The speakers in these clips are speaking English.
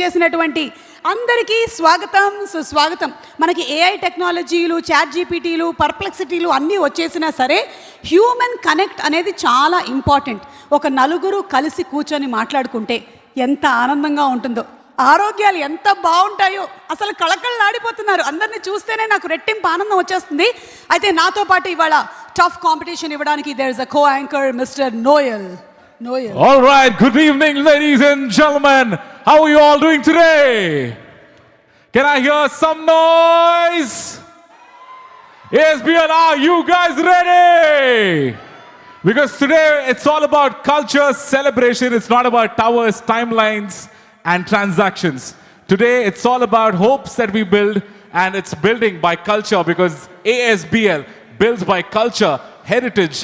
చేసినటువంటి అందరికీ స్వాగతం సుస్వాగతం. మనకి ఏఐ టెక్నాలజీలు, చాట్ జీపీటీలు, పర్ప్లెక్సిటీలు అన్నీ వచ్చేసినా సరే హ్యూమన్ కనెక్ట్ అనేది చాలా ఇంపార్టెంట్. ఒక నలుగురు కలిసి కూర్చొని మాట్లాడుకుంటే ఎంత ఆనందంగా ఉంటుందో, ఆరోగ్యాలు ఎంత బాగుంటాయో, అసలు కళకళలాడిపోతున్నారు. అందరినీ చూస్తేనే నాకు రెట్టింపు ఆనందం వచ్చేస్తుంది. అయితే నాతో పాటు ఇవాళ టఫ్ కాంపిటీషన్ ఇవ్వడానికి there is a co anchor mister Noel. All right, good evening ladies and gentlemen. How are you all doing today? Can I hear some noise? ASBL, are you guys ready? Because today it's all about culture, celebration. It's not about towers, timelines and transactions. Today it's all about hopes that we build, and it's building by culture, because ASBL builds by culture, heritage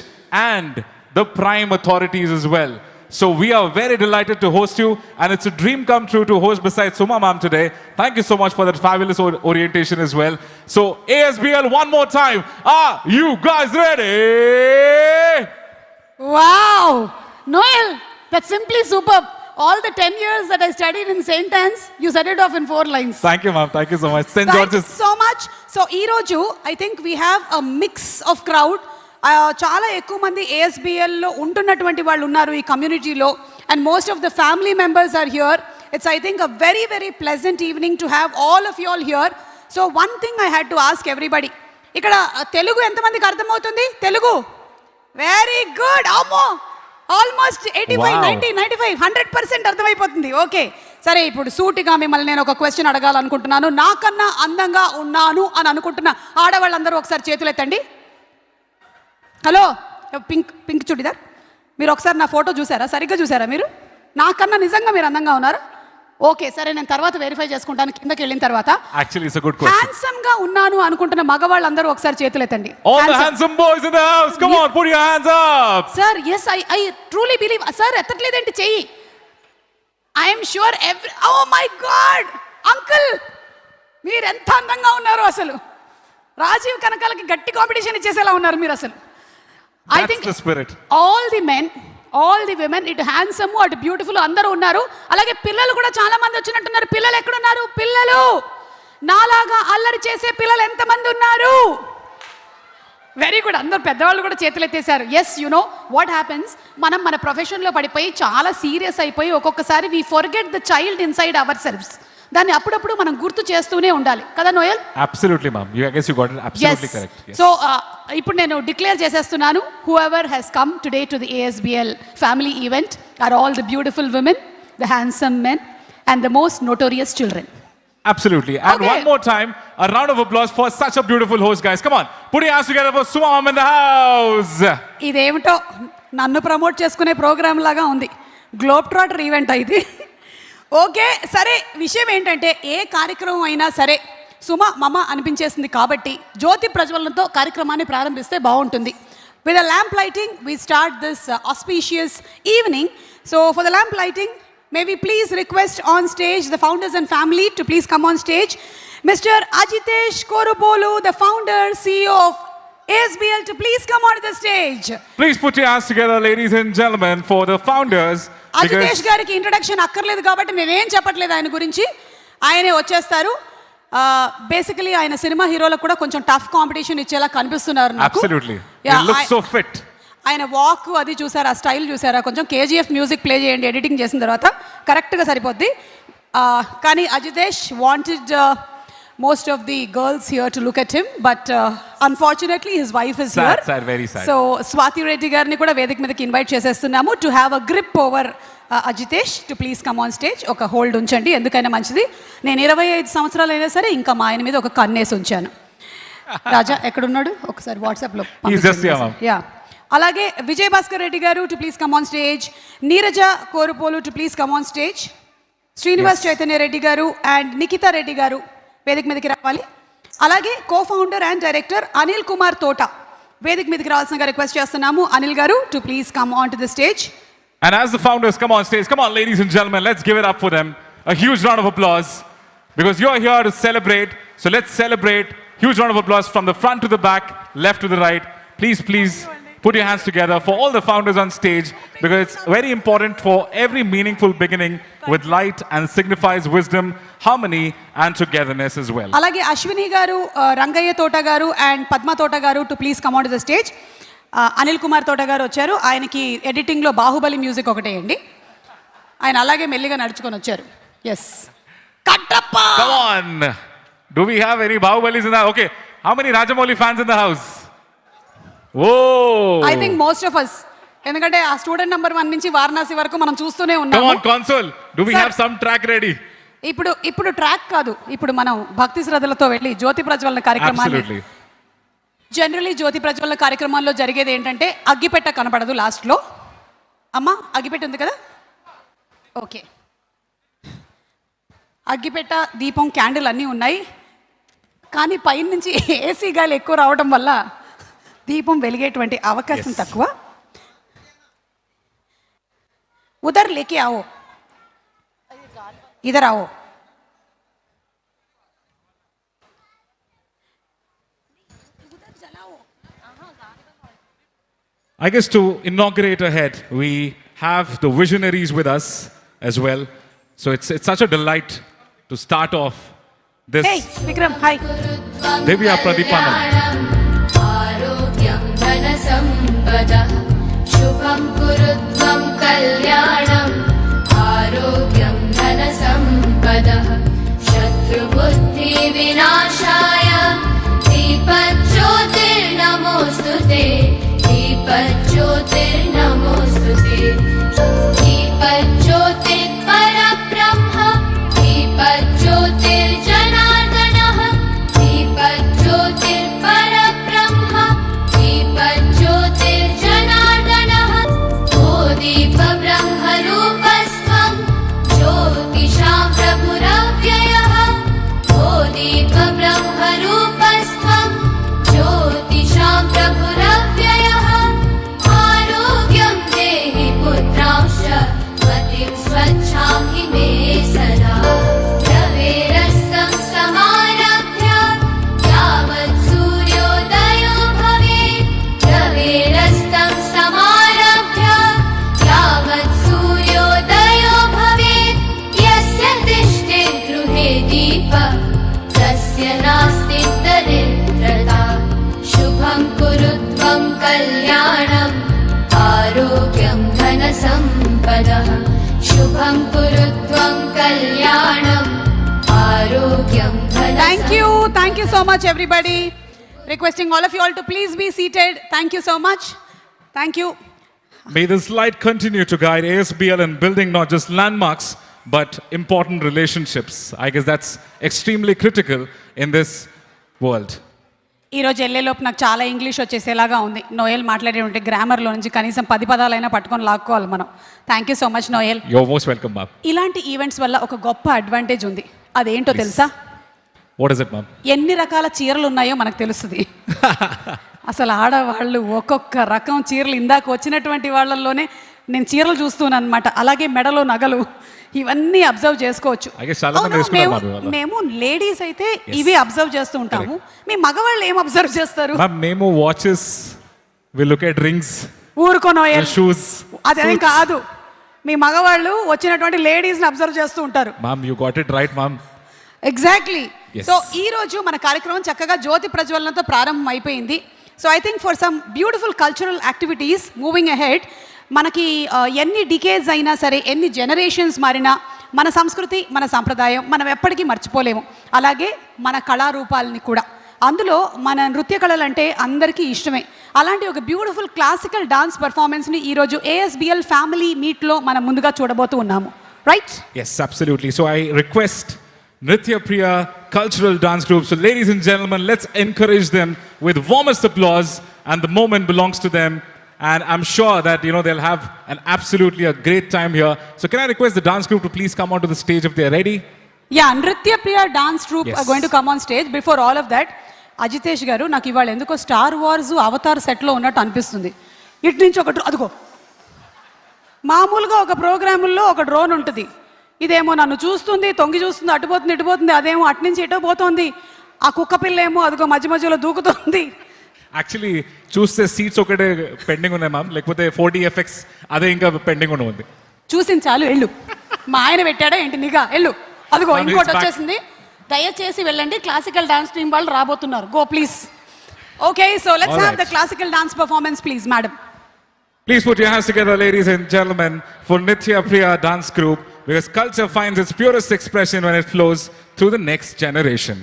and the prime authorities as well. So we are very delighted to host you, and it's a dream come true to host besides Suma ma'am today. Thank you so much for that fabulous orientation as well. So ASBL, one more time. Are you guys ready? Wow! Noel, that's simply superb. All the 10 years that I studied in St. Anne's, you said it off in 4 lines. Thank you ma'am, thank you so much. St. George's. Thank you so much. So ee roju I think we have a mix of crowd. చాలా ఎక్కువ మంది ఏఎస్బిఎల్లో ఉంటున్నటువంటి వాళ్ళు ఉన్నారు ఈ కమ్యూనిటీలో, and most of the family members are here. It's I think a very very pleasant evening to have all of you all here. So one thing I had to ask everybody, ఇక్కడ తెలుగు ఎంతమందికి అర్థమవుతుంది? Telugu very good. అమ్మో, almost 85, 90, 95, 100% అర్థమైపోతుంది. Okay, సరే. ఇప్పుడు సూటిగా మిమ్మల్ని నేను ఒక క్వశ్చన్ అడగాలనుకుంటున్నాను. నాకన్నా అందంగా ఉన్నాను అని అనుకుంటున్న ఆడవాళ్ళందరూ ఒకసారి చేతులు ఎత్తండి. హలో, పింక్ చుడిదార్, మీరు ఒకసారి నా ఫోటో చూసారా? సరిగ్గా చూసారా మీరు? నాకన్నా నిజంగా మీరు అందంగా ఉన్నారు? ఓకే, సరే, నేను తర్వాత వెరిఫై చేసుకుంటాను కిందకి వెళ్ళిన తర్వాత. Actually it's a good question. Handsome గా ఉన్నాను అనుకుంటున్న మగవాళ్ళందరూ ఒకసారి చేతులు ఎత్తండి. All the handsome boys in the house, come on, put your hands up. Sir, yes, I truly believe. Sir, ఎత్తట్లేదేంటి చెయ్యి? I am sure oh my god, uncle, మీరు ఎంత అందంగా ఉన్నారు అసలు. రాజీవ్ కనకాలకి గట్టి కాంపిటీషన్ ఇచ్చేసేలా ఉన్నారు మీరు అసలు. That's I think the spirit. all the men, all the women, ఇటు హ్యాండ్సమ్ అటు బ్యూటిఫుల్ అందరూ ఉన్నారు. అలాగే పిల్లలు కూడా చాలా మంది వచ్చినట్టున్నారు. పిల్లలు ఎక్కడున్నారు? పిల్లలు, నాలాగా అల్లరి చేసే పిల్లలు ఎంతమంది ఉన్నారు? వెరీ గుడ్, అందరు పెద్దవాళ్ళు కూడా చేతులు ఎత్తేసారు. Yes, you know what happens, మనం మన ప్రొఫెషన్లో పడిపోయి చాలా సీరియస్ అయిపోయి ఒక్కొక్కసారి we forget the child inside our selfs. దాన్ని అప్పుడప్పుడు మనం గుర్తు చేస్తూనే ఉండాలి కదా Noel? Absolutely ma'am, I guess you got it absolutely correct. Yes. So ఇప్పుడు నేను డిక్లేర్ చేసేస్తున్నాను, whoever has come today to the ASBL family event are all the beautiful women, the handsome men and the most notorious children. Absolutely. And okay, one more time, a round of applause for such a beautiful host, guys. Come on, put your hands together for Suma ma'am in the house. ఇదేమిటో నన్ను promote చేసుకునే programme లాగా ఉంది. Globe trotter event ఇది. Okay, సరే. విషయం ఏంటంటే ఏ కార్యక్రమం అయినా సరే సుమ మమ అనిపించేసింది కాబట్టి జ్యోతి ప్రజ్వలనతో కార్యక్రమాన్ని ప్రారంభిస్తే బాగుంటుంది. With the lamp lighting we start this auspicious evening. So for the lamp lighting, may we please request on stage the founders and family to please come on stage. Mr. Ajitesh Korupolu, the founder, CEO of ASBL, to please come on to the stage. Please put your hands together, ladies and gentlemen, for the founders. Ajitesh గారికి introduction అక్కర్లేదు కాబట్టి నేనేం చెప్పట్లేదు ఆయన గురించి, ఆయనే వచ్చేస్తారు. Basically ఆయన సినిమా హీరోలకు కూడా కొంచెం టఫ్ కాంపిటీషన్ ఇచ్చేలా కనిపిస్తున్నారు నాకు. Absolutely. He looks so fit. ఆయన వాక్ అది చూసారా, స్టైల్ చూసారా? కొంచెం కేజీఎఫ్ మ్యూజిక్ ప్లే చేయండి ఎడిటింగ్ చేసిన తర్వాత, కరెక్ట్గా సరిపోద్ది. కానీ Ajitesh wanted most of the girls here to look at him, but unfortunately his wife is here. Sad, very sad. So Swati Reddy garni kuda vedik మీదకి invite చేసేస్తున్నాము to have a grip over Ajitesh to please come on stage. ఒక hold ఉంచండి, ఎందుకైనా మంచిది. నేను 25 సంవత్సరాలు అయినా సరే ఇంకా మా ఆయన మీద ఒక కన్నేసి ఉంచాను. రాజా ఎక్కడున్నాడు? ఒకసారి వాట్సాప్లో యా. అలాగే విజయ్ భాస్కర్ రెడ్డి గారు to please come on stage. Neeraja Korupolu to please come on stage. Srinivas Chaitanya Reddy గారు అండ్ నిఖితా రెడ్డి గారు వేదిక మీదకి రావాలి. అలాగే co founder and director Anil Kumar తోట వేదిక మీదకి రావాల్సిందిగా రిక్వెస్ట్ చేస్తున్నాము. అనిల్ గారు to please come on to the stage. And as the founders come on stage, come on ladies and gentlemen, let's give it up for them. A huge round of applause, because you're here to celebrate. So let's celebrate. Huge round of applause from the front to the back, left to the right. Please put your hands together for all the founders on stage, because it's very important for every meaningful beginning with light and signifies wisdom, harmony and togetherness as well. అలాగే అశ్విని గారు, రంగయ్య తోట గారు and Padma తోట గారు to please come on to the stage. Anil Kumar తోట గారు వచ్చారు. ఆయనకి ఎడిటింగ్లో బాహుబలి మ్యూజిక్ ఒకటేయండి. ఆయన అలాగే మెల్లిగా నడుచుకొని వచ్చారు. Yes, Kattappa. Come on. Do we have any Bahubalis in the... Okay, how many Rajamouli fans in the house? Oh. I think most of us. ఎందుకంటే ఆ స్టూడెంట్ నెంబర్ 1 నుంచి వారణాసి వరకు మనం చూస్తూనే ఉన్నాము. Come on, console. Do we have some track ready? ఇప్పుడు track కాదు, ఇప్పుడు మనం భక్తి శ్రద్ధలతో వెళ్ళి జ్యోతి ప్రజ్వలన కార్యక్రమాన్ని. Absolutely. జనరలీ జ్యోతి ప్రజ్వలన కార్యక్రమాల్లో జరిగేది ఏంటంటే అగ్గిపెట్ట కనపడదు లాస్ట్లో. అమ్మా అగ్గిపెట్ట ఉంది కదా, ఓకే. అగ్గిపెట్ట, దీపం, క్యాండిల్ అన్నీ ఉన్నాయి. కానీ పైన నుంచి ఏసీ గాలి ఎక్కువ రావడం వల్ల దీపం వెలిగేటువంటి అవకాశం తక్కువ. उधर लेके आओ, इधर आओ. I guess to inaugurate ahead, we have the visionaries with us as well. So it's such a delight to start off this. Hey, Vikram, hi. Divya Pradipanam. शुभं कुरुत्वं कल्याणम् आरोग्यं धनसम्पदः शत्रुबुद्धिविनाशाय दीपज्योतिर्नमोऽस्तुते दीपज्योतिर्नमोऽस्तुते दीपज्योतिर्परब्रह्म दीपज्योतिर्जनार्दनः दीपज्योतिर्परब्रह्म दीपज्योतिर्जनार्दनः दीपब्रह्मरूपस्त्वं ज्योतिषां प्रभुरव्ययः ओ दीपब्रह्मरूपस्त्वं ज्योतिषां प्रभुरव्ययः आरोग्यं देहि पुत्रांश मतिं स्वच्छां हि मे सदा रवेरस्तं समारभ्य यावत् सूर्योदयो भवेत् रवेरस्तं समारभ्य यावत् सूर्योदयो भवेत् यस्य तिष्ठेत् गृहे दीपः तस्य नास्ति दरिद्रता शुभं कुरुत्वं कल्याणम् आरोग्यं धनसम्पदः शुभं कुरुत्वं कल्याणम् आरोग्यं Thank you so much everybody. Requesting all of you all to please be seated. Thank you so much. Thank you. May this light continue to guide ASBL in building not just landmarks, but important relationships. I guess that's extremely critical in this world. ఈరోజు వెళ్ళేలోపు నాకు చాలా English వచ్చేసేలాగా ఉంది. Noel మాట్లాడేటువంటి గ్రామర్లో నుంచి కనీసం 10 పదాలైనా పట్టుకొని లాక్కోవాలి మనం. Thank you so much Noel. You're most welcome, ma'am. ఇలాంటి ఈవెంట్స్ వల్ల ఒక గొప్ప అడ్వాంటేజ్ ఉంది. అదేంటో తెలుసా? What is it, ma'am? ఎన్ని రకాల చీరలు ఉన్నాయో మనకు తెలుస్తుంది. అసలు ఆడవాళ్ళు ఒక్కొక్క రకం చీరలు, ఇందాక వచ్చినటువంటి వాళ్ళల్లోనే నేను చీరలు చూస్తున్నాను అనమాట. అలాగే మెడలో నగలు ఇవన్నీ అబ్జర్వ్ చేసుకోవచ్చు. మేము లేడీస్ అయితే ఇవి అబ్జర్వ్ చేస్తూ ఉంటాము. మీ మగవాళ్ళు ఏం అబ్జర్వ్ చేస్తారు? మేము watches, we look at rings, ఊరుకోనో షూస్. అదేం కాదు, మీ మగవాళ్ళు వచ్చినటువంటి లేడీస్ ని అబ్జర్వ్ చేస్తూ ఉంటారు. Ma'am you got it right ma'am. Exactly. So ఈ రోజు మన కార్యక్రమం చక్కగా జ్యోతి ప్రజ్వలనతో ప్రారంభం అయిపోయింది. So I think for some beautiful cultural activities moving ahead, మనకి ఎన్ని డికేడ్స్ అయినా సరే, ఎన్ని జనరేషన్స్ మారినా మన సంస్కృతి, మన సాంప్రదాయం మనం ఎప్పటికీ మర్చిపోలేము. అలాగే మన కళారూపాలని కూడా. అందులో మన నృత్య కళలు అంటే అందరికీ ఇష్టమే. అలాంటి ఒక బ్యూటిఫుల్ క్లాసికల్ డాన్స్ పర్ఫార్మెన్స్ని ఈరోజు ASBL ఫ్యామిలీ మీట్లో మనం ముందుగా చూడబోతూ ఉన్నాము. Right? Yes, absolutely. So I request Nritya Priya cultural dance group. So ladies and gentlemen, let's encourage them with warmest applause, and the moment belongs to them. And I'm sure that, you know, they'll have an absolutely a great time here. So can I request the dance group to please come onto the stage if they are ready? Yeah, Nritya Priya dance troupe are going to come on stage. Before all of that, Ajitesh గారు, నాకు ఇవాళ ఎందుకో star wars Avatar సెట్లో ఉన్నట్టు అనిపిస్తుంది. ఇటు నుంచి ఒక అదిగో మామూలుగా ఒక ప్రోగ్రాముల్లో ఒక డ్రోన్ ఉంటుంది, ఇదేమో నన్ను చూస్తుంది, తొంగి చూస్తుంది, అటుపోతుంది ఇటుపోతుంది, అదేమో అటు నుంచి ఎటో పోతుంది, ఆ కుక్క పిల్ల ఏమో అదిగో మధ్య మధ్యలో దూకుతుంది. యాక్చువల్లీ చూస్తే సీట్స్ ఒకటే పెండింగ్ ఉన్నాయి మ్యామ్, లేకపోతే 4DFX అదే ఇంకా పెండింగ్ ఉంది. చూసింది చాలు, వెళ్ళు. మా ఆయన పెట్టాడా ఏంటి నిఘా వెళ్ళు. అదిగో Now ఇంకోటి he's back. వచ్చేసింది. దయచేసి వెళ్ళండి, క్లాసికల్ డాన్స్ టీం వాళ్ళు రాబోతున్నారు. Go please. Okay, so let's have the classical dance performance please madam. Please put your hands together, ladies and gentlemen, for Nitya Priya dance group, because culture finds its purest expression when it flows through the next generation.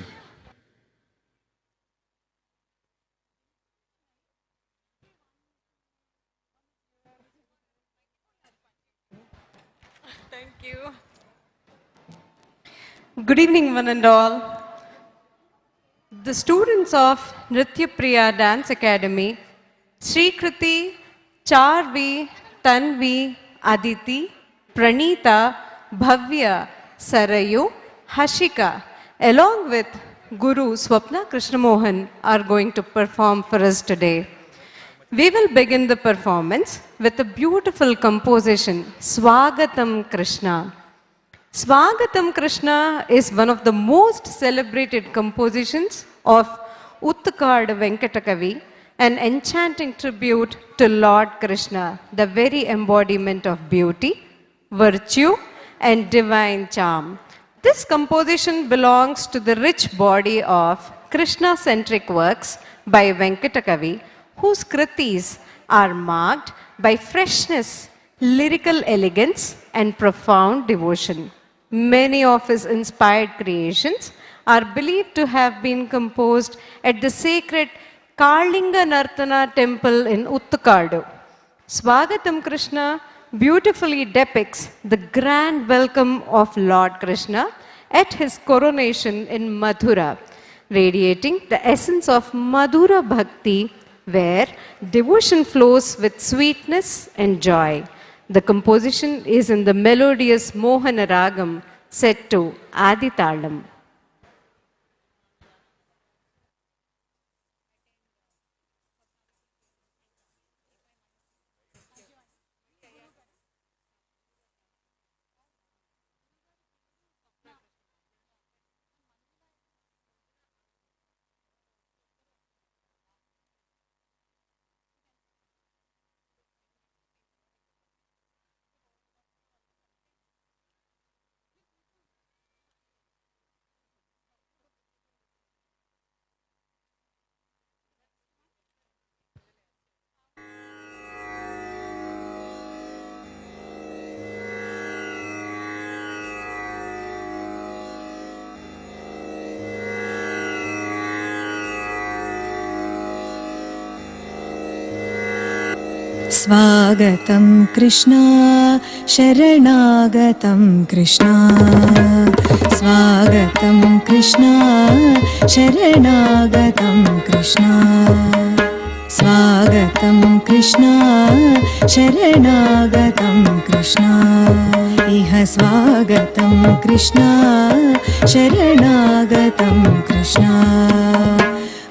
Thank you. Good evening, one and all. The students of Nritya Priya Dance Academy, Sri Kriti, Charvi, Tanvi, Aditi, Pranita, Bhavya, Sarayu, Hashika, along with Guru Swapna Krishnamohan, are going to perform for us today. We will begin the performance with a beautiful composition, Swagatam Krishna. Swagatam Krishna is one of the most celebrated compositions of Uttakad Venkatakavi, an enchanting tribute to Lord Krishna, the very embodiment of beauty, virtue, and divine charm. This composition belongs to the rich body of Krishna-centric works by Venkatakavi, whose kritis are marked by freshness, lyrical elegance, and profound devotion. Many of his inspired creations are believed to have been composed at the sacred Kalinga Nartana temple in Uttukadu. Swagatam Krishna beautifully depicts the grand welcome of Lord Krishna at his coronation in Mathura, radiating the essence of Madhura Bhakti, where devotion flows with sweetness and joy. The composition is in the melodious Mohana Ragam set to Aditalam. स्वागतं कृष्णा शरणागतं कृष्णा स्वागतं कृष्णा शरणागतं कृष्णा स्वागतं कृष्णा शरणागतं कृष्णा इह स्वागतं कृष्णा शरणागतं कृष्णा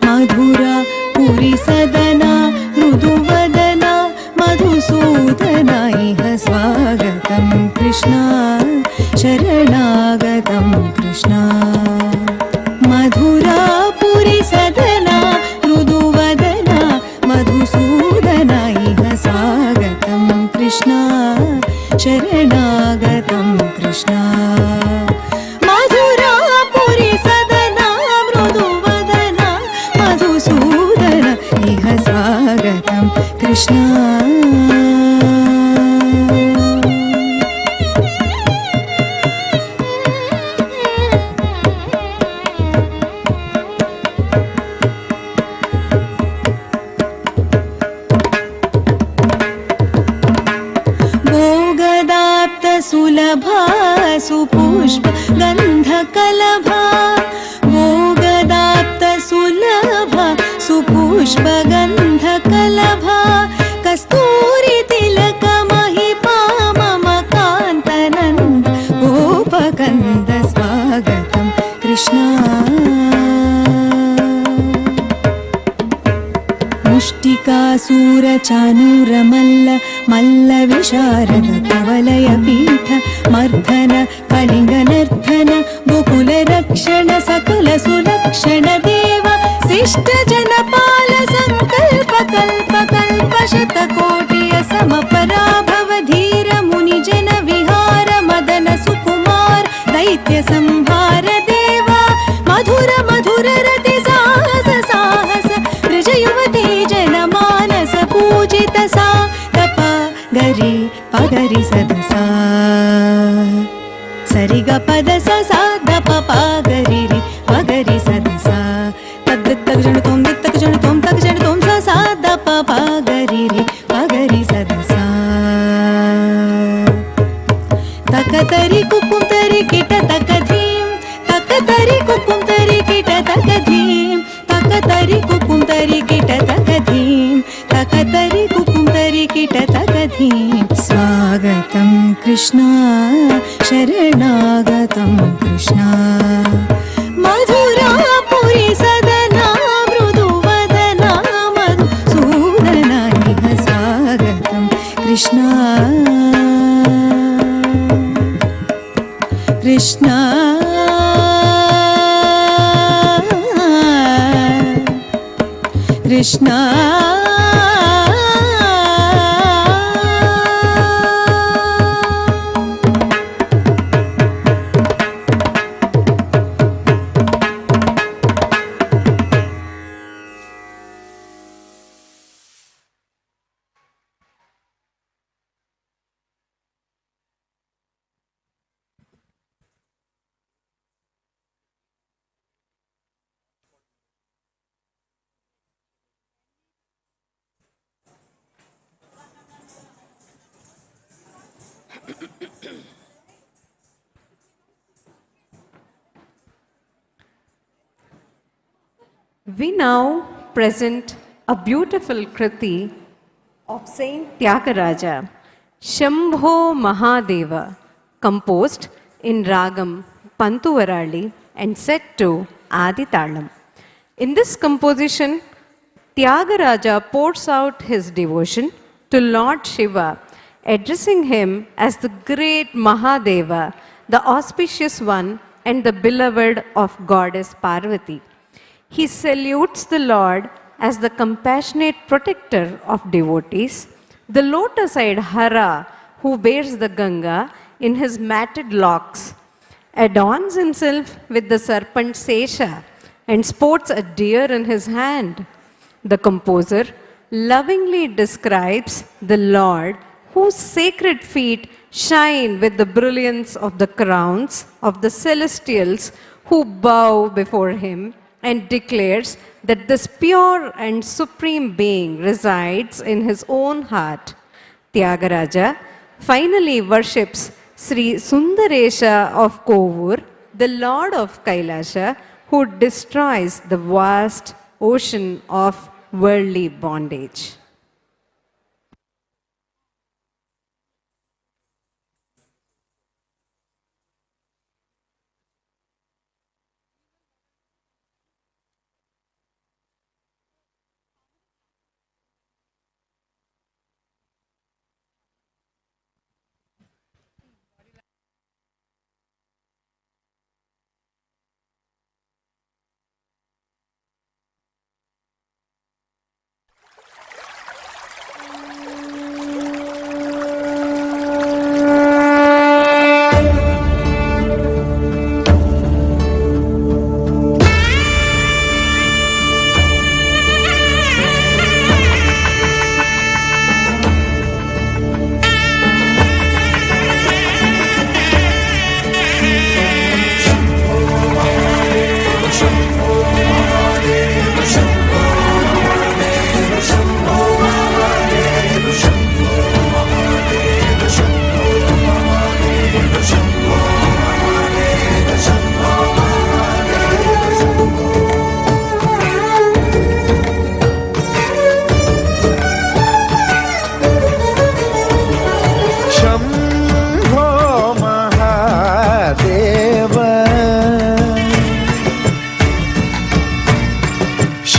मधुरा पुरी सदना मृदुवदना मधुसूदना इह स्वागतं कृष्णा शरणागतं कृष्णा मधुरा पुरी सदना मृदुवदना मधुसूदना इह स्वागतं कृष्णा शरणागतं कृष्णा मधुरा पुरी सदना मृदुवदना मधुसूदना इह स्वागतं कृष्णा सुलभा सुपुष्प गन्धकलभा मोगदाप्त सुलभा सुपुष्प गन्धकलभा कस्तूरि तिलक महिपा मम कान्तनन्द गोपकन्द स्वागतं कृष्णा मुष्टिकासूरचानूरमल्ल मल्ल विशारद कवलय पीठ मर्धन कलिङ्गनर्धन गोकुलरक्षण सकल सुलक्षण देव शिष्ट जनपाल सङ्कल्प कल्प कल्प शतकोटि समपराभव धीर मुनिजन विहार मदन मधुर मधुर रति साहस साहस ब्रज युवती जनमानस पूजित सा तप गरि पगरि सदसा सरि ग पद सा द प प गरि रि पगरि सदसा तद तक जन तोम तक जन तोम तक जन तोम सा द प प गरि रि पगरि सदसा तक तरि कुकुम तरि किट तक धीम तक तरि कुकुम तरि किट तक धीम तक तरि कुकुम तरि किट तक धीम तक तरि कुकुम तरि किट तक धीम स्वागतं कृष्णा शरणागतं कृष्णा मधुरा पुरी सदना मृदुवदना मधुसूदना इह स्वागतं Krishna Krishna Krishna We now present a beautiful Kriti of Saint Tyagaraja, Shambho Mahadeva, composed in Ragam Pantuvarali and set to Aditalam. In this composition, Tyagaraja pours out his devotion to Lord Shiva, addressing him as the great Mahadeva, the auspicious one and the beloved of Goddess Parvati. He salutes the Lord as the compassionate protector of devotees, the lotus-eyed Hara who bears the Ganga in his matted locks, adorns himself with the serpent Sesha and sports a deer in his hand. The composer lovingly describes the Lord whose sacred feet shine with the brilliance of the crowns of the celestials who bow before him, and declares that this pure and supreme being resides in his own heart. Tyagaraja finally worships Sri Sundaresha of Kovur, the Lord of Kailasha, who destroys the vast ocean of worldly bondage.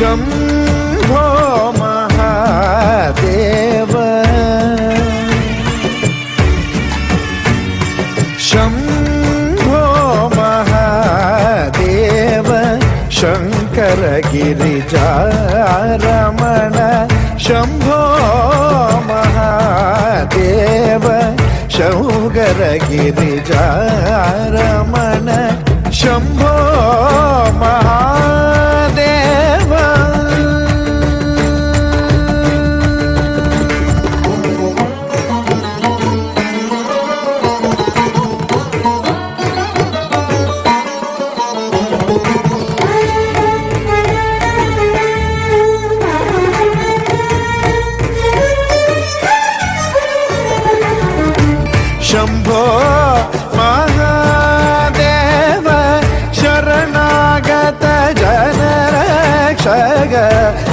Shambho Mahadev Shambho Mahadev Shankar गिरिजारमण Shambho Mahadev Shankar गिरिजारमण Shambho महा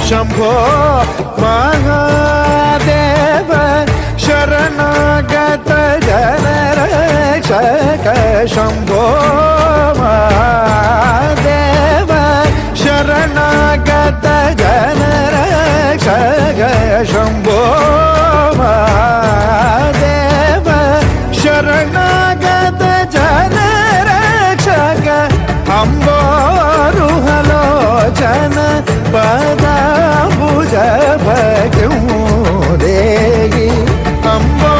शम्भो महादेव शरणागत जनरक्षक शम्भो महादेव शरणागत जनरक्षक शम्भो महादेव शरणागत जनरक्षक अम्बोरुहलोचन पदाम्बुज भक्तिं देहि अम्बोरुहलोचन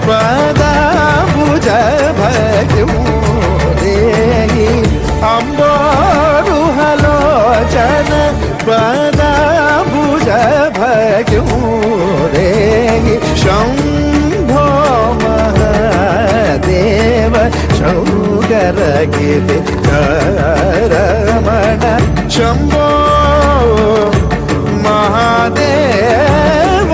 पदाम्बुज भक्तिं देहि अम्बोरुहलोचन पदाम्बुज भक्तिं देहि शम्भो महादेव शौकरगिरि रमण शम्भो महादेव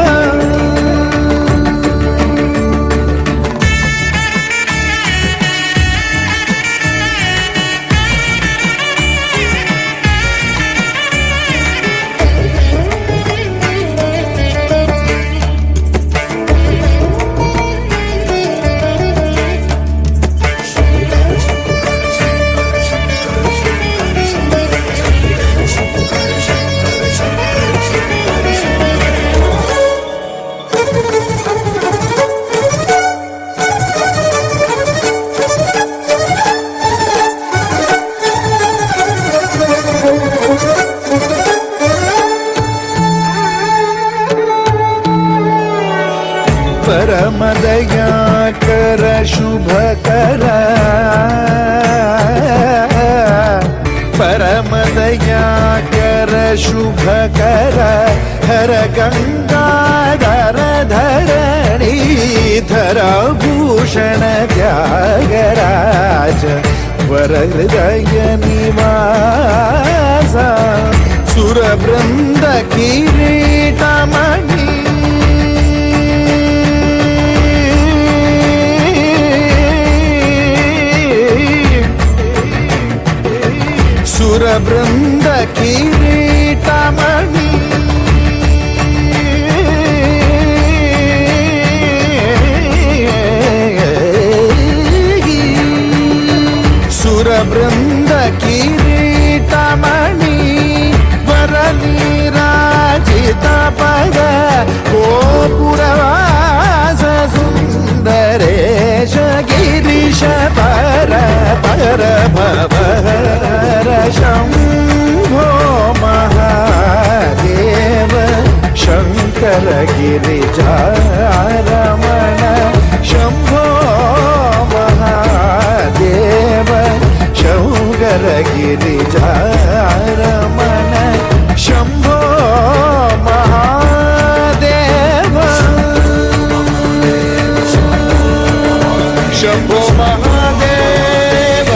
परमदयाकर शुभकर परमदयाकर शुभकर हर गंगाधर धरणीधर भूषण त्यागराज वरहृदय निवास सुरवृंद किरीटमणि सुरवृंद किरीटमणि सुरवृंद किरीटमणि वरनीराजित पद गोपुरवास सुंदरेश गिरीश पर पर भवर Shambho Mahadev Shankar गिरिजारमण Shambho Mahadev Shankar गिरिजारमण Shambho Mahadev Shambho Mahadev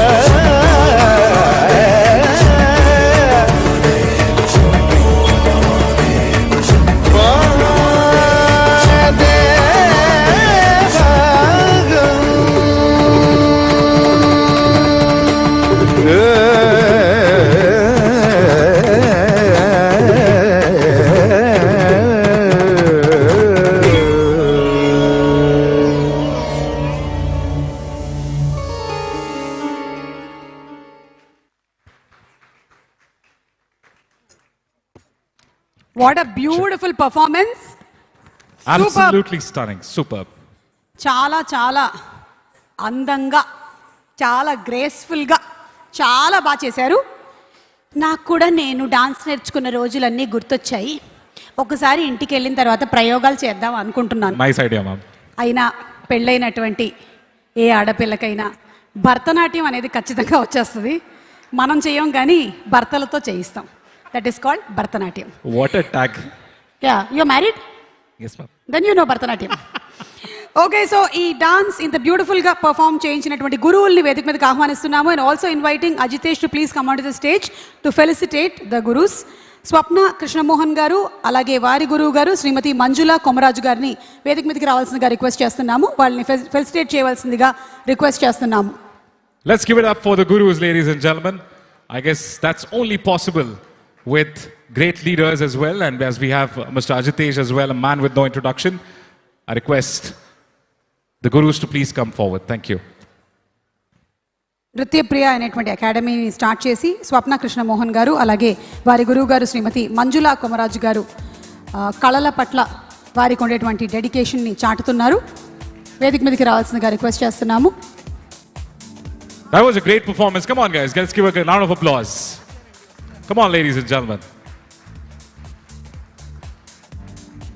What a beautiful performance. Absolutely stunning. Superb. చాలా చాలా అందంగా చాలా గ్రేస్ఫుల్గా చాలా బాగా చేశారు. నాకు కూడా నేను డాన్స్ నేర్చుకున్న రోజులన్నీ గుర్తొచ్చాయి. ఒకసారి ఇంటికి వెళ్ళిన తర్వాత ప్రయోగాలు చేద్దాం అనుకుంటున్నాను. Nice idea ma'am. అయినా పెళ్ళైనటువంటి ఏ ఆడపిల్లకైనా భరతనాట్యం అనేది ఖచ్చితంగా వచ్చేస్తుంది. మనం చేయం కానీ భర్తలతో చేయిస్తాం. That is called Bharatanatyam. What a tag. Yeah, you are married? yes ma'am. Then you know Bharatanatyam. Okay, so ఈ డాన్స్ ఇంత బ్యూటిఫుల్గా పర్ఫామ్ చేయించినటువంటి గురువుల్ని వేదిక మీదకి ఆహ్వానిస్తున్నాము. And also inviting Ajitesh to please come on to the stage to felicitate the gurus. Swapna Krishnamohan garu, అలాగే వారి గురువు గారు శ్రీమతి మంజుల కొమరాజు గారిని వేదిక మీదకి రావాల్సిందిగా రిక్వెస్ట్ చేస్తున్నాము. వాళ్ళని ఫెలిసిటేట్ చేయవలసిందిగా రిక్వెస్ట్ చేస్తున్నాము. Let's give it up for the gurus, ladies and gentlemen. I guess that's only possible with great leaders as well. And as we have Mr. Ajitesh as well, a man with no introduction, I request the gurus to please come forward. Thank you. నృత్యప్రియ అనేటువంటి అకాడమీని start చేసి స్వప్న కృష్ణమోహన్ గారు అలాగే వారి గురువు గారు శ్రీమతి మంజులా కొమరాజు గారు కళల పట్ల వారికి ఉండేటువంటి డెడికేషన్ని చాటుతున్నారు. వేదిక మీదకి రావాల్సిందిగా రిక్వెస్ట్ చేస్తున్నాము. That was a great performance. Come on, guys. Let's give a round of applause. Come on, ladies and gentlemen.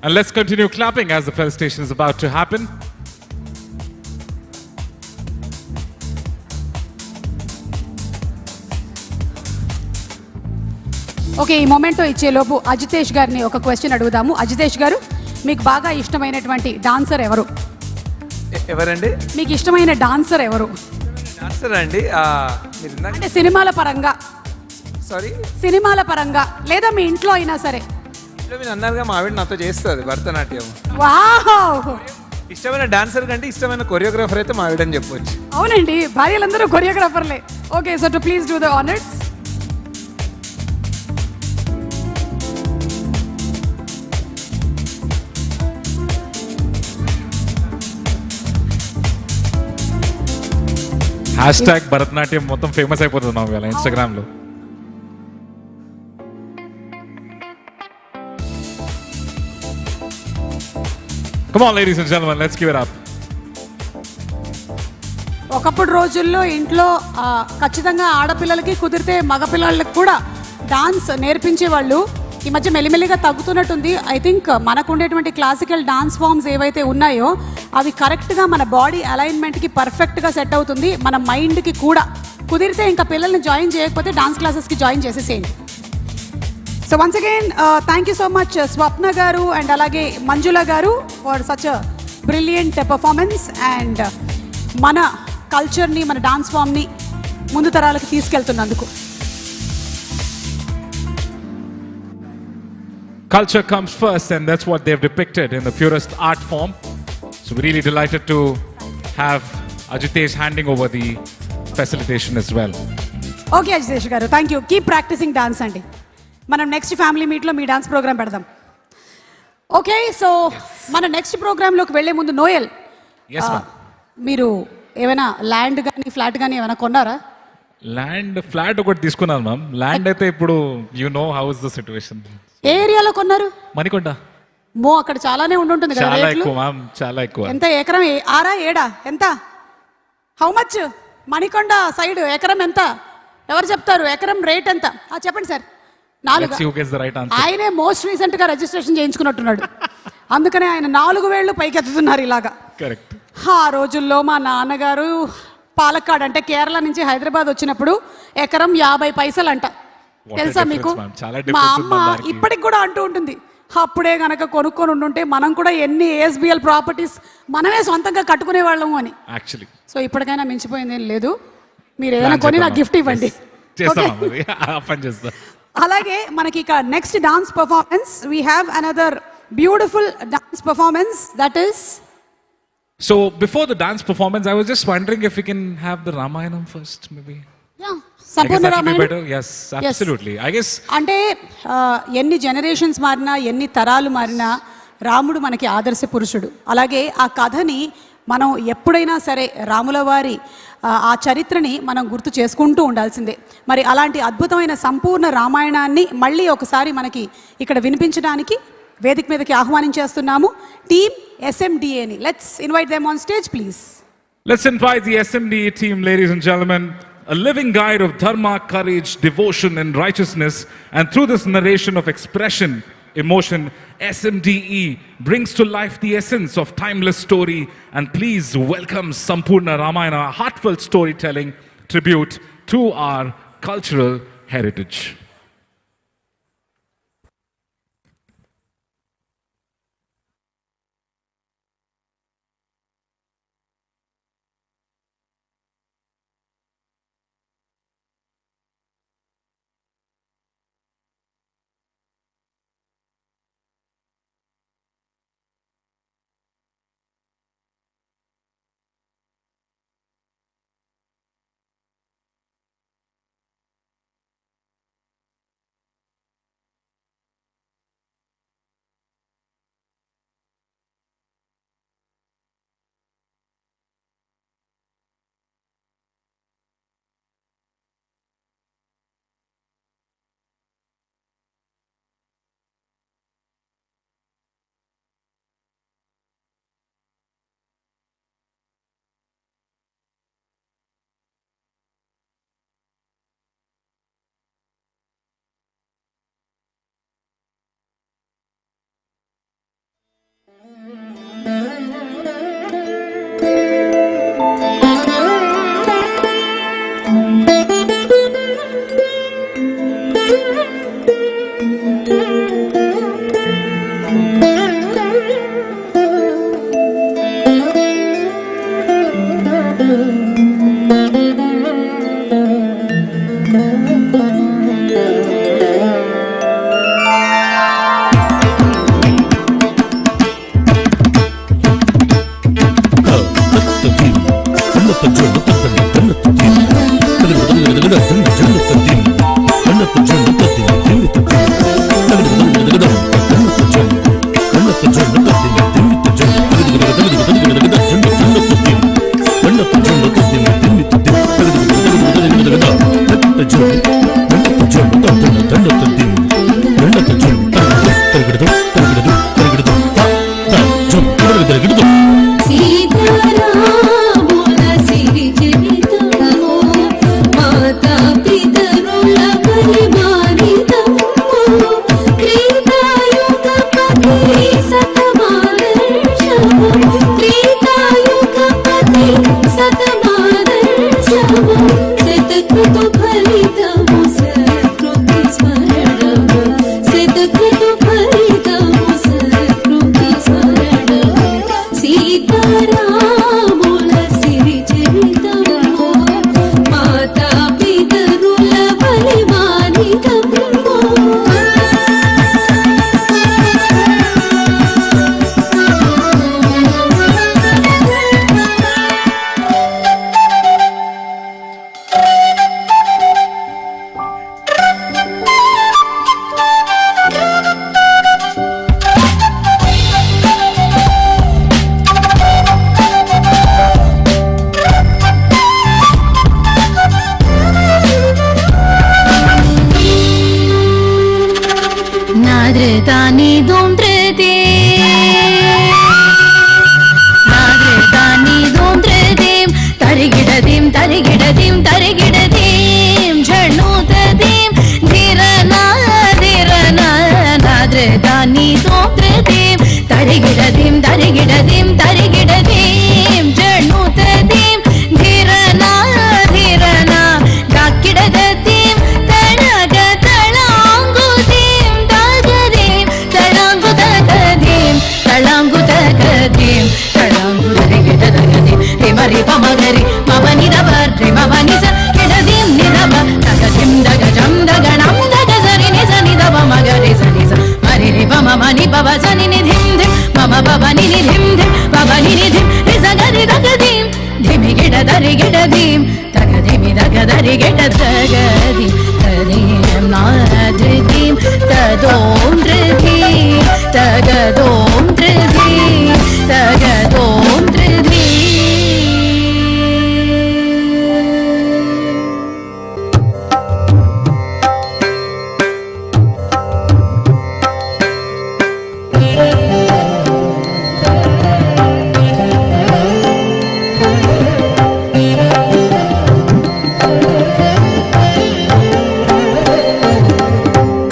And let's continue clapping as the felicitation is about to happen. Okay, ఈ memento ఇచ్చేలోపు Ajitesh గారిని ఒక question అడుగుదాము. అజితేష్ గారు, మీకు బాగా ఇష్టమైనటువంటి dancer ఎవరు? ఎవరండి? మీకు ఇష్టమైన డాన్సర్ ఎవరు? డాన్సర్ అండి, అంటే సినిమాల పరంగా. సారీ, సినిమాల పరంగా లేదా మీ ఇంట్లో అయినా సరే. ఇంట్లో మీరు అన్నారుగా మా ఆవిడ నాతో చేస్తుంది భరతనాట్యం. వావ్! ఇష్టమైన డాన్సర్ కంటే ఇష్టమైన కొరియోగ్రాఫర్ అయితే మా ఆవిడని చెప్పొచ్చు. అవునండి, భార్యలందరూ కొరియోగ్రాఫర్లే. Okay, so to please do the honours. Hashtag Bharatanatyam మొత్తం ఫేమస్ అయిపోతున్నాం ఇవాళ ఇన్స్టాగ్రామ్లో. Come on, ladies and gentlemen, let's give it up. ఒకప్పుడు రోజుల్లో ఇంట్లో ఖచ్చితంగా ఆడపిల్లలకి కుదిరితే మగపిల్లలకి కూడా డాన్స్ నేర్పించేవాళ్ళు. ఈ మధ్య మెల్లిమెల్లిగా తగ్గుతున్నట్టుంది. ఐ థింక్ మనకు ఉండేటువంటి క్లాసికల్ డాన్స్ ఫామ్స్ ఏవైతే ఉన్నాయో అవి కరెక్ట్గా మన బాడీ అలైన్మెంట్కి పర్ఫెక్ట్గా సెట్ అవుతుంది, మన మైండ్కి కూడా. కుదిరితే ఇంకా పిల్లల్ని జాయిన్ చేయకపోతే డాన్స్ క్లాసెస్కి జాయిన్ చేసేసేయండి. So once again thank you so much Swapna garu and అలాగే Manjula garu for such a brilliant performance and మన కల్చర్ని, మన డాన్స్ ఫామ్ని ముందు తరాలకు తీసుకెళ్తున్నందుకు. Culture comes first, and that's what they've depicted in the purest art form. So we're really delighted to have Ajitesh handing over the facilitation as well. Okay Ajitesh garu, thank you. Keep practising dance అండి. మనం next family మీట్లో మీ dance programme పెడదాం. Okay, so మన next ప్రోగ్రాంలోకి వెళ్లే ముందు Noel, మీరు ఏమైనా ల్యాండ్ కానీ ఫ్లాట్ కానీ ఏమైనా కొన్నారా? ల్యాండ్ ఫ్లాట్ ఒకటి తీసుకున్నాను మ్యామ్. ల్యాండ్ అయితే ఇప్పుడు you know how is the situation. ఏ ఏరియాలో కొన్నారు? మణికొండ. అక్కడ చాలానే ఉంటుంది కదా. చాలా ఎక్కువ మ్యామ్, చాలా ఎక్కువ. ఎంత ఎకరం? 6 7 ఎంత? How much? మణికొండ సైడ్ ఎకరం ఎంత? ఎవరు చెప్తారు? ఎకరం రేట్ ఎంత? చెప్పండి సార్. 4. ఆయనే మోస్ట్ రీసెంట్ గా రిజిస్ట్రేషన్ చేయించుకున్నట్టున్నాడు. అందుకనే ఆయన 4 వేళ్ళు పైకెత్తుతున్నారు ఇలాగా. కరెక్ట్. ఆ రోజుల్లో మా నాన్నగారు పాలక్కాడ్ అంటే కేరళ నుంచి హైదరాబాద్ వచ్చినప్పుడు ఎకరం 50 పైసలు అంట. తెలుసా మీకు? మా అమ్మ ఇప్పటికి కూడా అంటూ ఉంటుంది, అప్పుడే గనక కొనుక్కొని ఉండుంటే మనం కూడా ఎన్ని ASBL ప్రాపర్టీస్ మనమే సొంతంగా కట్టుకునే వాళ్ళము అని. సో ఇప్పటికైనా మించిపోయింది ఏం లేదు. మీరు ఏదైనా కొని నాకు గిఫ్ట్ ఇవ్వండి. అలాగే మనకి ఇక next dance performance, we have another beautiful dance performance, that is. So before the dance performance, I was just wondering if we can have the Ramayanam first, maybe. Yeah, Sampoorna Ramayanam. Yes, absolutely. I guess అంటే ఎన్ని generations మారినా, ఎన్ని తరాలు మారినా రాముడు మనకి ఆదర్శ పురుషుడు. అలాగే ఆ కథని మనం ఎప్పుడైనా సరే రాముల వారి ఆ చరిత్రని మనం గుర్తు చేసుకుంటూ ఉండాల్సిందే. మరి అలాంటి అద్భుతమైన సంపూర్ణ రామాయణాన్ని మళ్ళీ ఒకసారి మనకి ఇక్కడ వినిపించడానికి వేదిక మీదకి ఆహ్వానించేస్తున్నాము టీమ్ SMDAని. Let's invite them on stage please. Let's invite the SMDA team, ladies and gentlemen. A living guide of dharma, courage, devotion and righteousness, and through this narration of expression, emotion, SMDE brings to life the essence of timeless story. And please welcome Sampurna Ramayana, a heartfelt storytelling tribute to our cultural heritage.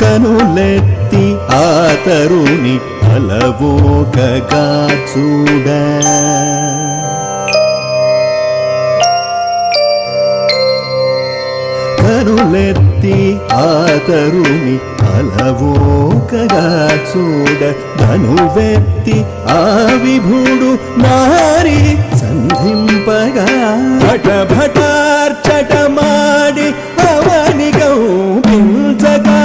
కనులెత్తి ఆ తరుణి అలవోకగా చూడ కనులెత్తి ఆ తరుణి అలవోకగా చూడ ధనువెత్తి ఆ విభుడు నారి సంధింపగా భటభటార్చటమాడి అవని కౌపించగా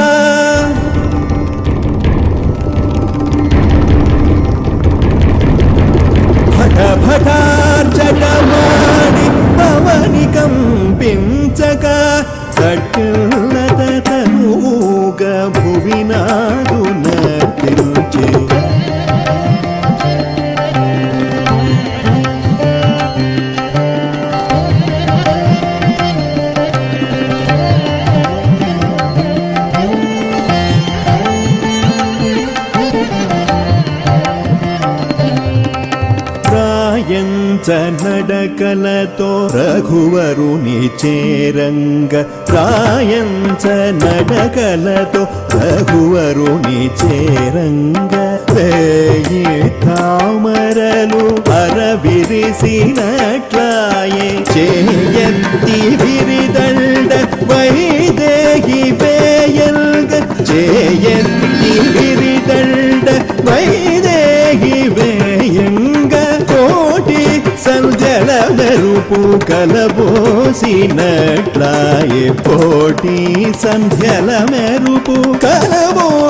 భటభటార్చటమాడి అవని కంపించగా సట్లత తనుగా భువినాడు నర్తించే నడకలతో రఘువరుని చేరంగ రాయంచ నడకలతో రఘువరుని చేరంగ వేయి తామరలు అరవిరిసినట్లాయే చేయత్తి విరిదండ వైదేహి వేయల్గ చేయత్తి విరిదండ వైదేహి వేయంగ కోటి సంధ్యల మెరుపు కలబోసినట్లాయే కోటి సంధ్యల మెరుపు కలబోసినట్లాయే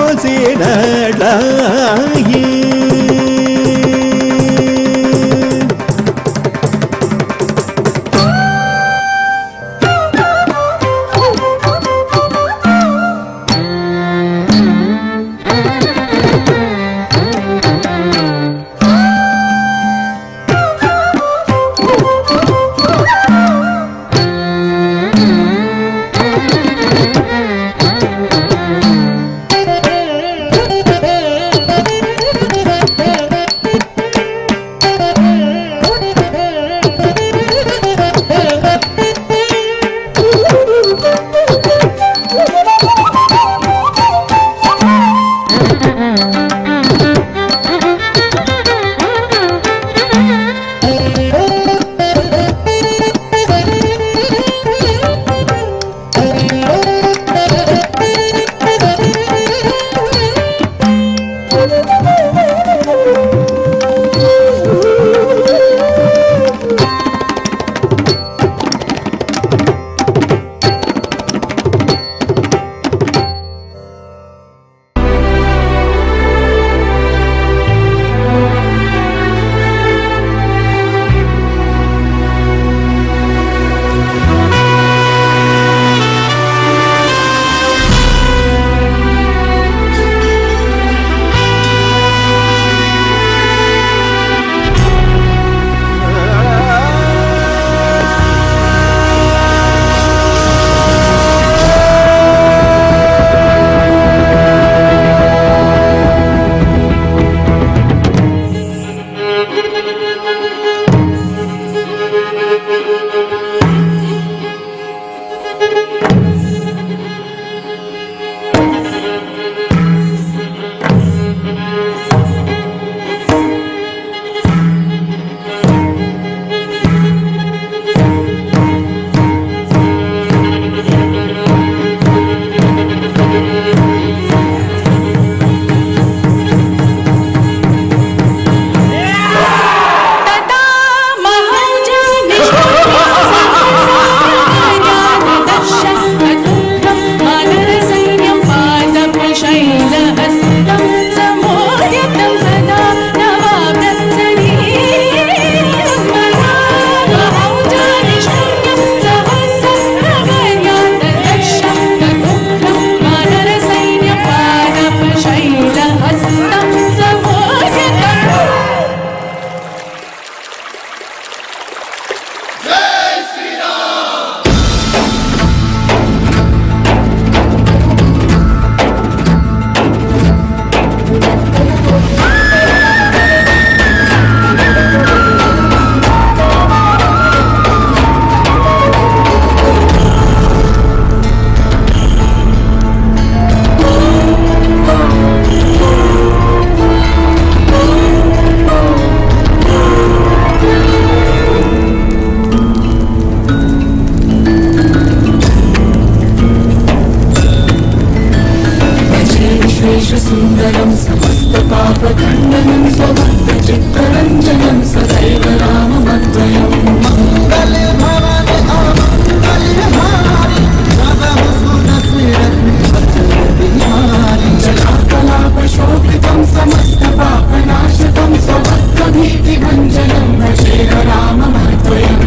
पापखण्डनं स्वभक्तचित्तरञ्जनं सदैव राममद्वयम् मङ्गले भवने अमङ्गले भारि नवमुसुरस्मिरत्नवचनविहारि जलाकलापशोभितं समस्तपापनाशकं स्वभक्तभीतिभञ्जनं भजे राममद्वयम्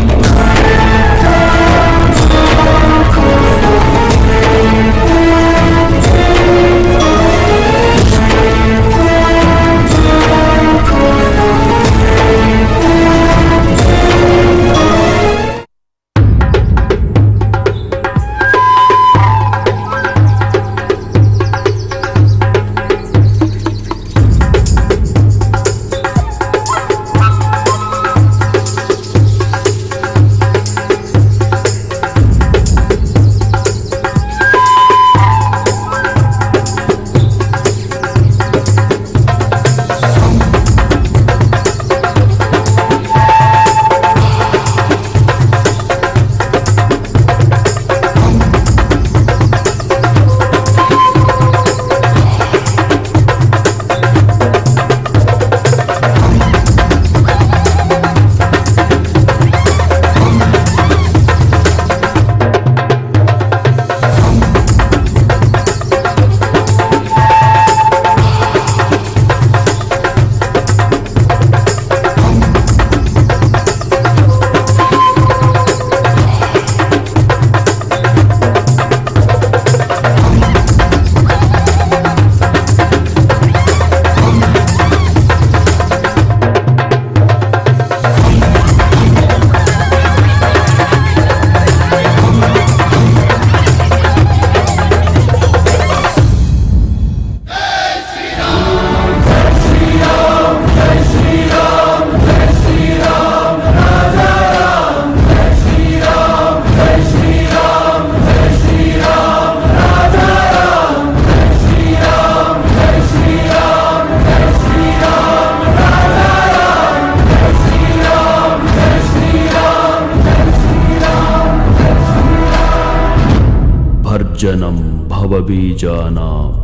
भर्जनं भवबीजानाम्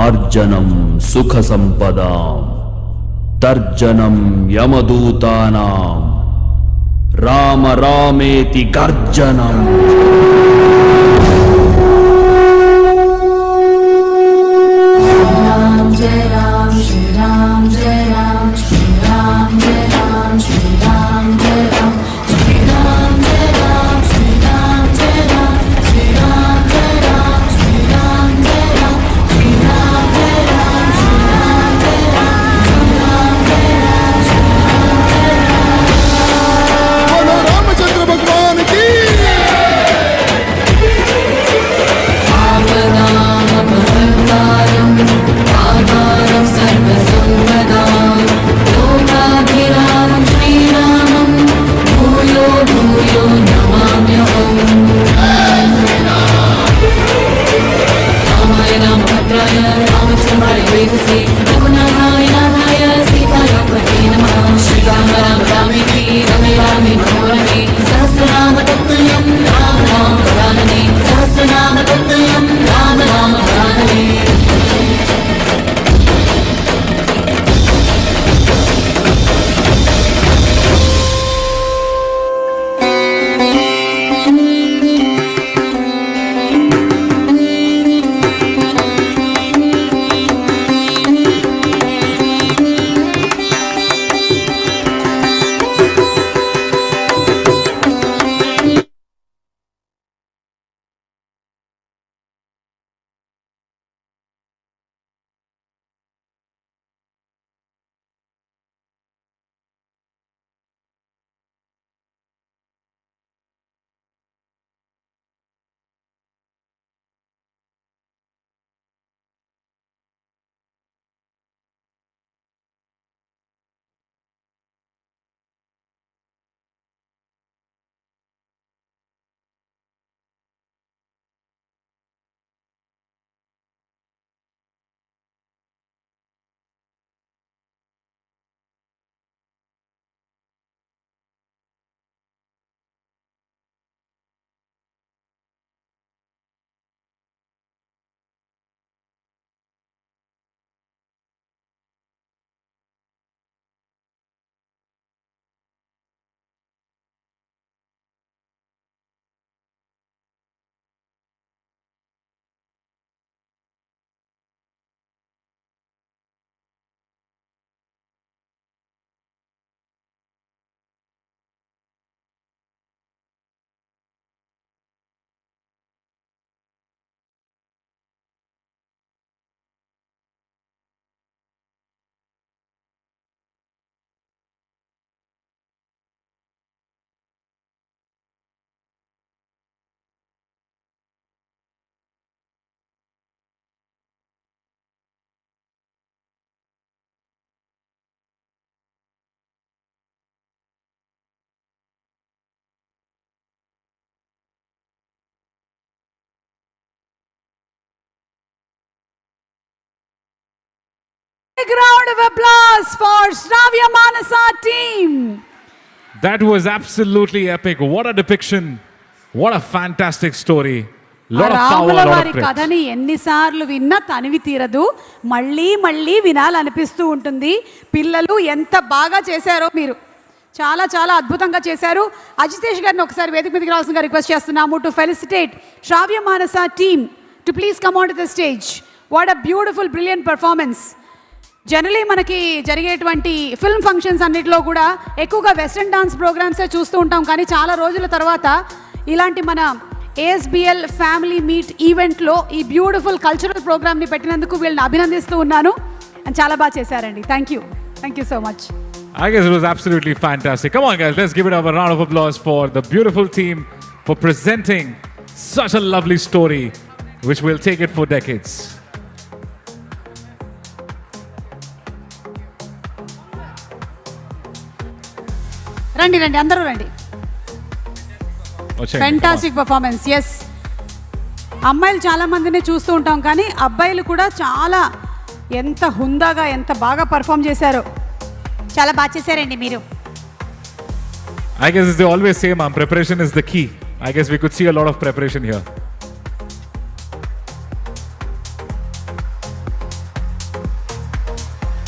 आर्जनं सुखसम्पदां तर्जनं यमदूतानां राम रामेति गर्जनम् राम जय राम श्री राम जय राम श्री राम जय राम श्री राम जय राम श्री राम जय राम श्री राम जय राम श्री राम जय राम श्री राम जय राम श्री राम जय राम श्री राम जय राम श्री राम जय राम श्री राम जय राम बोलो रामचंद्र भगवान की Big round of applause for Shravya Manasa team. That was absolutely epic. What a depiction. What a fantastic story. Lot of power, రాముల lot వారి of praise. కథని ఎన్నిసార్లు విన్నా తనివి తీరదు, మళ్ళీ మళ్ళీ వినాలనిపిస్తూ ఉంటుంది. పిల్లలు ఎంత బాగా చేశారో మీరు, చాలా చాలా అద్భుతంగా చేశారు. అజితేష్ గారిని ఒకసారి వేదిక మీదకి రావాల్సిందిగా రిక్వెస్ట్ చేస్తున్నాము to felicitate Shravya Manasa team to please come on to the stage. What a beautiful brilliant performance. Generally మనకి జరిగేటువంటి ఫిల్మ్ ఫంక్షన్స్ అన్నిటిలో కూడా ఎక్కువగా వెస్ట్రన్ డాన్స్ ప్రోగ్రామ్సే చూస్తూ ఉంటాం, కానీ చాలా రోజుల తర్వాత ఇలాంటి మన ASBL ఫ్యామిలీ మీట్ ఈవెంట్లో ఈ బ్యూటిఫుల్ కల్చరల్ ప్రోగ్రామ్ని పెట్టినందుకు వీళ్ళని అభినందిస్తూ ఉన్నాను. అండ్ చాలా బాగా చేశారండి. Thank you so much. I guess it was absolutely fantastic. Come on, guys, let's give it up a round of applause for the beautiful team for presenting such a lovely story, which will take it for decades. రండి రండి అందరూ రండి. Come fantastic performance. Yes, అమ్మాయిలు చాలా మందిని చూస్తూ ఉంటాం, కానీ అబ్బాయిలు కూడా చాలా ఎంత హుందాగా ఎంత బాగా పర్ఫామ్ చేశారో. చాలా బాగా చేశారండి మీరు. I guess as they always say, ma'am, preparation is the key. I guess we could see a lot of preparation here.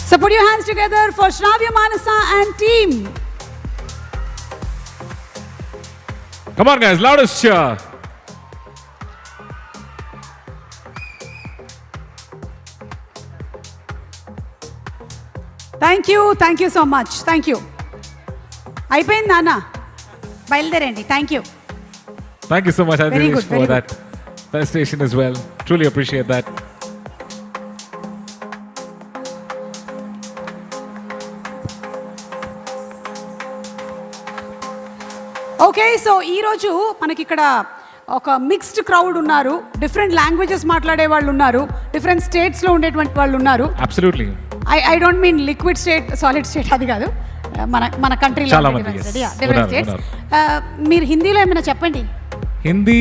So put your hands together for Shravya Manasa and team. Come on, guys, loudest cheer. Thank you so much. Thank you. అయిపోయింది నాన్న, బయలుదేరండి. Thank you. Thank you so much, Very Andhra, good, for very that presentation as well. Truly appreciate that. Okay, so ఈరోజు మనకి ఇక్కడ ఒక mixed crowd ఉన్నారు. Different languages మాట్లాడే వాళ్ళు ఉన్నారు, డిఫరెంట్ స్టేట్స్లో ఉండేటువంటి వాళ్ళు ఉన్నారు. Absolutely. I don't mean liquid state, solid state అది కాదు, మన కంట్రీలో చాలా మంది, yes. Different states. మీరు హిందీలో ఏమైనా చెప్పండి. Hindi,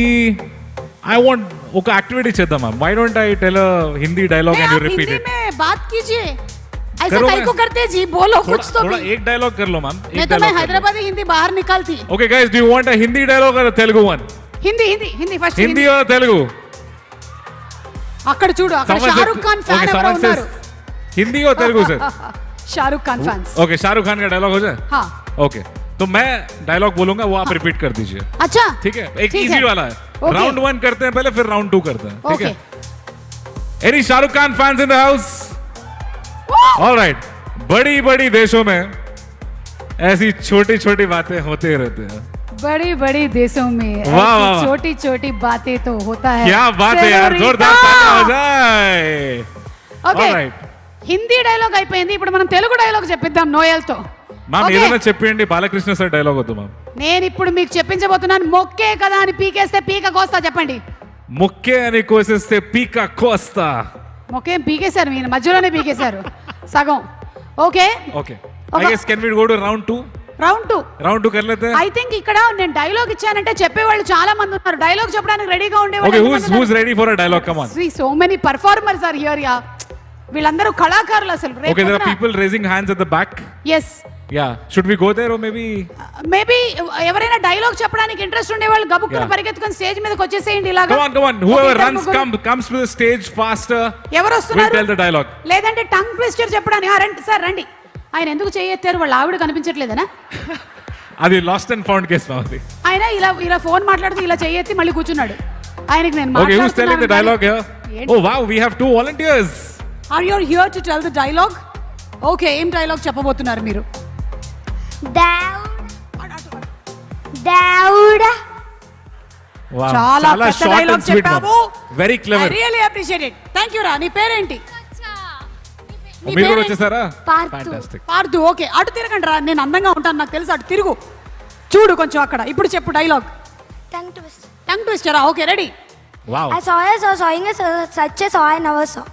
I want ఒక యాక్టివిటీ చేద్దాం ma'am. Why don't I tell a Hindi dialogue and you repeat Hindi it? में बात कीजिए. ऐसा करो काहे मैं- को करते जी, बोलो कुछ तो थोड़ा भी. एक डायलॉग कर लो मैम. नहीं तो मैं हैदराबादी हिंदी बाहर निकालती. Okay guys, do you want a Hindi dialogue or a Telugu one? Hindi Hindi Hindi first. Hindi or Telugu? అక్కడ చూడు, అక్కడ Someone Shahrukh said- Khan fan okay, ఎవరో someone says ఉన్నారు. Hindi or Telugu sir? Shahrukh Khan fans. Okay, Shahrukh Khan का डायलॉग हो जाए? हाँ. Okay, तो मैं डायलॉग बोलूंगा, वो आप रिपीट कर दीजिए. अच्छा ठीक है, एक ठीक इजी है. वाला है. Okay. राउंड 1 करते हैं पहले, फिर राउंड 2 करते हैं. ठीक Okay. है? Any Shahrukh Khan fans in the house? All right. बड़ी बड़ी देशों में ऐसी छोटी छोटी बातें होते रहते हैं. बड़ी बड़ी देशों में वाह, वाह, वाह. छोटी छोटी बातें तो होता है. क्या बात है यार, जोरदार तालियां हो जाए. Okay, All right. Hindi dialogue అయిపోయింది. ఇప్పుడు మనం తెలుగు డైలాగ్ చెప్పిద్దాం నోయల్తో. Ma'am Okay. ఏదైనా చెప్పండి, బాలకృష్ణ సార్ డైలాగ్ వద్దు మ్యామ్. నేను ఇప్పుడు మీకు చెప్పించబోతున్నాను. మొక్కే కదా అని పీకేస్తే పీక కోస్తా. చెప్పండి. ముక్కే అని కోసేస్తే పీక కోస్తా. మొక్కేం పీకేశారు, మీరు మధ్యలోనే పీకేశారు సగం. Okay okay, I guess can we go to round 2? Round 2. Round 2 कर लेते हैं. ఐ థింక్ ఇక్కడ నేను డైలాగ్ ఇచ్చానంటే చెప్పేవాళ్ళు చాలా మంది ఉన్నారు. డైలాగ్ చెప్పడానికి రెడీగా ఓకే, ఉండేవాళ్ళు. who's ready for a dialogue? Come on. So many performers are here. Yeah, వీళ్ళందరూ కళాకారులు అసలు. Okay, there are people raising hands at the back. yes, Yeah, should we go there or maybe? Maybe ఎవరైనా dialogue చెప్పడానికి interest ఉండేవాళ్ళు గబుక్కున Yeah. పరిగెత్తుకొని stage మీదకి వచ్చేసేయండి ఇలాగా. Come on. Whoever ఒక runs ఇద్దరు comes to the stage faster. ఎవరు We'll వస్తున్నారు? tell the dialogue. లేదంటే టంగ్ ట్విస్టర్ చెప్పడానికి. రండి సార్ రండి. ఆయన ఎందుకు చేయెత్తారు? వాళ్ళ ఆవిడ కనిపించట్లేదనా? అది లాస్ట్ అండ్ ఫౌండ్ కేస్ మాది. ఆయన ఇలా ఫోన్ మాట్లాడుతూ ఇలా చేయెత్తి మళ్ళీ కూర్చున్నాడు. ఆయనకి నేను Okay, who's telling the dialogue here? ఏంటి? Oh wow, we have 2 volunteers. Are you here to tell the dialogue? Okay, ఏం డైలాగ్ చెప్పబోతున్నారు మీరు? Dauda. Wow, చాలా పెద్ద short and dialogue sweet, ma'am. చెప్పావు. Very clever. I really appreciate it. Thank you రా. నీ పేరేంటి? నీ మీరు కూడా పేరేంటి? వచ్చేసారా? పార్థు. Fantastic. పార్థు. ఓకే, అటు తిరగండి రా. నేను అందంగా ఉంటాను నాకు తెలుసు. అటు తిరుగు, చూడు కొంచెం అక్కడ. ఇప్పుడు చెప్పు డైలాగ్. Tongue twister. టంగ్ ట్విస్టరా? Okay, ready. Wow. I saw sawing such a saw I never saw.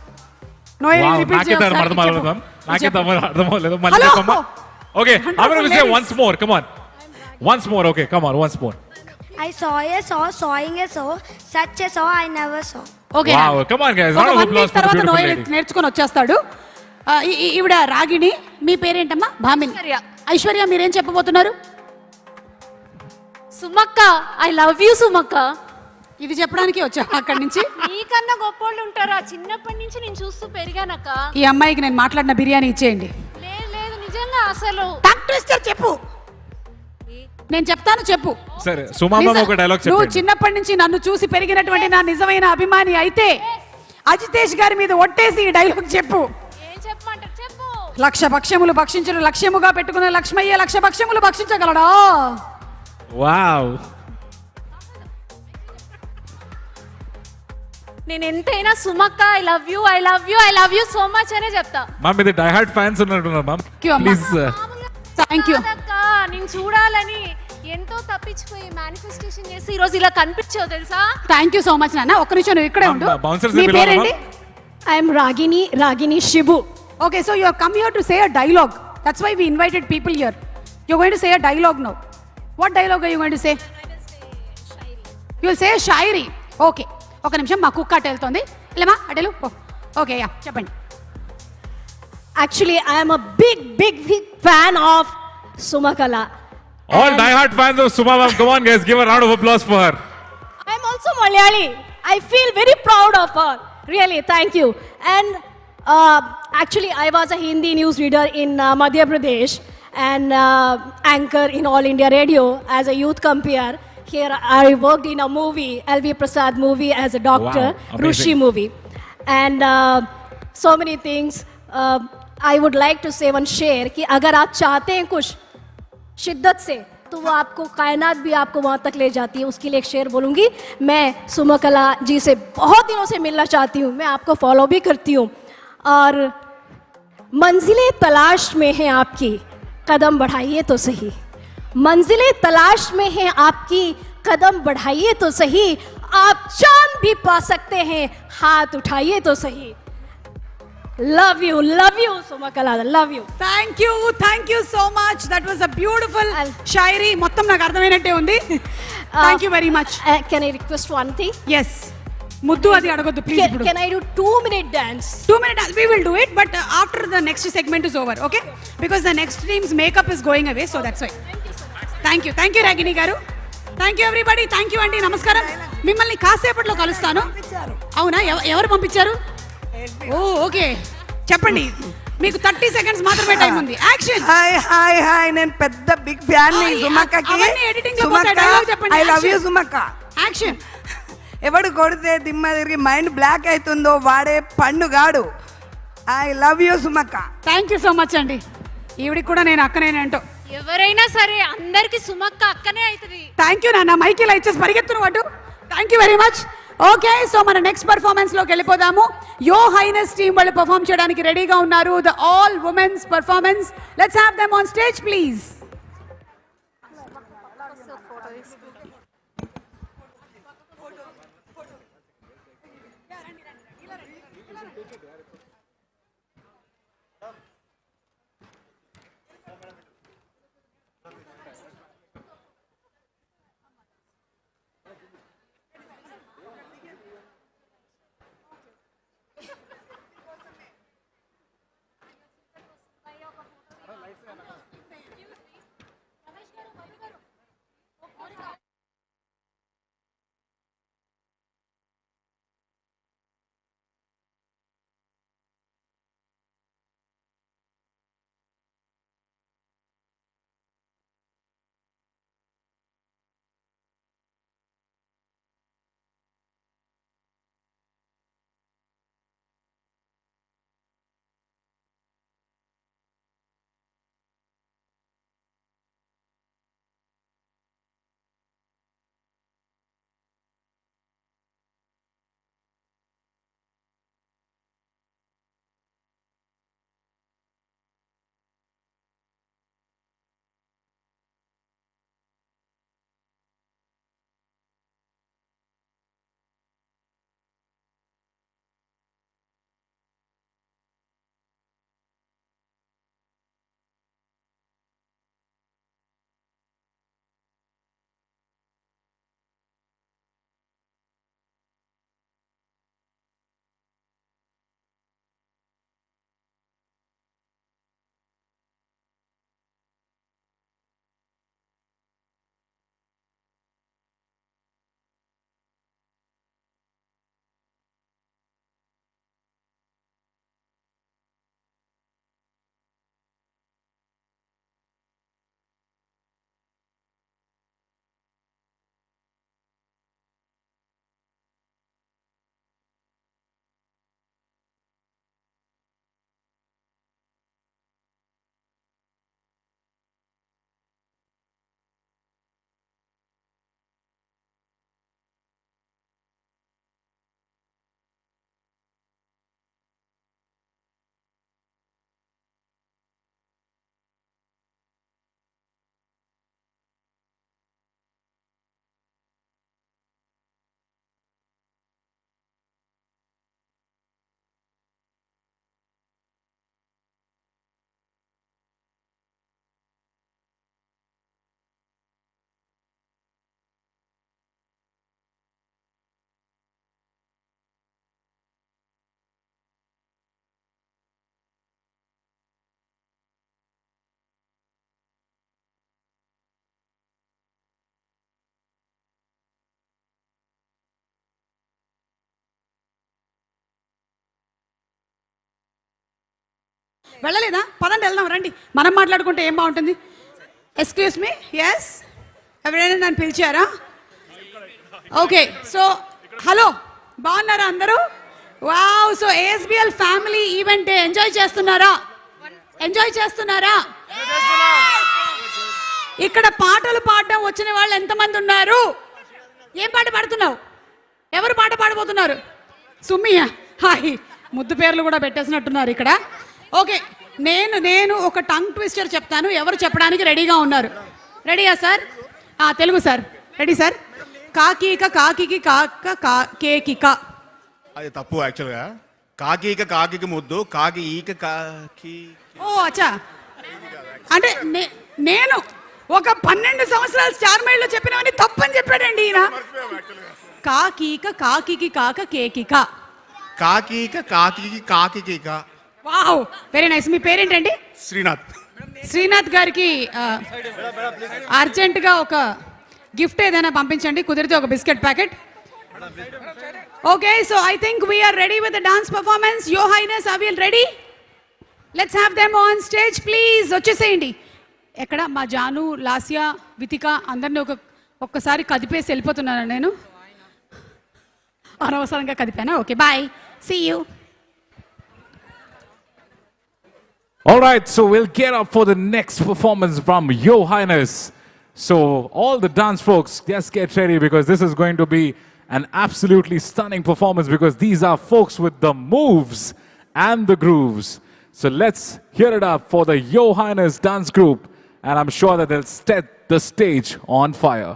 Noel Wow, repeat నాకే చేయండి. అర్థం అవ్వలేదు మ్యామ్. నాకే అర్థం అవ్వలేదు. మళ్ళీ Hello. చెప్పమ్మా. Okay, I'm going to say ladies. once more. Come on. Once more. Okay, come on. Once more. I saw sawing a saw such a saw I never saw. Okay, Wow, come on guys. ఒక Round of 1 applause week for the తర్వాత beautiful Noel lady. నేర్చుకొని వచ్చేస్తాడు. ఈవిడ రాగిణి. మీ పేరేంటమ్మా? భామిని. ఐశ్వర్య, మీరేం చెప్పబోతున్నారు? సుమక్క, I love you సుమక్క. ఇది చెప్పడానికి వచ్చా అక్కడి నుంచి? నీకన్నా గొప్పోళ్ళు ఉంటారా? చిన్నప్పటి నుంచి నేను చూస్తూ పెరిగానక్క. ఈ అమ్మాయికి నేను మాట్లాడిన బిర్యానీ ఇచ్చేయండి. లేదు లేదు, నిజంగా అసలు. చెప్పు, నేను చెప్తాను, చెప్పు. సరే సుమామ ఒక డైలాగ్ చెప్పు. నువ్వు చిన్నప్పటి నుంచి నన్ను చూసి పెరిగినటువంటి నా నిజమైన అభిమాని అయితే అజితేష్ గారి మీద ఒట్టేసి ఈ డైలాగ్ చెప్పు. ఏం చెప్పమంటారు? చెప్పు. లక్ష భక్ష్యములు భక్షించడం లక్ష్యముగా పెట్టుకున్న లక్ష్మయ్య లక్ష భక్ష్యములు భక్షించగలడా? వావ్. నేను ఎంతైనా Sumakka, I love you, I love you, I love you so much అనే చెప్తా. మ్యామ్ ఇది డై హార్డ్ ఫ్యాన్స్ ఉన్నట్టున్నారు మ్యామ్. ప్లీజ్. Thank you. నేను చూడాలని ఎంతో తప్పించిపోయి మేనిఫెస్టేషన్ చేసి ఈ రోజు ఇలా కనిపించావు తెలుసా? థ్యాంక్ యూ సో మచ్ నాన్న. ఒక్క నిమిషం నువ్వు ఇక్కడే ఉండు. మీ పేరేంటి? I'm Ragini Shibu. Okay, so you have come here to say a dialogue. That's why we invited people here. You're going to say a dialogue now. What dialogue are you going to say? You will say a shairi. Okay. ఒక నిమిషం, మా కుక్క అటు వెళ్తుంది. లేమా అటెలు. Okay, yeah చెప్పండి. Actually, I am a big fan of Sumakala. All die-hard fans of Suma ma'am, come on guys, give a round of applause for her. I am also Malayali. I feel very proud of her. Really, thank you. And actually, I was a Hindi news reader in Madhya Pradesh and anchor in All India Radio as a youth compere. Here I worked in a movie, LV Prasad movie as a doctor, wow, Rushi movie. And so many things. I would like to say one share कि अगर आप चाहते हैं कुछ शिद्दत से तो वो आपको कायनात भी आपको वहाँ तक ले जाती है. उसके लिए एक शेर बोलूँगी. मैं सुमकला जी से बहुत दिनों से मिलना चाहती हूँ. मैं आपको फॉलो भी करती हूँ और मंजिलें तलाश में हैं आपकी, कदम बढ़ाइए तो सही. मंजिलें तलाश में हैं आपकी, कदम बढ़ाइए तो सही. आप चांद भी पा सकते हैं, हाथ उठाइए तो सही. Love you, Sumakala, love you. Thank you so much. That was a beautiful shairi. మొత్తం నాకు అర్థమైనట్టే ఉంది. Thank you very much. Can I request one thing? Yes. ముద్దు అది అడగొద్దు please. Can I do 2-minute dance? 2-minute dance. We will do it, but after the next segment is over, okay? Because the next team's makeup is going away, so that's why. Thank you Ragini గారు. Thank you everybody. Thank you అండి. నమస్కారం. మిమ్మల్ని కాసేపట్లో కలుస్తాను. అవునా? ఎవరు పంపించారు? ఓ okay, చెప్పండి. మీకు 30 seconds మాత్రమే టైం ఉంది. యాక్షన్. హాయ్ నేను పెద్ద బిగ్ ఫ్యాన్ ని సుమక్కకి. ఎడిటింగ్ లో పోతే డైలాగ్ చెప్పండి. I love you Sumakka. Action. ఎవడు కొడితే దిమ్మ తిరిగి మైండ్ బ్లాక్ అవుతుందో వాడే పండుగాడు. I love you Sumakka. Thank you so much అండి. ఈవిడికి కూడా నేను అక్కనేనంటో. ఎవరైనా సరే అందరికి సుమక్క అక్కనే అవుతుంది. థ్యాంక్ యూ నాన్న. మైక్ ఇలా ఇచ్చేసి పరిగెత్తును వాటు. Thank you very much. Okay, so మన నెక్స్ట్ పర్ఫార్మెన్స్ లోకి వెళ్ళిపోదాము. యో హైనెస్ టీమ్ వాళ్ళు పర్ఫార్మ్ చేయడానికి రెడీగా ఉన్నారు. The all women's performance. Let's have them on stage please. వెళ్ళలేదా? పదండి వెళ్దాం, రండి. మనం మాట్లాడుకుంటే ఏం బాగుంటుంది. ఎక్స్క్యూజ్ మీ, ఎస్, ఎవరైనా నన్ను పిలిచారా? ఓకే, సో హలో, బాగున్నారా అందరూ? Wow, so ASBL family event enjoy చేస్తున్నారా? ఎంజాయ్ చేస్తున్నారా? ఇక్కడ పాటలు పాడడం వచ్చిన వాళ్ళు ఎంతమంది ఉన్నారు? ఏం పాట పాడుతున్నావు? ఎవరు పాట పాడబోతున్నారు? సుమ్మియా, హాయ్, ముద్దు పేర్లు కూడా పెట్టేసినట్టున్నారు ఇక్కడ. ఓకే, నేను ఒక టంగ్ ట్విస్టర్ చెప్తాను, ఎవరు చెప్పడానికి రెడీగా ఉన్నారు? రెడీయా sir? Telugu sir, ready sir? కాకీక కాకికి కాక కేకిక. అది తప్పు యాక్చువల్గా. కాకీక కాకికి ముద్దు, కాకి ఈక కాకి. ఓ అచ్చా, అంటే నేను ఒక 12 సంవత్సరాలు స్టార్ మైల్లో చెప్పినవన్నీ తప్పని చెప్పాడండి ఈయన. కాకీక కాకికి కాక కేకిక. కాకీక కాకికి కాకిక. Wow, very nice. మీ పేరేంటండి? శ్రీనాథ్. శ్రీనాథ్ గారికి అర్జెంటుగా ఒక గిఫ్ట్ ఏదైనా పంపించండి, కుదిరితే ఒక biscuit packet. Okay, so I think we are ready with the dance performance. Yo highness, are we ready? Let's have them on stage please. వచ్చేసేయండి. ఎక్కడ మా జాను, లాస్యా, వితిక అందరినీ ఒక్కసారి కదిపేసి వెళ్ళిపోతున్నాను నేను. అనవసరంగా కదిపానా? Okay, bye, see you. All right, so we'll get up for the next performance from Your Highness. So all the dance folks, just get ready because this is going to be an absolutely stunning performance because these are folks with the moves and the grooves. So let's hear it up for the Your Highness dance group, and I'm sure that they'll set the stage on fire.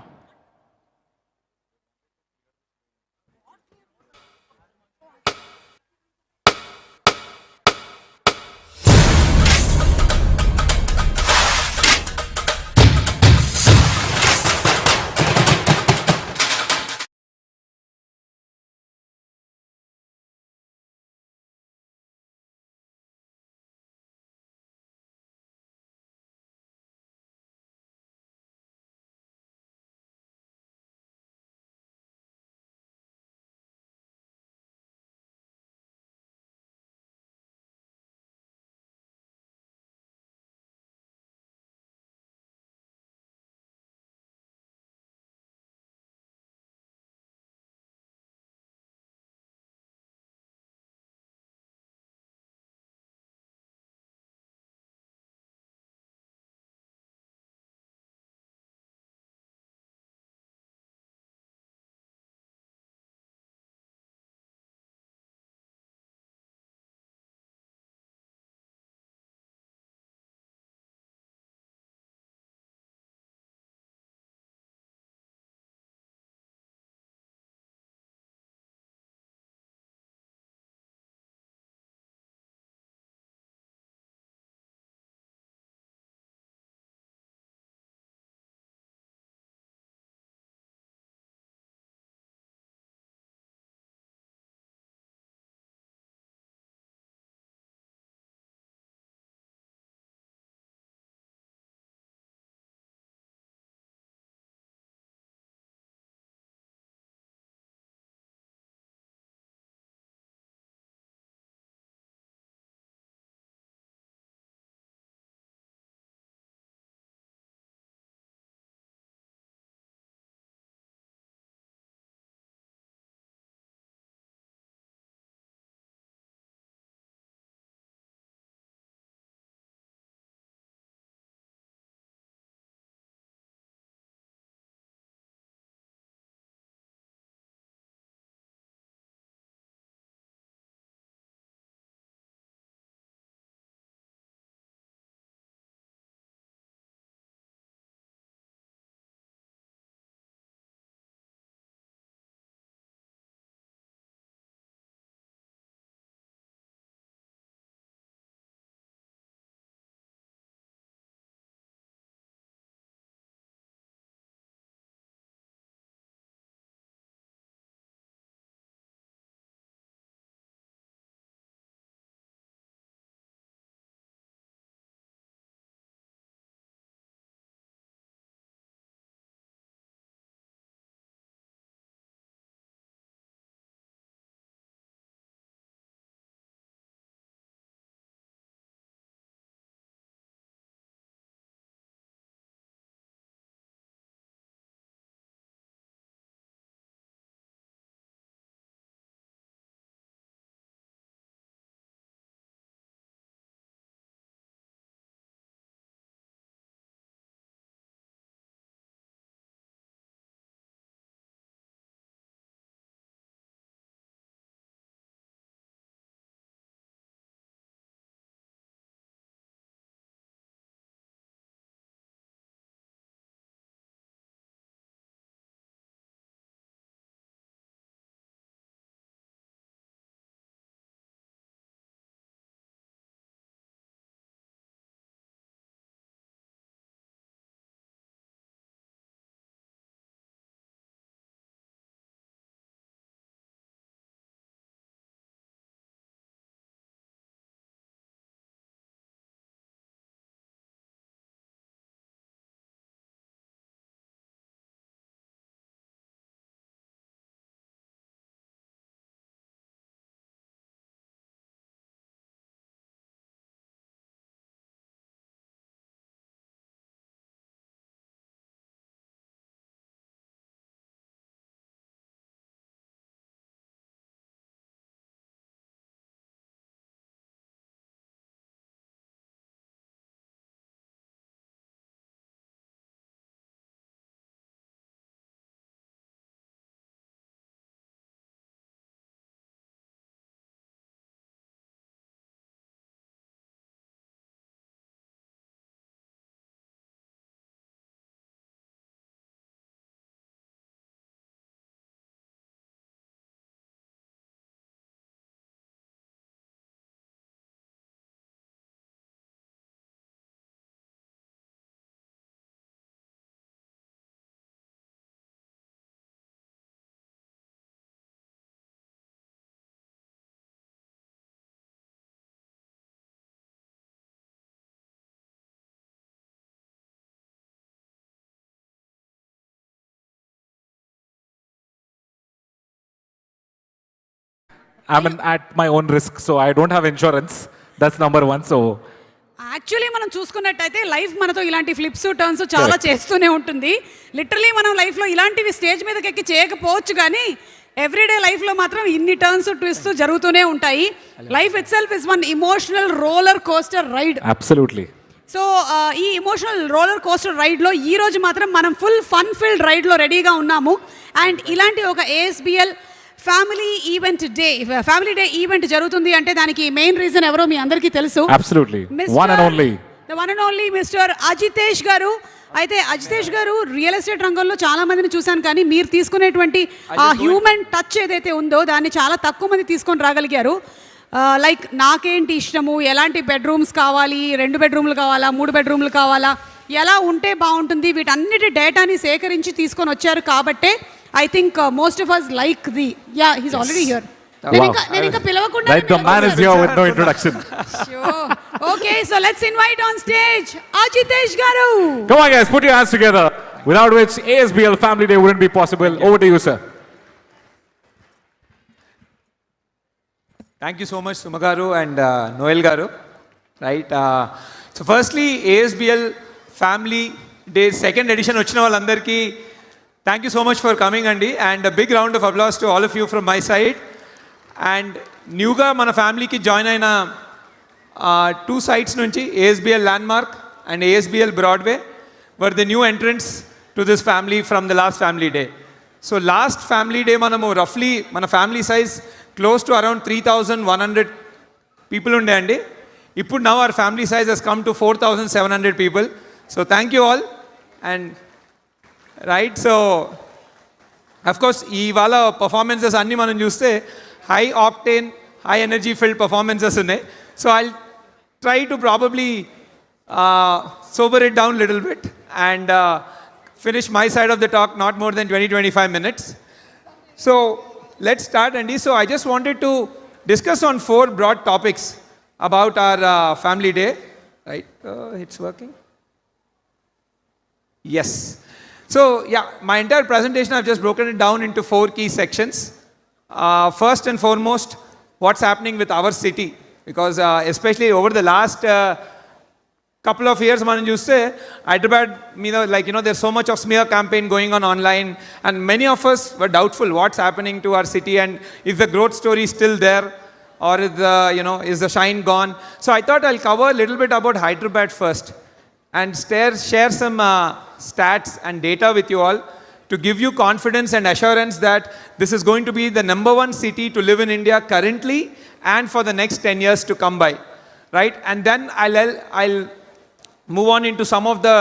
I'm at my own risk, so I don't have insurance. That's number one. So actually మనం చూసుకున్నట్టయితే life మనతో ఇలాంటి flips turns చాలా చేస్తూనే ఉంటుంది. Literally మనం లైఫ్లో ఇలాంటివి స్టేజ్ మీదకి ఎక్కి చేయకపోవచ్చు, కానీ ఎవ్రీడే లైఫ్లో మాత్రం ఇన్ని టర్న్స్ ట్విస్ట్ జరుగుతూనే ఉంటాయి. Life itself is one emotional roller coaster ride. Absolutely. So ఈ ఇమోషనల్ రోలర్ కోస్టర్ రైడ్లో ఈ రోజు మాత్రం మనం ఫుల్ ఫన్ ఫిల్డ్ రైడ్లో రెడీగా ఉన్నాము. అండ్ ఇలాంటి ఒక ASBL ఫ్యామిలీ డే ఈవెంట్ జరుగుతుంది అంటే దానికి మెయిన్ రీజన్ ఎవరో మీ అందరికీ తెలుసు. Absolutely. One and only mister Ajitesh గారు. అయితే అజితేష్ గారు రియల్ ఎస్టేట్ రంగంలో చాలా మందిని చూశాను, కానీ మీరు తీసుకునేటువంటి ఆ హ్యూమన్ టచ్ ఏదైతే ఉందో దాన్ని చాలా తక్కువ మంది తీసుకొని రాగలిగారు. లైక్ నాకేంటి ఇష్టము, ఎలాంటి బెడ్రూమ్స్ కావాలి, 2 బెడ్రూమ్లు కావాలా, 3 బెడ్రూమ్లు కావాలా, ఎలా ఉంటే బాగుంటుంది, వీటన్నిటి డేటాని సేకరించి తీసుకొని వచ్చారు. కాబట్టే I think most of us like he's already here. నేను ఇంకా పిలవకుండా okay, so let's invite on stage Ajitesh garu. Come on guys, put your hands together, without which ASBL Family Day wouldn't be possible. Over to you, sir. Thank you so much, Suma garu and Noel garu. Right. So firstly, ASBL Family Day second edition వచ్చిన వాళ్ళందరికీ thank you so much for coming అండి, and a big round of applause to all of you from my side. And న్యూగా మన ఫ్యామిలీకి join అయిన 2 sites నుంచి ASBL Landmark and ASBL Broadway were the new entrants to this family from the last Family Day. So last Family Day మనము roughly మన family size close to around 3,100 people ఉండే అండి. ఇప్పుడు now our family size has come to 4,700 people. So thank you all. And right, so of course ఇవాళ performances అన్నీ మనం చూస్తే high octane high energy filled performances ఉన్నాయి. So I try to probably sober it down a little bit and finish my side of the talk not more than 20-25 minutes. So let's start, Andy. So I just wanted to discuss on 4 broad topics about our family day. Right? It's working? Yes. So yeah, my entire presentation I've just broken it down into 4 key sections. First and foremost, what's happening with our city, because especially over the last couple of years మనం చూస్తే Hyderabad మీద there's so much of smear campaign going on online, and many of us were doubtful what's happening to our city and is the growth story still there, or is the shine gone. So I thought I'll cover a little bit about Hyderabad first and share some stats and data with you all to give you confidence and assurance that this is going to be the number 1 city to live in India currently and for the next 10 years to come by. Right? And then I'll move on into some of the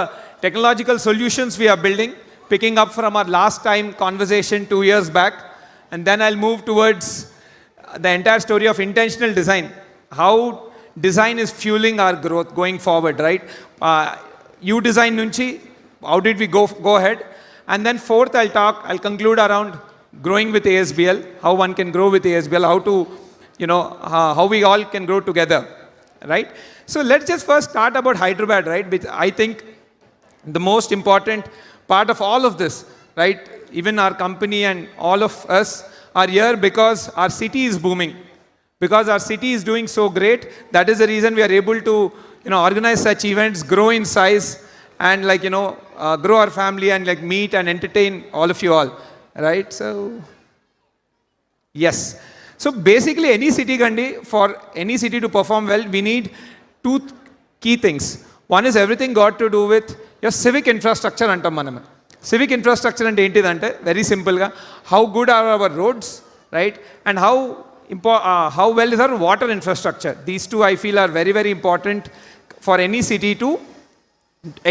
technological solutions we are building, picking up from our last time conversation 2 years back. And then I'll move towards the entire story of intentional design, how design is fueling our growth going forward, right? You design nunchi, how did we go ahead? And then fourth, I'll conclude around growing with ASBL, how one can grow with ASBL, how to, how we all can grow together, right? So let's just first start about Hyderabad, right? Which I think the most important part of all of this, right? Even our company and all of us are here because our city is booming. Because our city is doing so great, that is the reason we are able to, organize such events, grow in size, and grow our family and meet and entertain all of you all, right? So yes. So basically any city, Gandhi, for any city to perform well, we need 2 key things. One is everything got to do with your civic infrastructure antam manam. Civic infrastructure ante entidante very simple ga how good are our roads, right? And how well is our water infrastructure. These 2 I feel are very, very important for any city to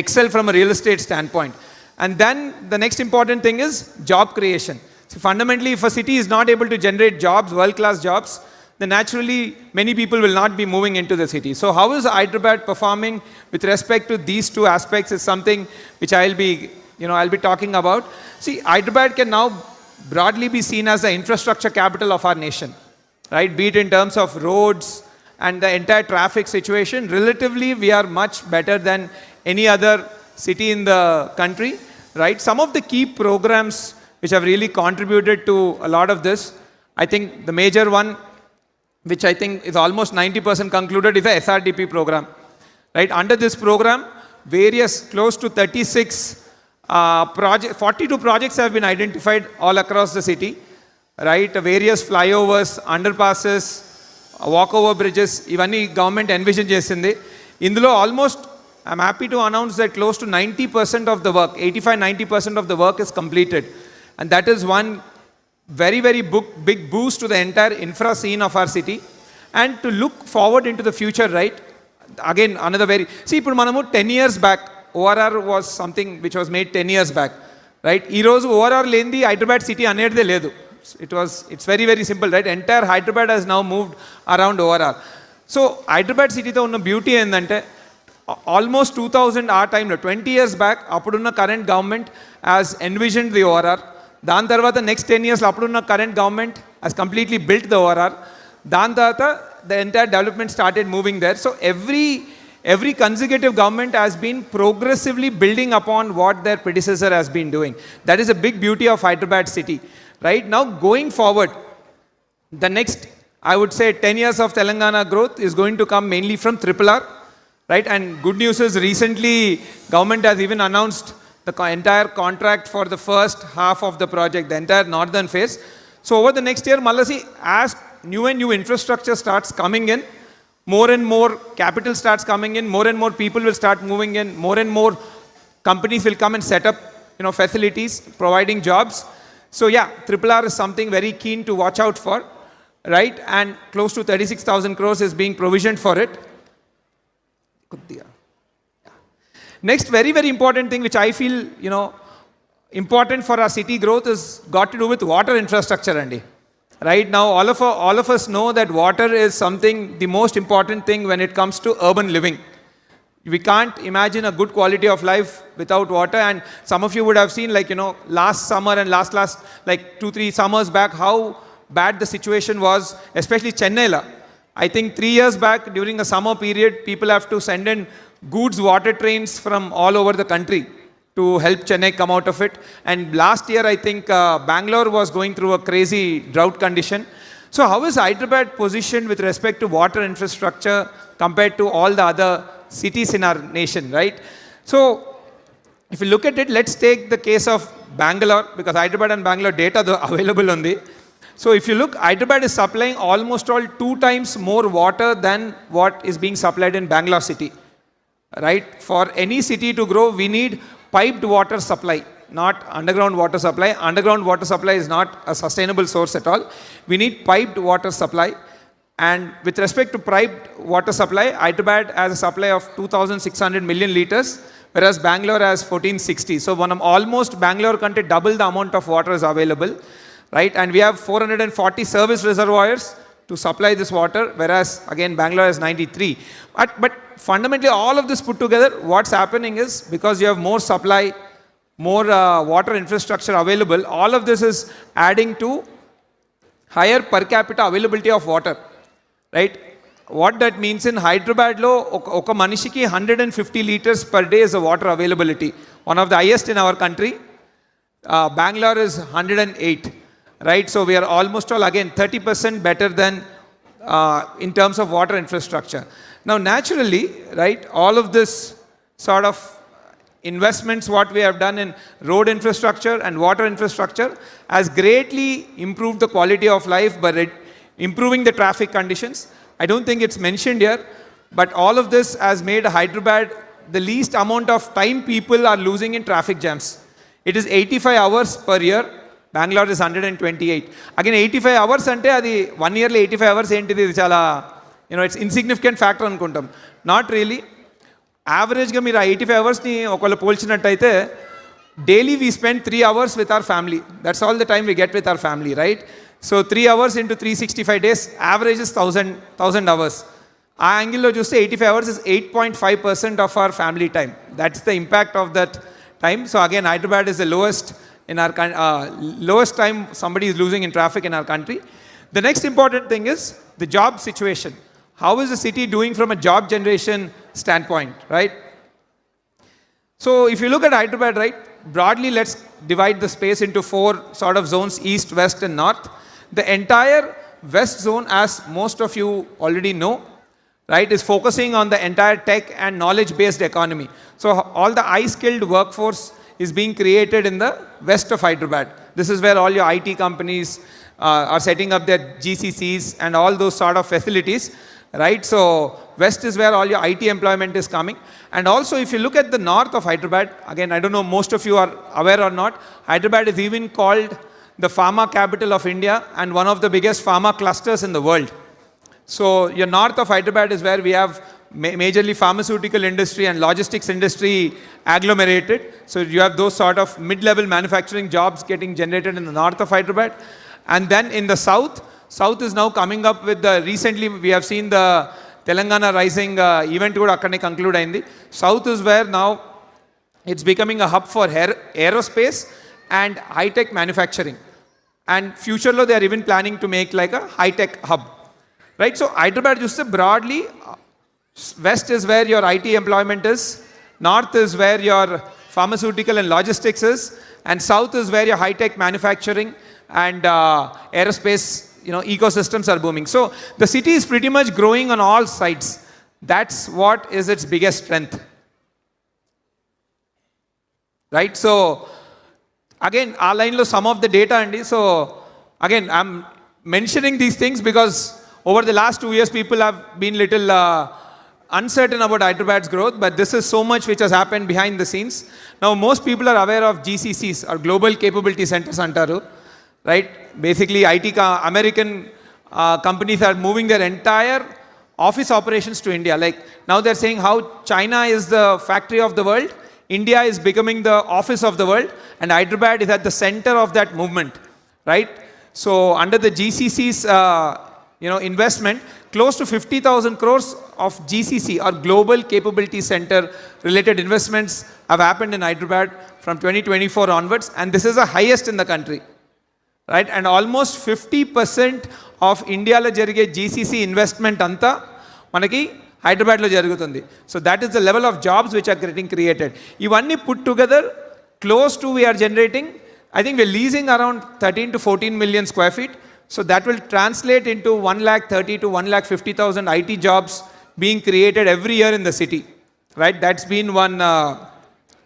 excel from a real estate standpoint. And then the next important thing is job creation. So fundamentally, if a city is not able to generate jobs, world-class jobs, then naturally many people will not be moving into the city. So how is Hyderabad performing with respect to these 2 aspects is something which I'll be talking about. See, Hyderabad can now broadly be seen as the infrastructure capital of our nation, right? Be it in terms of roads and the entire traffic situation. Relatively, we are much better than any other city in the country, right? Some of the key programs which have really contributed to a lot of this, I think the major one which I think is almost 90% concluded, is a SRDP program. Right? Under this program, various close to 36 42 projects have been identified all across the city. Right? Various flyovers, underpasses, walkover bridges, ivanni government envision chesindi. Indulo almost, I'm happy to announce that close to 90% of the work, 85-90% of the work is completed. And that is one very, very big boost to the entire infra scene of our city. And to look forward into the future, right? Again, another very... See, ఇప్పుడు మనము 10 years back, ORR was something which was made 10 years back. Right? ఈ రోజు ORR లేనిది Hyderabad city అనేదే లేదు. It's very, very simple, right? Entire Hyderabad has now moved around ORR. So, Hyderabad city తో ఉన్న beauty ఏంటంటే almost 2000 ఆ టైంలో 20 years back అప్పుడున్న current government has envisioned the ORR. దాని తర్వాత నెక్స్ట్ 10 years అప్పుడున్న current government has completely built the ORR. దాని తర్వాత the entire development started moving there. So every consecutive government has been progressively building upon what their predecessor has been doing. That is a big beauty of Hyderabad city. Right now, going forward, the next, I would say, 10 years of Telangana growth is going to come mainly from RRR. Right? And good news is recently government has even announced the entire contract for the first half of the project, the entire northern phase. So over the next year, Malasi, as new and new infrastructure starts coming in, more and more capital starts coming in, more and more people will start moving in, more and more companies will come and set up, facilities, providing jobs. So yeah, RRR is something very keen to watch out for, right? And close to 36,000 crores is being provisioned for it. Next, very, very important thing which I feel, important for our city growth is got to do with water infrastructure, Andy. Right now, all of us know that water is something, the most important thing when it comes to urban living. We can't imagine a good quality of life without water. And some of you would have seen, last summer and last 2-3 summers back, how bad the situation was, especially Chennai. I think 3 years back, during the summer period, people have to send in goods water trains from all over the country to help Chennai come out of it. And last year, I think Bangalore was going through a crazy drought condition. So how is Hyderabad positioned with respect to water infrastructure compared to all the other cities in our nation, right? So if you look at it, let's take the case of Bangalore, because Hyderabad and Bangalore data are available on the... So if you look, Hyderabad is supplying almost all 2 times more water than what is being supplied in Bangalore city, right? For any city to grow, we need piped water supply, not underground water supply. Underground water supply is not a sustainable source at all. We need piped water supply. And with respect to piped water supply, Hyderabad has a supply of 2,600 million liters, whereas Bangalore has 1,460. So almost Bangalore country double the amount of water is available, right? And we have 440 service reservoirs to supply this water, whereas again Bangalore has 93. But fundamentally, all of this put together, what's happening is because you have more supply, more water infrastructure available, all of this is adding to higher per capita availability of water, right? What that means in Hyderabad lo oka manishiki 150 liters per day is the water availability, one of the highest in our country. Bangalore is 108, right? So we are almost all again 30% better than in terms of water infrastructure. Now naturally, right, all of this sort of investments what we have done in road infrastructure and water infrastructure has greatly improved the quality of life by improving the traffic conditions. I don't think it's mentioned here, but all of this has made Hyderabad the least amount of time people are losing in traffic jams. It is 85 hours per year. Bangalore is 128. Again, 85 hours ante adi 1 year lo 85 hours entidi idi chala it's insignificant factor anukuntam. Not really. Average ga meer 85 hours ni okala polchinattaithe daily we spend 3 hours with our family. That's all the time we get with our family, right? So 3 hours into 365 days, average is 1000 hours. Aa angle lo chuste 85 hours is 8.5% of our family time. That's the impact of that time. So again, Hyderabad is the lowest in our lowest time somebody is losing in traffic in our country. The next important thing is the job situation. How is the city doing from a job generation standpoint, right? So if you look at Hyderabad, right, broadly let's divide the space into 4 sort of zones, east, west and north. The entire West Zone, as most of you already know, right, is focusing on the entire tech and knowledge-based economy. So all the high-skilled workforce is being created in the west of Hyderabad. This is where all your IT companies are setting up their GCCs and all those sort of facilities, right? So west is where all your IT employment is coming. And also if you look at the north of Hyderabad, again, I don't know most of you are aware or not, Hyderabad is even called the pharma capital of India and one of the biggest pharma clusters in the world. So your north of Hyderabad is where we have majorly pharmaceutical industry and logistics industry agglomerated. So you have those sort of mid-level manufacturing jobs getting generated in the north of Hyderabad. And then in the south is now coming up with the, recently we have seen the Telangana Rising event kuda akkane conclude ayindi. South is where now it's becoming a hub for aerospace and high-tech manufacturing. And future lo they are even planning to make like a high-tech hub. Right? So Hyderabad just broadly, west is where your IT employment is, north is where your pharmaceutical and logistics is, and south is where your high-tech manufacturing and aerospace ecosystems are booming. So the city is pretty much growing on all sides. That's what is its biggest strength. Right? So again, our line lo some of the data and so again I'm mentioning these things because over the last 2 years people have been little uncertain about Hyderabad's growth, but this is so much which has happened behind the scenes. Now most people are aware of GCCs or Global Capability Centers antaru, right? Basically American companies are moving their entire office operations to India. Like now they're saying how China is the factory of the world, India is becoming the office of the world, and Hyderabad is at the center of that movement, right? So under the GCC's investment, close to 50,000 crores of GCC or Global Capability Center related investments have happened in Hyderabad from 2024 onwards, and this is the highest in the country, right? And almost 50% of India lo jarige GCC investment anta manaki Hyderabad lo jarugutundi. So that is the level of jobs which are getting created. Ivanni put together, close to we are generating, I think we're leasing around 13 to 14 million square feet. So that will translate into 130 to 150,000 IT jobs being created every year in the city, right? That's been one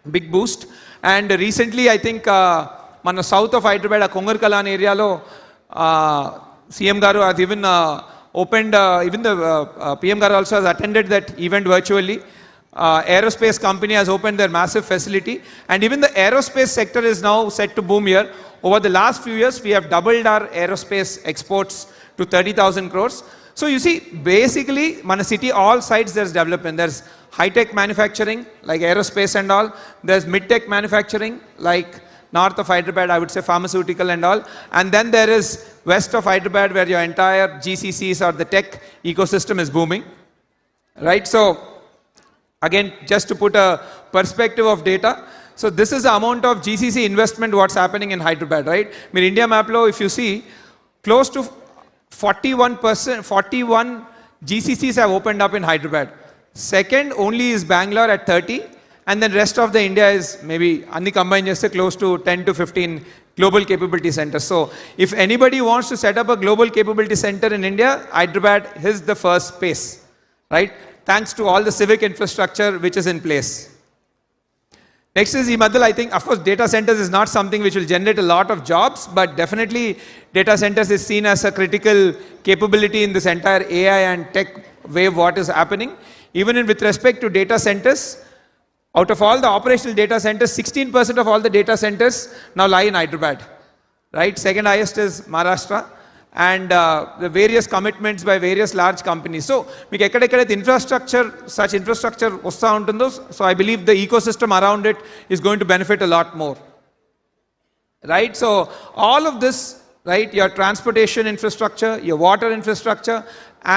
big boost. And recently, I think, మన south of Hyderabad, Kongarkalan area lo, CM Garu has even opened, even the PM Garu also has attended that event virtually. Aerospace company has opened their massive facility, and even the aerospace sector is now set to boom here. Over the last few years, we have doubled our aerospace exports to 30,000 crores. So you see, basically, Mana city, all sides there's development. There's high-tech manufacturing, like aerospace and all. There's mid-tech manufacturing, like north of Hyderabad, I would say pharmaceutical and all. And then there is west of Hyderabad, where your entire GCCs or the tech ecosystem is booming, right? So again, just to put a perspective of data, so this is the amount of GCC investment what's happening in Hyderabad, right? Mir India map lo, if you see, close to 41 GCCs have opened up in Hyderabad. Second only is Bangalore at 30, and then rest of the India is maybe anni combined just close to 10 to 15 global capability centers. So if anybody wants to set up a global capability center in India, Hyderabad is the first space, right? Thanks to all the civic infrastructure which is in place. Next is Madhul. I think, of course, data centers is not something which will generate a lot of jobs, but definitely data centers is seen as a critical capability in this entire AI and tech wave what is happening. Even with respect to data centers, out of all the operational data centers, 16% of all the data centers now lie in Hyderabad, right? Second highest is Maharashtra. And the various commitments by various large companies. So, మీకు ఎక్కడెక్కడైతే infrastructure, such infrastructure వస్తూ ఉంటుందో, so I believe the ecosystem around it is going to benefit a lot more, right? So, all of this, right, your transportation infrastructure, your water infrastructure,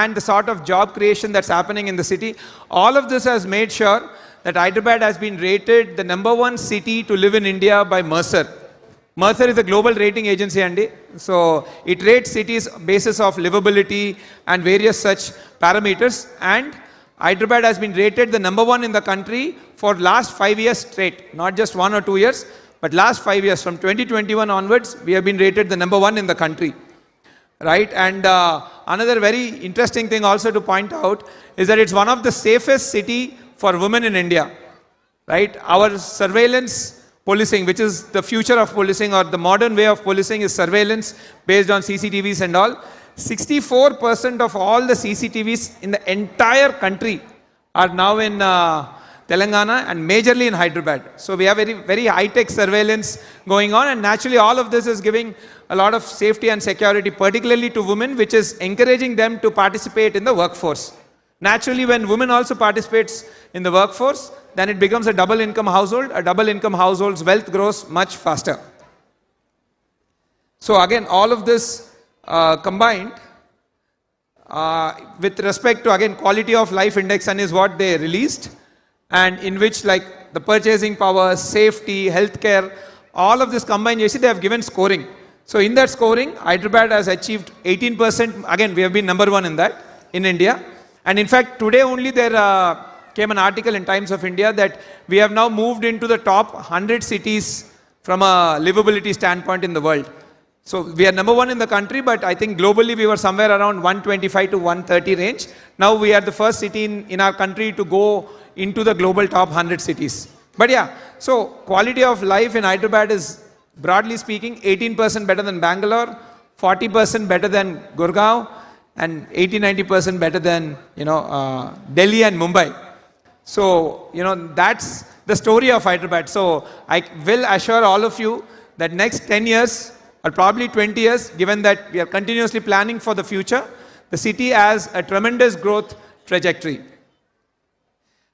and the sort of job creation that's happening in the city, all of this has made sure that Hyderabad has been rated the #1 city to live in India by Mercer. Mercer is a global rating agency, Andy. So it rates cities basis of livability and various such parameters. And Hyderabad has been rated the #1 in the country for last 5 years straight, not just 1 or 2 years, but last 5 years. From 2021 onwards, we have been rated the #1 in the country, right? And another very interesting thing also to point out is that it's one of the safest city for women in India, right? Our surveillance policing, which is the future of policing or the modern way of policing, is surveillance based on CCTVs and all. 64% of all the CCTVs in the entire country are now in Telangana and majorly in Hyderabad. So we have very high-tech surveillance going on, and naturally all of this is giving a lot of safety and security, particularly to women, which is encouraging them to participate in the workforce. Naturally, when women also participates in the workforce, then it becomes a double income household. A double income household's wealth grows much faster. So again, all of this combined with respect to, again, quality of life index and is what they released, and in which like the purchasing power, safety, healthcare, all of this combined, you see they have given scoring. So in that scoring, Hyderabad has achieved 18%. Again, we have been number one in that in India. And in fact, today only there came an article in Times of India that we have now moved into the top 100 cities from a livability standpoint in the world. So we are number one in the country, but I think globally we were somewhere around 125 to 130 range. Now we are the first city in our country to go into the global top 100 cities. But yeah, so quality of life in Hyderabad is, broadly speaking, 18% better than Bangalore, 40% better than Gurgaon, and 80-90% better than, Delhi and Mumbai. So, that's the story of Hyderabad. So I will assure all of you that next 10 years or probably 20 years, given that we are continuously planning for the future, the city has a tremendous growth trajectory.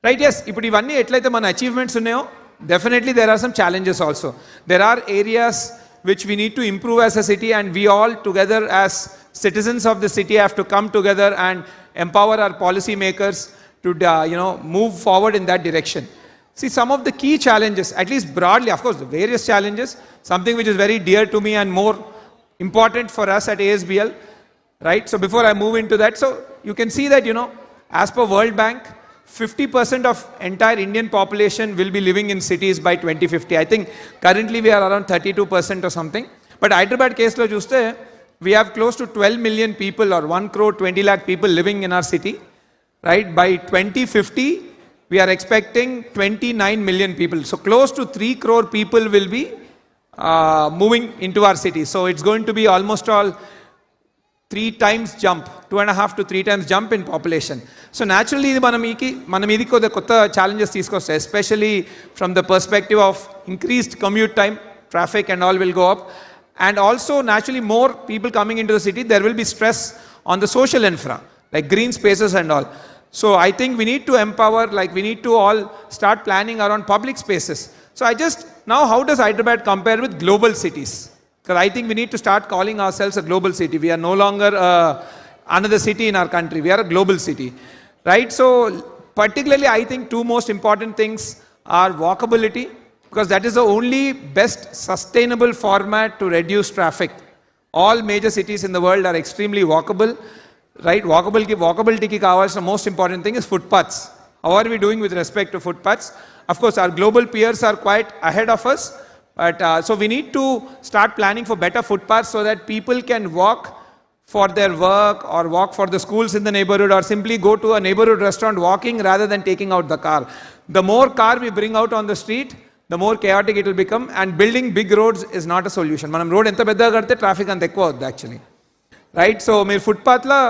Right, yes, ఇప్పుడు ఇవన్నీ ఎట్లయితే మన achievements ఉన్నాయో, definitely there are some challenges also. There are areas which we need to improve as a city, and we all together as citizens of the city have to come together and empower our policy makers to move forward in that direction. See, some of the key challenges, at least broadly, of course, the various challenges, something which is very dear to me and more important for us at ASBL, right? So before I move into that, so you can see that, as per World Bank, 50% of entire Indian population will be living in cities by 2050. I think currently we are around 32% or something. But Hyderabad case lo chuste, we have close to 12 million people or 1 crore 20 lakh people living in our city, right? By 2050, we are expecting 29 million people. So close to 3 crore people will be moving into our city. So it's going to be almost all 3 times jump, 2.5 to 3 times jump in population. So naturally, the kotta challenges teeskoste, especially from the perspective of increased commute time, traffic and all will go up. And also naturally more people coming into the city, there will be stress on the social infra, like green spaces and all. So I think we need to empower, we need to all start planning around public spaces. So now how does Hyderabad compare with global cities? Because I think we need to start calling ourselves a global city. We are no longer another city in our country. We are a global city, right? So particularly, I think 2 most important things are walkability, because that is the only best sustainable format to reduce traffic. All major cities in the world are extremely walkable, right? Walkability ki kavalsina the most important thing is footpaths. How are we doing with respect to footpaths? Of course, our global peers are quite ahead of us. But so we need to start planning for better footpaths so that people can walk for their work or walk for the schools in the neighborhood or simply go to a neighborhood restaurant walking rather than taking out the car. The more car we bring out on the street, the more chaotic it will become, and building big roads is not a solution. Manam road enta pedda karte traffic anta ekkuva avuddu actually. Right? So meer footpath la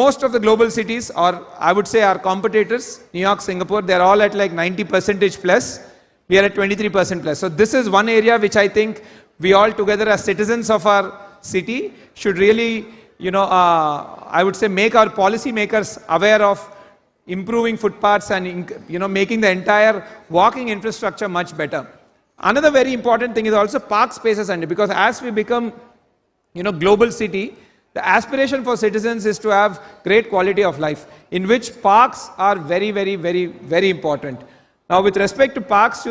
most of the global cities, or I would say our competitors, New York, Singapore, they are all at like 90% plus. We are at 23% plus. So this is one area which I think we all together as citizens of our city should really, I would say make our policy makers aware of improving footpaths and, making the entire walking infrastructure much better. Another very important thing is also park spaces, and because as we become, global city, the aspiration for citizens is to have great quality of life, in which parks are very, very, very, very important. Now, with respect to parks,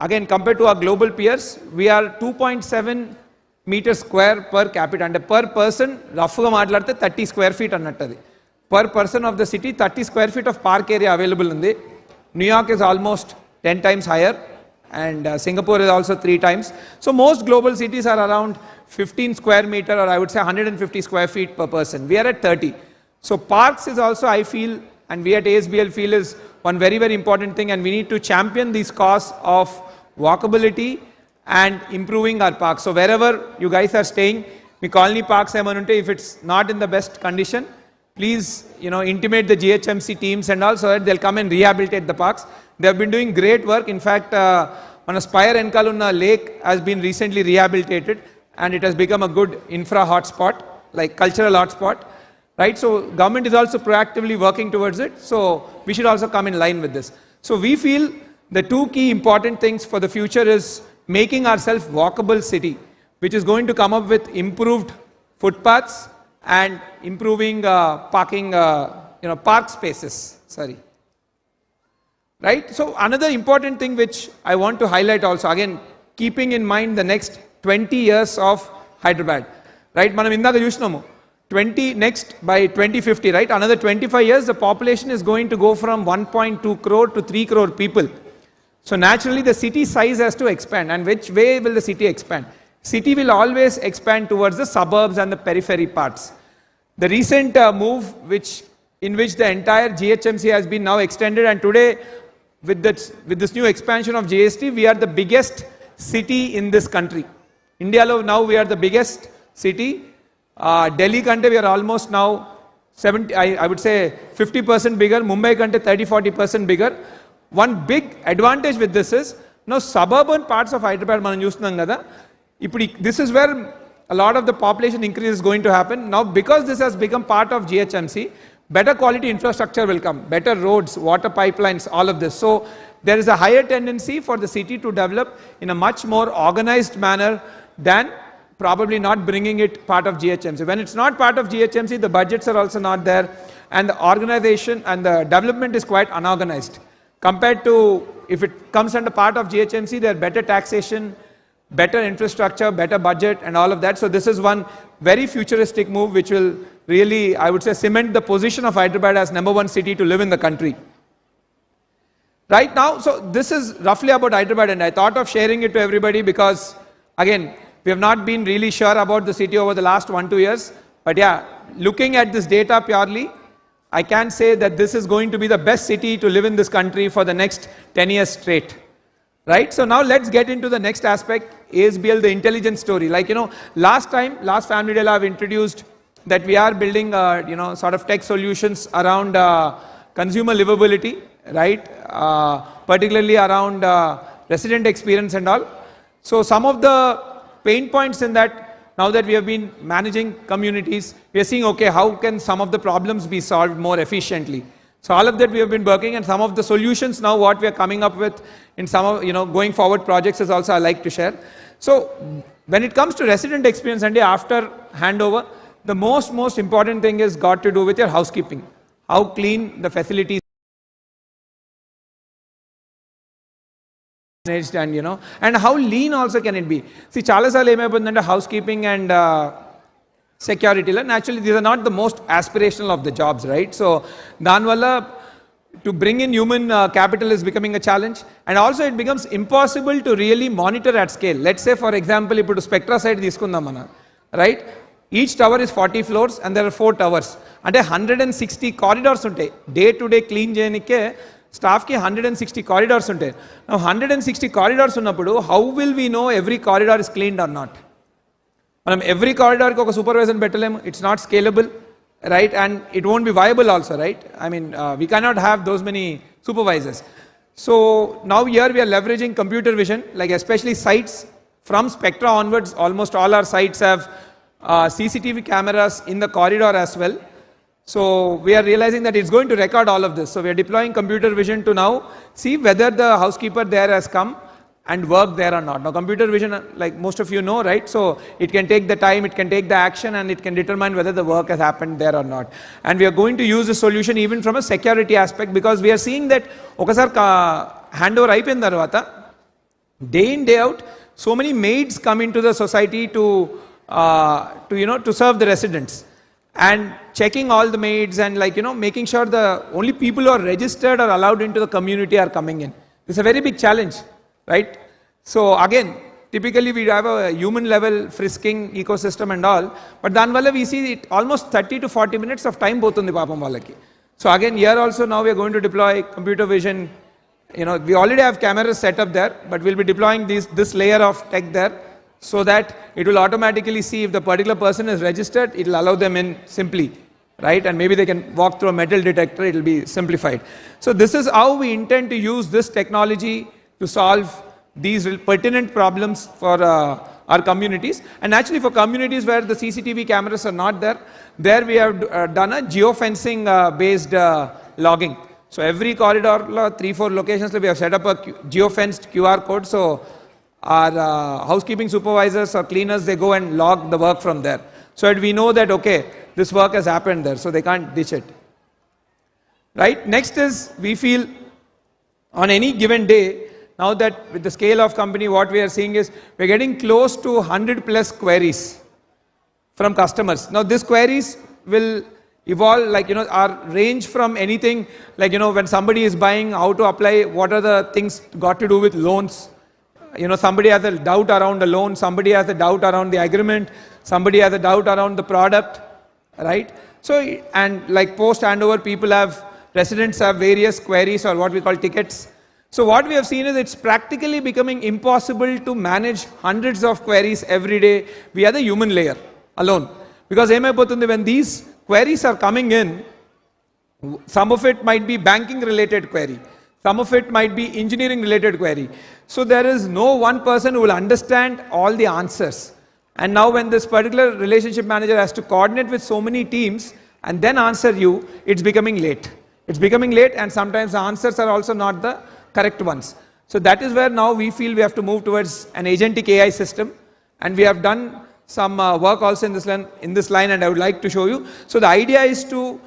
again, compared to our global peers, we are 2.7 meters square per capita, and per person, roughly 30 square feet. Per person of the city, 30 square feet of park area available in the. New York is almost 10 times higher, and Singapore is also 3 times. So most global cities are around 15 square meter, or I would say 150 square feet per person. We are at 30. So parks is also, I feel, and we at ASBL feel, is one very, very important thing, and we need to champion this cause of walkability and improving our parks. So wherever you guys are staying, me colony parks ఏమైనా ఉంటే, if it's not in the best condition, please, intimate the GHMC teams and all, so that they'll come and rehabilitate the parks. They have been doing great work. In fact, on a Spire Enkalunna lake has been recently rehabilitated, and it has become a good infra hotspot, like cultural hotspot, right? So government is also proactively working towards it. So we should also come in line with this. So we feel the 2 key important things for the future is making ourselves walkable city, which is going to come up with improved footpaths and improving parking, park spaces. Sorry. Right? So another important thing which I want to highlight also, again, keeping in mind the next 20 years of Hyderabad. Right? Manam indaga chusnamu. 20 next by 2050, right? Another 25 years, the population is going to go from 1.2 crore to 3 crore people. So naturally, the city size has to expand. And which way will the city expand? City will always expand towards the suburbs and the periphery parts. The recent move in which the entire GHMC has been now extended, and today with this new expansion of GST, we are the biggest city in this country. India lo now we are the biggest city. Delhi kante we are almost now 70, I would say 50% bigger. Mumbai kante 30-40% bigger. One big advantage with this is, now suburban parts of Hyderabad మనం చూస్తున్నాం కదా, ఇప్పుడు this is where a lot of the population increase is going to happen. Now because this has become part of GHMC, better quality infrastructure will come, better roads, water pipelines, all of this. So there is a higher tendency for the city to develop in a much more organized manner than probably not bringing it part of GHMC. When it's not part of GHMC, the budgets are also not there, and the organization and the development is quite unorganized. Compared to if it comes under part of GHMC, there are better taxation, better infrastructure, better budget and all of that. So this is one very futuristic move which will really, I would say, cement the position of Hyderabad as #1 city to live in the country. Right now, so this is roughly about Hyderabad, and I thought of sharing it to everybody because, again, we have not been really sure about the city over the last 1-2 years. But yeah, looking at this data purely, I can say that this is going to be the best city to live in this country for the next 10 years straight. Right? So now let's get into the next aspect, ASBL, the intelligence story. Like, last Family Day I've introduced that we are building, sort of tech solutions around consumer livability, right? Particularly around resident experience and all. So some of the pain points in that, now that we have been managing communities, we are seeing, okay, how can some of the problems be solved more efficiently? So all of that we have been working, and some of the solutions now what we are coming up with in some of, going forward projects is also I like to share. So when it comes to resident experience, and after handover, the most important thing is got to do with your housekeeping. How clean the facilities and how lean also can it be. See, chala saarlu emayipoyindante housekeeping and security, naturally these are not the most aspirational of the jobs, right? So danvalla to bring in human capital is becoming a challenge, and also it becomes impossible to really monitor at scale. Let's say for example, ipudu Spectra side తీసుకుందాం mana, right? Each tower is 40 floors and there are 4 towers. అంటే 160 corridors ఉంటాయి. Day to day clean చేయనికే staff ki 160 corridors ఉంటాయి. Now 160 corridors ఉన్నప్పుడు how will we know every corridor is cleaned or not? మనం every corridor కి ఒక supervisor పెట్టలేము. It's not scalable, right? And it won't be viable also, right? I mean, we cannot have those many supervisors. So now here we are leveraging computer vision, like especially sites from Spectra onwards, almost all our sites have CCTV cameras in the corridor as well. So we are realizing that it's going to record all of this. So we are deploying computer vision to now see whether the housekeeper there has come and worked there or not. Now computer vision, like most of you know, right? So it can take the time, it can take the action, and it can determine whether the work has happened there or not. And we are going to use the solution even from a security aspect, because we are seeing that okasar handover అయిపోయిన తర్వాత day in day out so many maids come into the society to serve the residents, and checking all the maids and making sure the only people who are registered or allowed into the community are coming in. It's a very big challenge, right? So again, typically we have a human level frisking ecosystem and all, but danvalla we see it almost 30 to 40 minutes of time potundi paapam vallaki. So again, here also now we are going to deploy computer vision. You know, we already have cameras set up there, but we'll be deploying this layer of tech there so that it will automatically see if the particular person is registered, it will allow them in simply, right? And maybe they can walk through a metal detector, it will be simplified. So this is how we intend to use this technology to solve these pertinent problems for our communities. And actually for communities where the CCTV cameras are not there, there we have done a geofencing based logging. So every corridor, 3-4 locations, we have set up a geofenced QR code. So our housekeeping supervisors or cleaners, they go and log the work from there. So that we know that, okay, this work has happened there, so they can't ditch it. Right? Next is, we feel on any given day, now that with the scale of company, what we are seeing is, we're getting close to 100 plus queries from customers. Now these queries will evolve, like, you know, our range from anything, like, you know, when somebody is buying, how to apply, what are the things got to do with loans. You know, somebody has a doubt around the loan, somebody has a doubt around the agreement, somebody has a doubt around the product, right? So, and like post handover, residents have various queries or what we call tickets. So what we have seen is it's practically becoming impossible to manage hundreds of queries every day via the human layer alone. Because when these queries are coming in, some of it might be banking related query, some of it might be engineering related query. So there is no one person who will understand all the answers. And now when this particular relationship manager has to coordinate with so many teams and then answer you, it's becoming late. It's becoming late, and sometimes the answers are also not the correct ones. So that is where now we feel we have to move towards an agentic AI system, and we have done some work also in this line, and I would like to show you. So the idea is to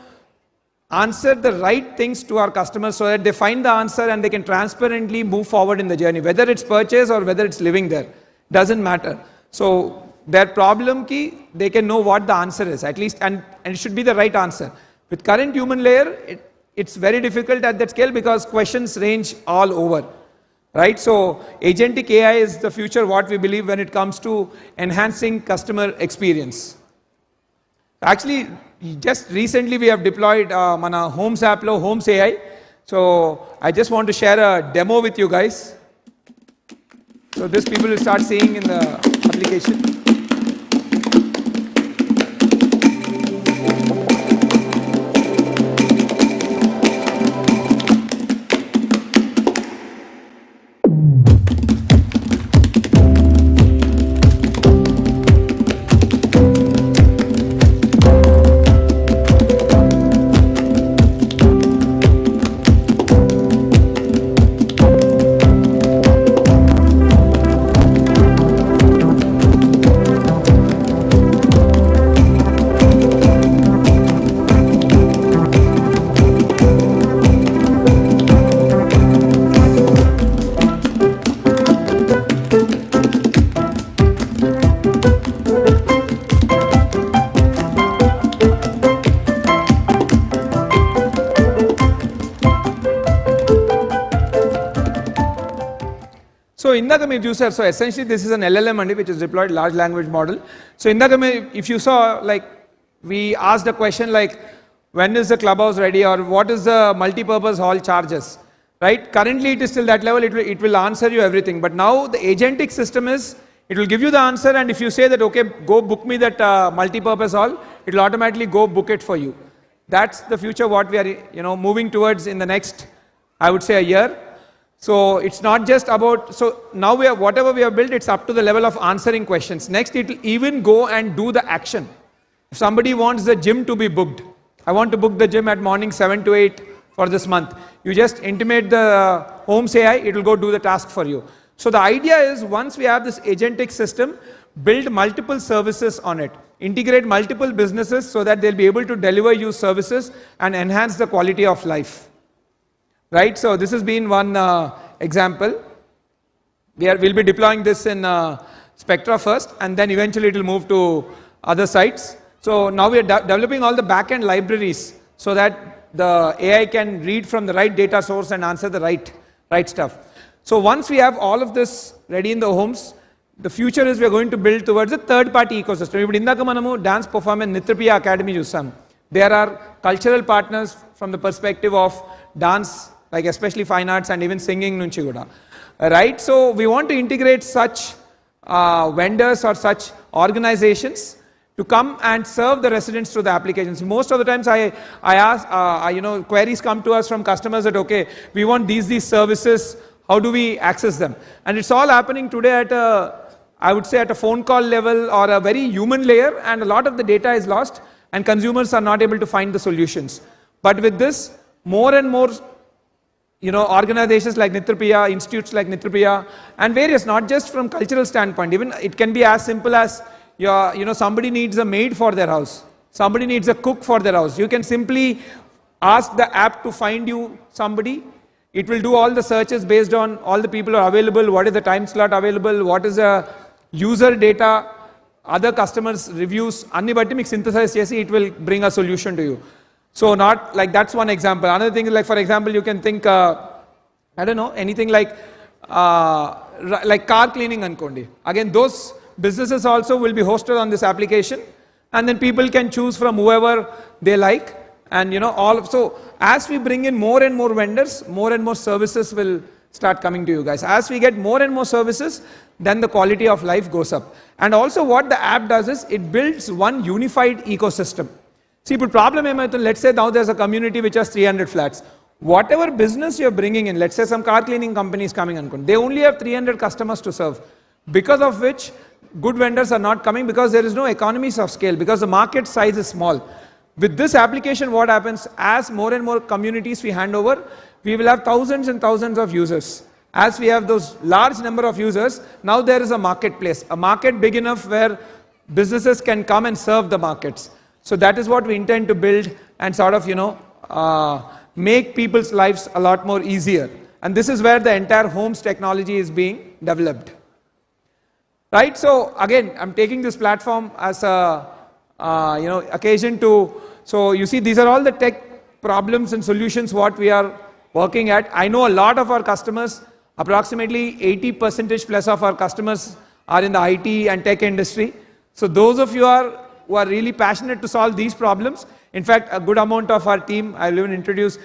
answer the right things to our customers so that they find the answer and they can transparently move forward in the journey, whether it's purchase or whether it's living there, doesn't matter. So their problem key, they can know what the answer is at least, and it should be the right answer. With current human layer, it's very difficult at that scale because questions range all over, right? So agentic AI is the future, what we believe when it comes to enhancing customer experience. Actually, just recently we have deployed Mana Homes app lo Homes AI. So I just want to share a demo with you guys. So this people will start seeing in the application. So essentially this is an LLM which is deployed large language model. So if you saw, like, we asked a question like, when is the clubhouse ready, or what is the multi-purpose hall charges, right? Currently it is still that level, it will answer you everything. But now the agentic system is, it will give you the answer, and if you say that, okay, go book me that multi-purpose hall, it will automatically go book it for you. That's the future what we are moving towards in the next, I would say, a year. So it's not just about, so now whatever we have built, it's up to the level of answering questions. Next, it will even go and do the action. If somebody wants the gym to be booked, I want to book the gym at morning 7 to 8 for this month. You just intimate the Homes AI, it will go do the task for you. So the idea is, once we have this agentic system, build multiple services on it. Integrate multiple businesses so that they'll be able to deliver you services and enhance the quality of life. Right, so this has been one example. We'll be deploying this in Spectra first, and then eventually it will move to other sites. So now we are developing all the backend libraries so that the AI can read from the right data source and answer the right stuff. So once we have all of this ready in the homes, the future is we are going to build towards a third-party ecosystem. ఇప్పుడు ఇందాక మనము dance performance నిత్రప్రియ academy చూసాం. There are cultural partners from the perspective of dance, like especially fine arts and even singing nunchi kuda. Right? So we want to integrate such vendors or such organizations to come and serve the residents through the applications. Most of the times I ask, queries come to us from customers that, okay, we want these services, how do we access them? And it's all happening today at I would say at a phone call level or a very human layer, and a lot of the data is lost and consumers are not able to find the solutions. But with this, more and more organizations like Nitrapriya, institutes like Nitrapriya, and various, not just from cultural standpoint, even it can be as simple as somebody needs a maid for their house, somebody needs a cook for their house. You can simply ask the app to find you somebody. It will do all the searches based on all the people who are available, what is the time slot available, what is the user data, other customers reviews, anni batti meeku synthesize chesi it will bring a solution to you. So not like, that's one example. Another thing is like, for example, you can think I don't know, anything like car cleaning ankondi. Again, those businesses also will be hosted on this application, and then people can choose from whoever they like. And so as we bring in more and more vendors, more and more services will start coming to you guys. As we get more and more services, then the quality of life goes up. And also what the app does is it builds one unified ecosystem. See, but problem is, let's say now there's a community which has 300 flats. Whatever business you're bringing in, let's say some car cleaning company is coming, they only have 300 customers to serve, because of which good vendors are not coming, because there is no economies of scale, because the market size is small. With this application, what happens, as more and more communities we hand over, we will have thousands and thousands of users. As we have those large number of users, now there is a marketplace, a market big enough where businesses can come and serve the markets. So that is what we intend to build and sort of, make people's lives a lot more easier. And this is where the entire homes technology is being developed. Right? So again, I'm taking this platform as a occasion to, so you see, these are all the tech problems and solutions what we are working at. I know a lot of our customers, approximately 80% plus of our customers are in the IT and tech industry. So those of you who are really passionate to solve these problems, in fact, a good amount of our team, I'll even introduce,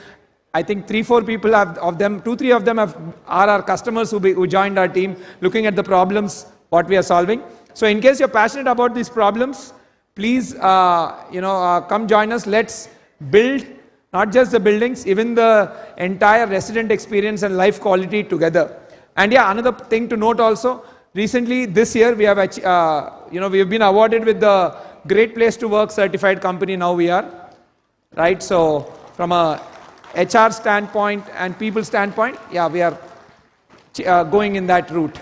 I think 3-4 people of them, 2-3 of them are our customers who joined our team, looking at the problems, what we are solving. So in case you're passionate about these problems, please, come join us. Let's build not just the buildings, even the entire resident experience and life quality together. And yeah, another thing to note also, recently this year we have, we have been awarded with the Great Place to Work certified company. Now we are, right? So from a HR standpoint and people standpoint, yeah, we are going in that route.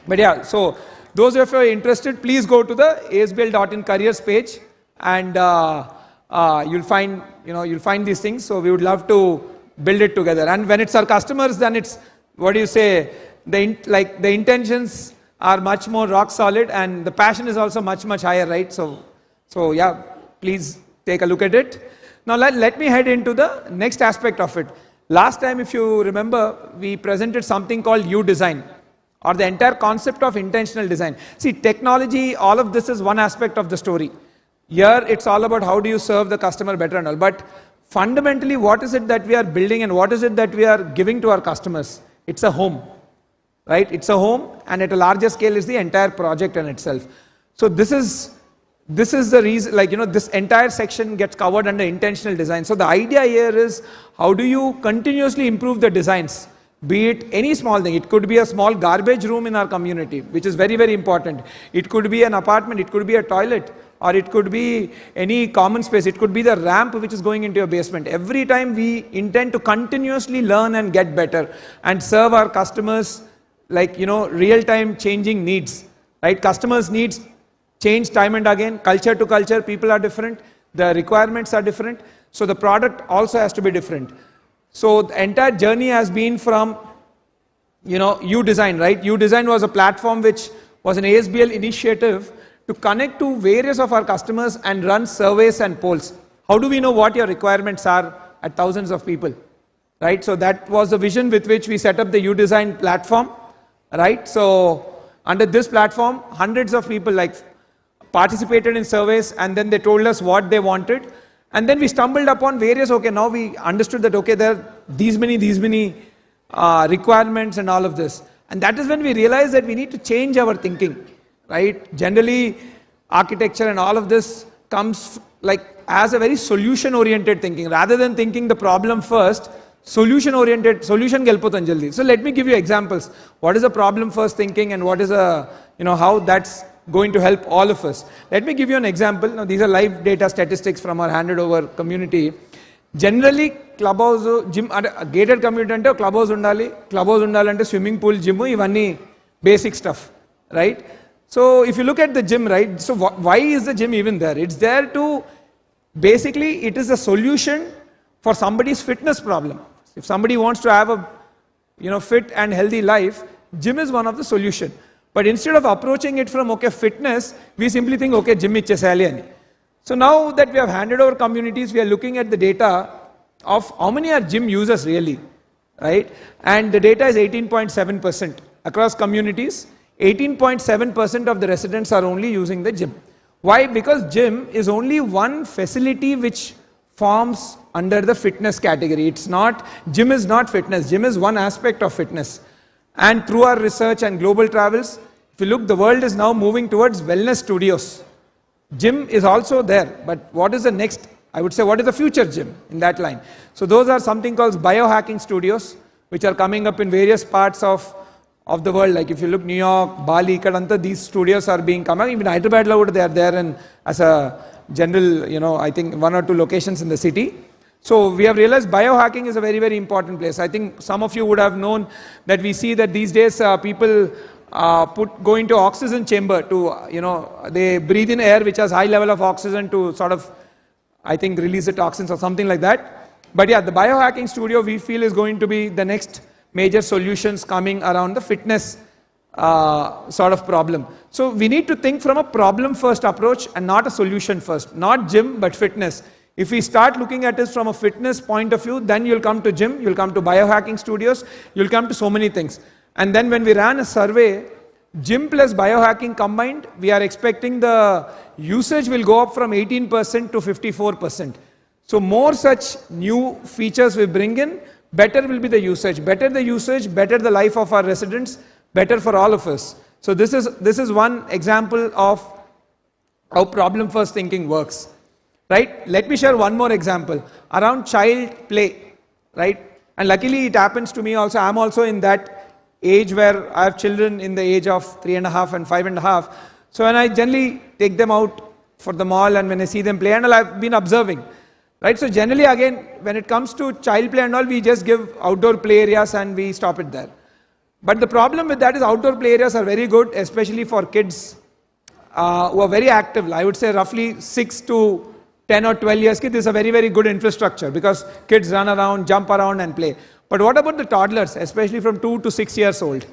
But yeah, so those of you who are interested, please go to the asbl.in careers page, and you'll find these things. So we would love to build it together. And when it's our customers, then it's, what do you say, the intentions are much more rock solid, and the passion is also much, much higher, right? So yeah, please take a look at it. Now let me head into the next aspect of it. Last time, if you remember, we presented something called U-Design, or the entire concept of intentional design. See, technology, all of this is one aspect of the story. Here, it's all about how do you serve the customer better and all. But fundamentally, what is it that we are building and what is it that we are giving to our customers? It's a home, right? It's a home, and at a larger scale is the entire project in itself. So this is the reason, this entire section gets covered under intentional design. So the idea here is, how do you continuously improve the designs? Be it any small thing. It could be a small garbage room in our community, which is very, very important. It could be an apartment, it could be a toilet, or it could be any common space. It could be the ramp which is going into your basement. Every time we intend to continuously learn and get better and serve our customers real-time changing needs, right? Customers' needs change time and again, culture to culture, people are different, the requirements are different, so the product also has to be different. So the entire journey has been from, U-Design, right? U-Design was a platform which was an ASBL initiative to connect to various of our customers and run surveys and polls. How do we know what your requirements are at thousands of people? right? So that was the vision with which we set up the U-Design platform, right? So under this platform, hundreds of people like participated in surveys, and then they told us what they wanted. And then we stumbled upon various, okay, now we understood that, okay, there are these many requirements and all of this. And that is when we realized that we need to change our thinking, right? Generally, architecture and all of this comes like as a very solution-oriented thinking. Rather than thinking the problem first, solution-oriented, solution gelpotan jaldi. So let me give you examples. What is a problem-first thinking and what is a, how that's going to help all of us. Let me give you an example. Now these are live data statistics from our handed over community. Generally, clubhouse, gym, gated community ante clubhouse undalante swimming pool, gym, ivanni basic stuff, right? So if you look at the gym, right, so why is the gym even there? It's there to, basically it is a solution for somebody's fitness problem. If somebody wants to have a fit and healthy life, gym is one of the solution. But instead of approaching it from, okay, fitness, we simply think, okay, gym ichchesali ani. So now that we have handed over communities, we are looking at the data of how many are gym users really, right? And the data is 18.7% across communities. 18.7% of the residents are only using the gym. Why? Because gym is only one facility which forms under the fitness category. It's not, gym is not fitness. Gym is one aspect of fitness. And through our research and global travels, if you look, the world is now moving towards wellness studios. Gym is also there, but what is the next, I would say, what is the future gym in that line? So those are something called biohacking studios, which are coming up in various parts of the world. Like if you look New York, Bali, Kadanta, these studios are being come up. Even Hyderabad, they are there, and as a general, I think 1 or 2 locations in the city. So we have realized biohacking is a very, very important place. I think some of you would have known that we see that these days people go into oxygen chamber to, they breathe in air which has high level of oxygen to sort of, I think, release the toxins or something like that. But yeah, the biohacking studio we feel is going to be the next major solutions coming around the fitness sort of problem. So we need to think from a problem first approach and not a solution first. Not gym, but fitness. If we start looking at it from a fitness point of view, then you'll come to gym, you'll come to biohacking studios, you'll come to so many things. And then when we ran a survey, gym plus biohacking combined, we are expecting the usage will go up from 18% to 54%. So more such new features we bring in, better will be the usage. Better the usage, better the life of our residents, better for all of us. So this is one example of how problem first thinking works. Right? Let me share one more example around child play, right? And luckily it happens to me also. I'm also in that age where I have children in the age of 3.5 and 5.5. So when I generally take them out for the mall and when I see them play and all, I've been observing, right? So generally again, when it comes to child play and all, we just give outdoor play areas and we stop it there. But the problem with that is outdoor play areas are very good, especially for kids who are very active. I would say roughly 6 to 10 or 12 years, this is a very, very good infrastructure because kids run around, jump around and play. But what about the toddlers, especially from 2 to 6 years old,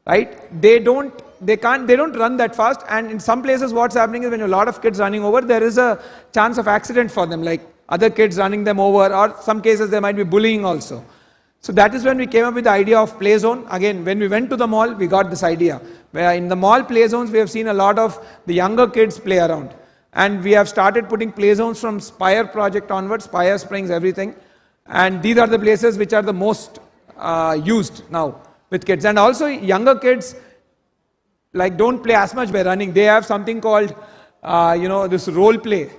right? They don't run that fast, and in some places what's happening is when a lot of kids running over, there is a chance of accident for them, like other kids running them over, or some cases there might be bullying also. So that is when we came up with the idea of play zone. Again, when we went to the mall, we got this idea, where in the mall play zones, we have seen a lot of the younger kids play around. And we have started putting play zones from Spire project onwards, Spire Springs, everything. And these are the places which are the most used now with kids. And also younger kids like don't play as much by running. They have something called, this role play.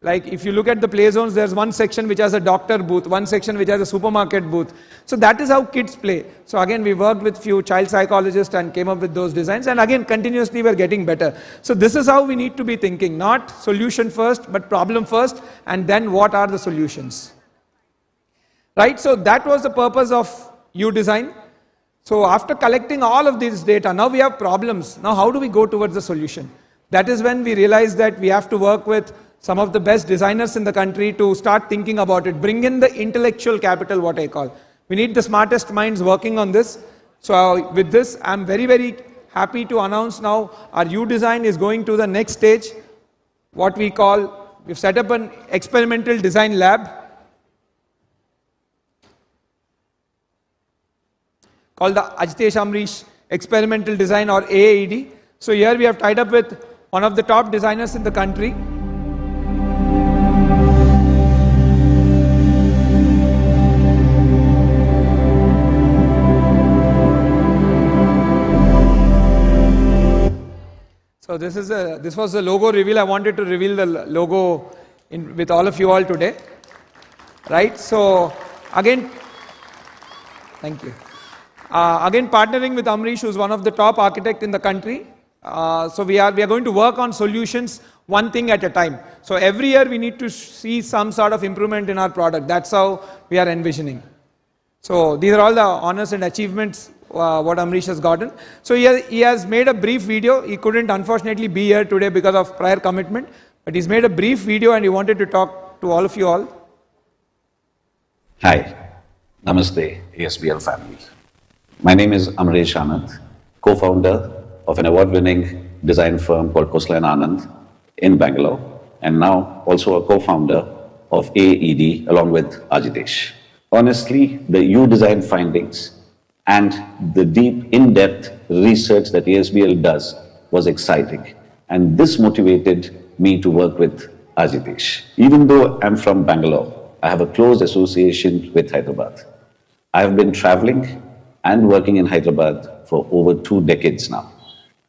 Like if you look at the play zones, there's one section which has a doctor booth, one section which has a supermarket booth. So that is how kids play. So again, we worked with few child psychologists and came up with those designs. And again, continuously we're getting better. So this is how we need to be thinking, not solution first, but problem first, and then what are the solutions. Right? So that was the purpose of U-Design. So after collecting all of this data, now we have problems. Now how do we go towards the solution? That is when we realized that we have to work with some of the best designers in the country to start thinking about it. Bring in the intellectual capital, what I call. We need the smartest minds working on this. So with this, I'm very, very happy to announce now our U-Design is going to the next stage, what we call, we've set up an experimental design lab. called the Ajitesh Amrish Experimental Design or AAED. So here we have tied up with one of the top designers in the country. So this was the logo reveal. I wanted to reveal the logo with all of you all today, right? So again, thank you. Again, partnering with Amrish, who's one of the top architects in the country. So we are going to work on solutions one thing at a time. So every year we need to see some sort of improvement in our product. That's how we are envisioning. So these are all the honors and achievements what Amrish has gotten. So he has made a brief video. He couldn't unfortunately be here today because of prior commitment, but he's made a brief video and he wanted to talk to all of you all. Hi, Namaste ASBL family. My name is Amresh Anand, co-founder of an award-winning design firm called Khosla & Anand in Bangalore, and now also a co-founder of AED along with Ajitesh. Honestly, the U-design findings and the deep, in-depth research that ASBL does was exciting. And this motivated me to work with Ajitesh. Even though I'm from Bangalore, I have a close association with Hyderabad. I have been traveling and working in Hyderabad for over 2 decades now.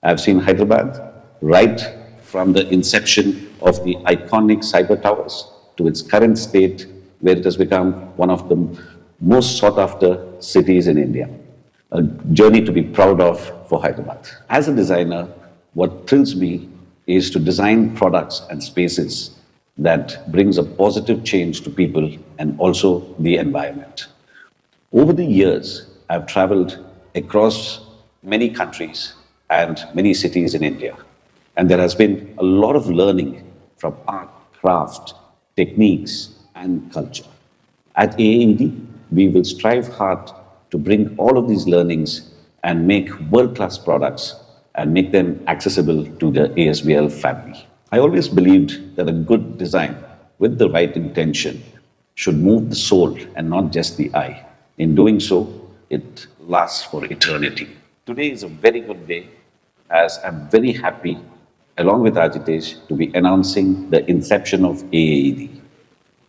I've seen Hyderabad right from the inception of the iconic cyber towers to its current state, where it has become one of the most sought after cities in India. A journey to be proud of for Hyderabad. As a designer, what thrills me is to design products and spaces that brings a positive change to people and also the environment. Over the years, I've traveled across many countries and many cities in India. And there has been a lot of learning from art, craft, techniques, and culture. At AAED, we will strive hard to bring all of these learnings and make world-class products and make them accessible to the ASBL family. I always believed that a good design with the right intention should move the soul and not just the eye. In doing so, it lasts for eternity. Today is a very good day, as I'm very happy, along with Ajitesh, to be announcing the inception of AAED.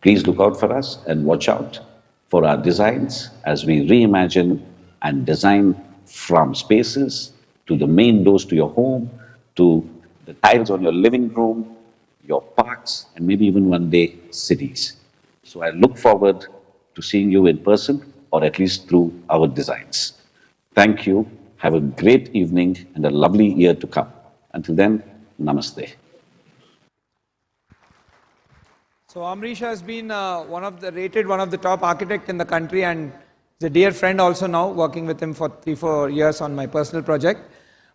Please look out for us and watch out for our designs as we reimagine and design from spaces to the main doors to your home, to the tiles on your living room, your parks, and maybe even one day cities. So I look forward to seeing you in person, or at least through our designs. Thank you. Have a great evening and a lovely year to come. Until then, namaste. So Amrish has been rated one of the top architects in the country, and is a dear friend also now, working with him for 3-4 years on my personal project.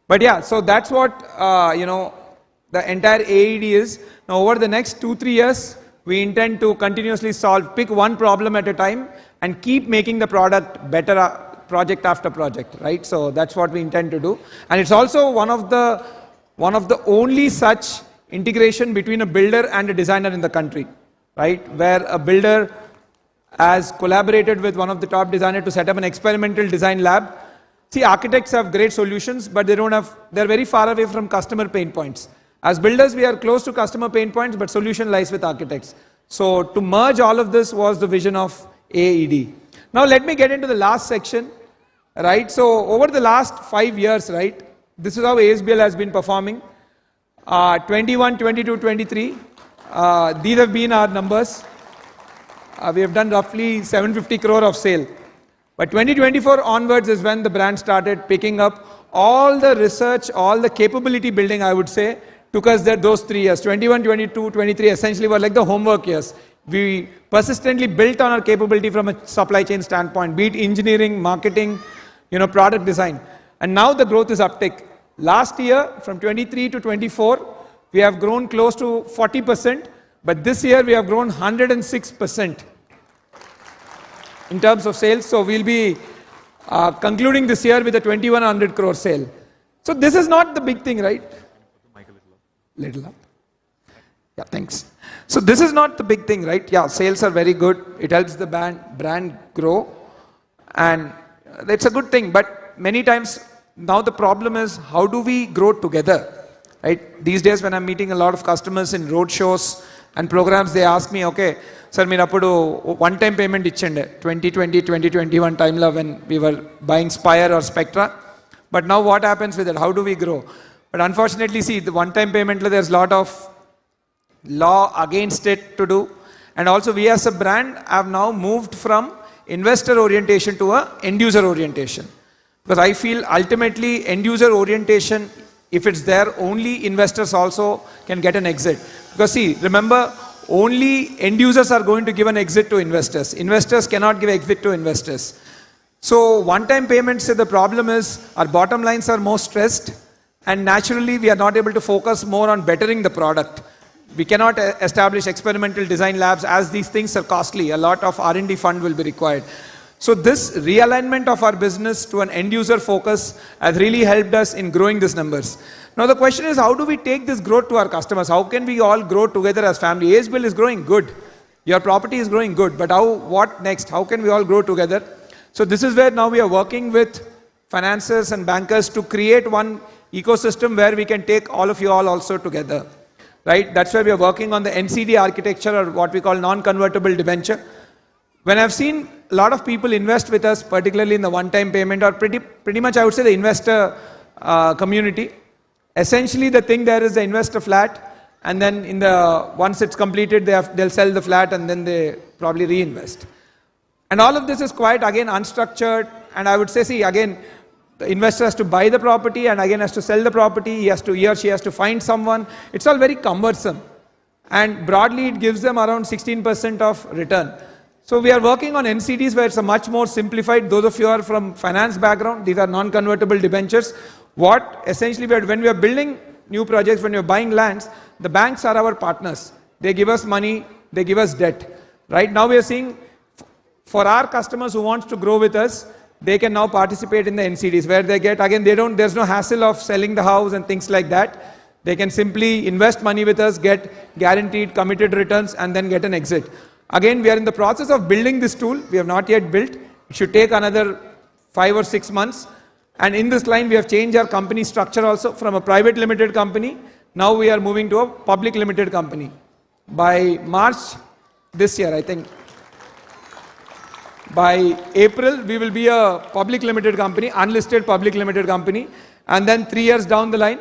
But yeah, so that's what the entire AED is. Now over the next 2-3 years, we intend to continuously pick one problem at a time and keep making the product better project after project, right? So that's what we intend to do. And it's also one of the only such integration between a builder and a designer in the country, right? Where a builder has collaborated with one of the top designers to set up an experimental design lab. See, architects have great solutions, but they're very far away from customer pain points. As builders, we are close to customer pain points, but solution lies with architects. So to merge all of this was the vision of AED. Now let me get into the last section, right? So over the last 5 years, right, this is how ASBL has been performing. 21, 22, 23, these have been our numbers. We have done roughly 750 crore of sale. But 2024 onwards is when the brand started picking up. All the research, all the capability building, I would say, took us those 3 years. 21, 22, 23 essentially were like the homework years. We persistently built on our capability from a supply chain standpoint, be it engineering, marketing, product design. And now the growth is uptick. Last year, from 23 to 24, we have grown close to 40%, but this year we have grown 106% in terms of sales. So we'll be concluding this year with a 2100 crore sale. So this is not the big thing, right? Little up. Yeah, thanks. So this is not the big thing, right? Yeah, sales are very good. It helps the brand grow. And That's a good thing, but many times now the problem is how do we grow together? Right? These days when I'm meeting a lot of customers in road shows and programs, they ask me, okay, sir, meer appudu one-time payment ichchende 2020, 2021 time lo when we were buying Spire or Spectra. But now what happens with it? How do we grow? But unfortunately, see, the one-time payment, there's a lot of law against it to do. And also we as a brand have now moved from investor orientation to a end user orientation. Because I feel ultimately end user orientation, if it's there, only investors also can get an exit. Because see, remember, only end users are going to give an exit to investors. Investors cannot give exit to investors. So one-time payments, the problem is our bottom lines are more stressed, and naturally we are not able to focus more on bettering the product. We cannot establish experimental design labs as these things are costly. A lot of R&D fund will be required. So this realignment of our business to an end user focus has really helped us in growing these numbers. Now the question is, how do we take this growth to our customers? How can we all grow together as family? ASBL is growing good. Your property is growing good. But what next? How can we all grow together? So this is where now we are working with financiers and bankers to create one ecosystem where we can take all of you all also together. Right? That's where we are working on the NCD architecture, or what we call non-convertible debenture. When I've seen a lot of people invest with us, particularly in the one-time payment, or pretty much I would say the investor community, essentially the thing there is they invest a flat, and then once it's completed, they'll sell the flat and then they probably reinvest. And all of this is quite, again, unstructured. And I would say, see, again, the investor has to buy the property and again has to sell the property. He or she has to find someone. It's all very cumbersome. And broadly, it gives them around 16% of return. So we are working on NCDs where it's a much more simplified. Those of you who are from finance background, these are non-convertible debentures. What essentially, when we are building new projects, when we are buying lands, the banks are our partners. They give us money, they give us debt. Right now we are seeing, for our customers who want to grow with us, they can now participate in the NCDs where they get, again, there's no hassle of selling the house and things like that. They can simply invest money with us, get guaranteed committed returns, and then get an exit. Again, we are in the process of building this tool. We have not yet built. It should take another 5 or 6 months. And in this line, we have changed our company structure also from a private limited company. Now we are moving to a public limited company. By March this year, I think, by April, we will be a public limited company, unlisted public limited company. And then 3 years down the line,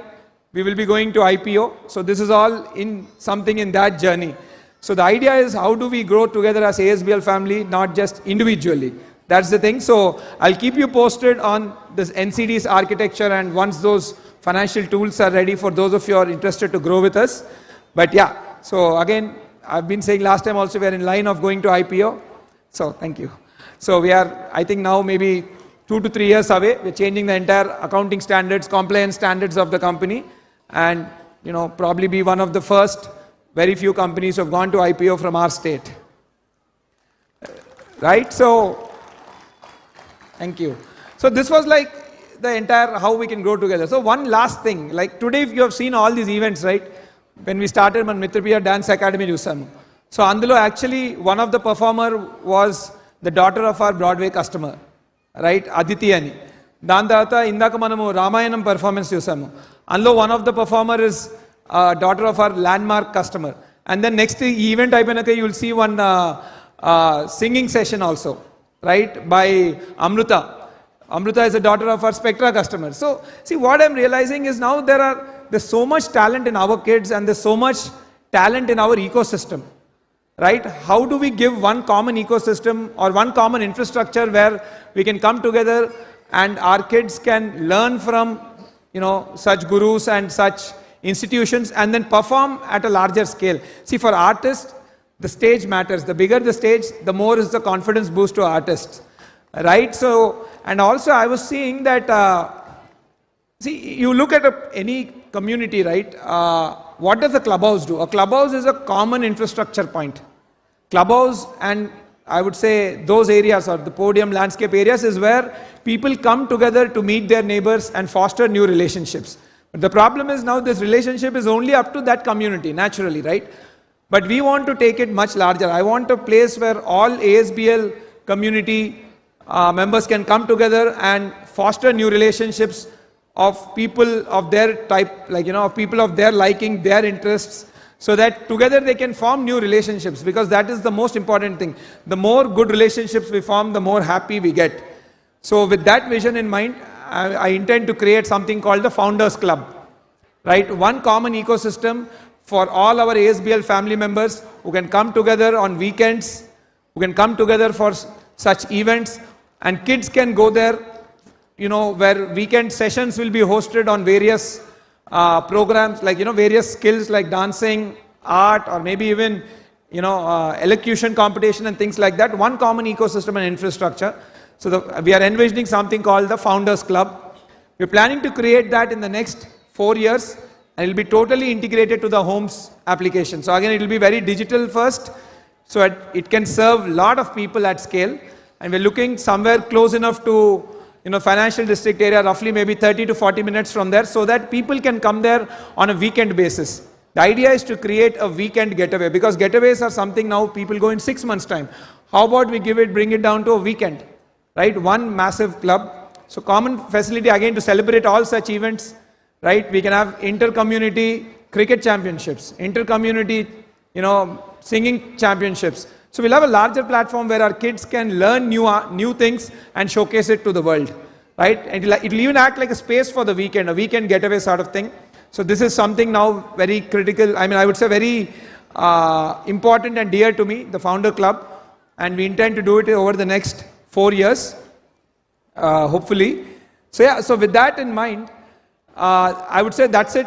we will be going to IPO. So this is all in something in that journey. So the idea is, how do we grow together as ASBL family, not just individually? That's the thing. So I'll keep you posted on this NCD's architecture, and once those financial tools are ready for those of you who are interested to grow with us. But yeah, so again, I've been saying last time also, we are in line of going to IPO. So thank you. So we are, I think now maybe 2 to 3 years away. We're changing the entire accounting standards, compliance standards of the company, and probably be one of the first very few companies who have gone to IPO from our state. Right? So, thank you. So this was like the entire how we can grow together. So one last thing, like today if you have seen all these events, right? When we started on Mitrapriya Dance Academy, so Andulo actually one of the performer was the daughter of our Broadway customer, right? Aditi Ani. Dan tarvata indaka manamu Ramayanam performance chusamu. Anlo one of the performer is daughter of our landmark customer. And then next event ayinaka you will see one singing session also, right? By Amruta. Amruta is a daughter of our Spectra customer. So see, what I'm realizing is now there's so much talent in our kids, and there's so much talent in our ecosystem. Right? How do we give one common ecosystem or one common infrastructure where we can come together and our kids can learn from, such gurus and such institutions, and then perform at a larger scale? See, for artists, the stage matters. The bigger the stage, the more is the confidence boost to artists. Right? So, and also I was seeing that, see, you look at any community, right? What does a clubhouse do? A clubhouse is a common infrastructure point. Clubhouse, and I would say those areas, or the podium landscape areas, is where people come together to meet their neighbors and foster new relationships. But the problem is now this relationship is only up to that community, naturally, right? But we want to take it much larger. I want a place where all ASBL community members can come together and foster new relationships of people of their type, like, of people of their liking, their interests, so that together they can form new relationships, because that is the most important thing. The more good relationships we form, the more happy we get. So with that vision in mind, I intend to create something called the Founders Club, right? One common ecosystem for all our ASBL family members who can come together on weekends, who can come together for such events, and kids can go there, where weekend sessions will be hosted on various programs, like, various skills like dancing, art, or maybe even, elocution competition and things like that. One common ecosystem and infrastructure. So we are envisioning something called the Founders Club. We're planning to create that in the next 4 years, and it will be totally integrated to the homes application. So again, it will be very digital first, so it can serve a lot of people at scale. And we're looking somewhere close enough to financial district area, roughly maybe 30 to 40 minutes from there, so that people can come there on a weekend basis. The idea is to create a weekend getaway, because getaways are something now people go in 6 months' time. How about we bring it down to a weekend, right? One massive club. So common facility again to celebrate all such events, right? We can have inter-community cricket championships, inter-community, singing championships. So we'll have a larger platform where our kids can learn new things and showcase it to the world, right? And it'll even act like a space for the weekend, a weekend getaway sort of thing. So this is something now very critical, I would say very important and dear to me, the Founder Club. And we intend to do it over the next 4 years, hopefully. So yeah, so with that in mind, I would say that's it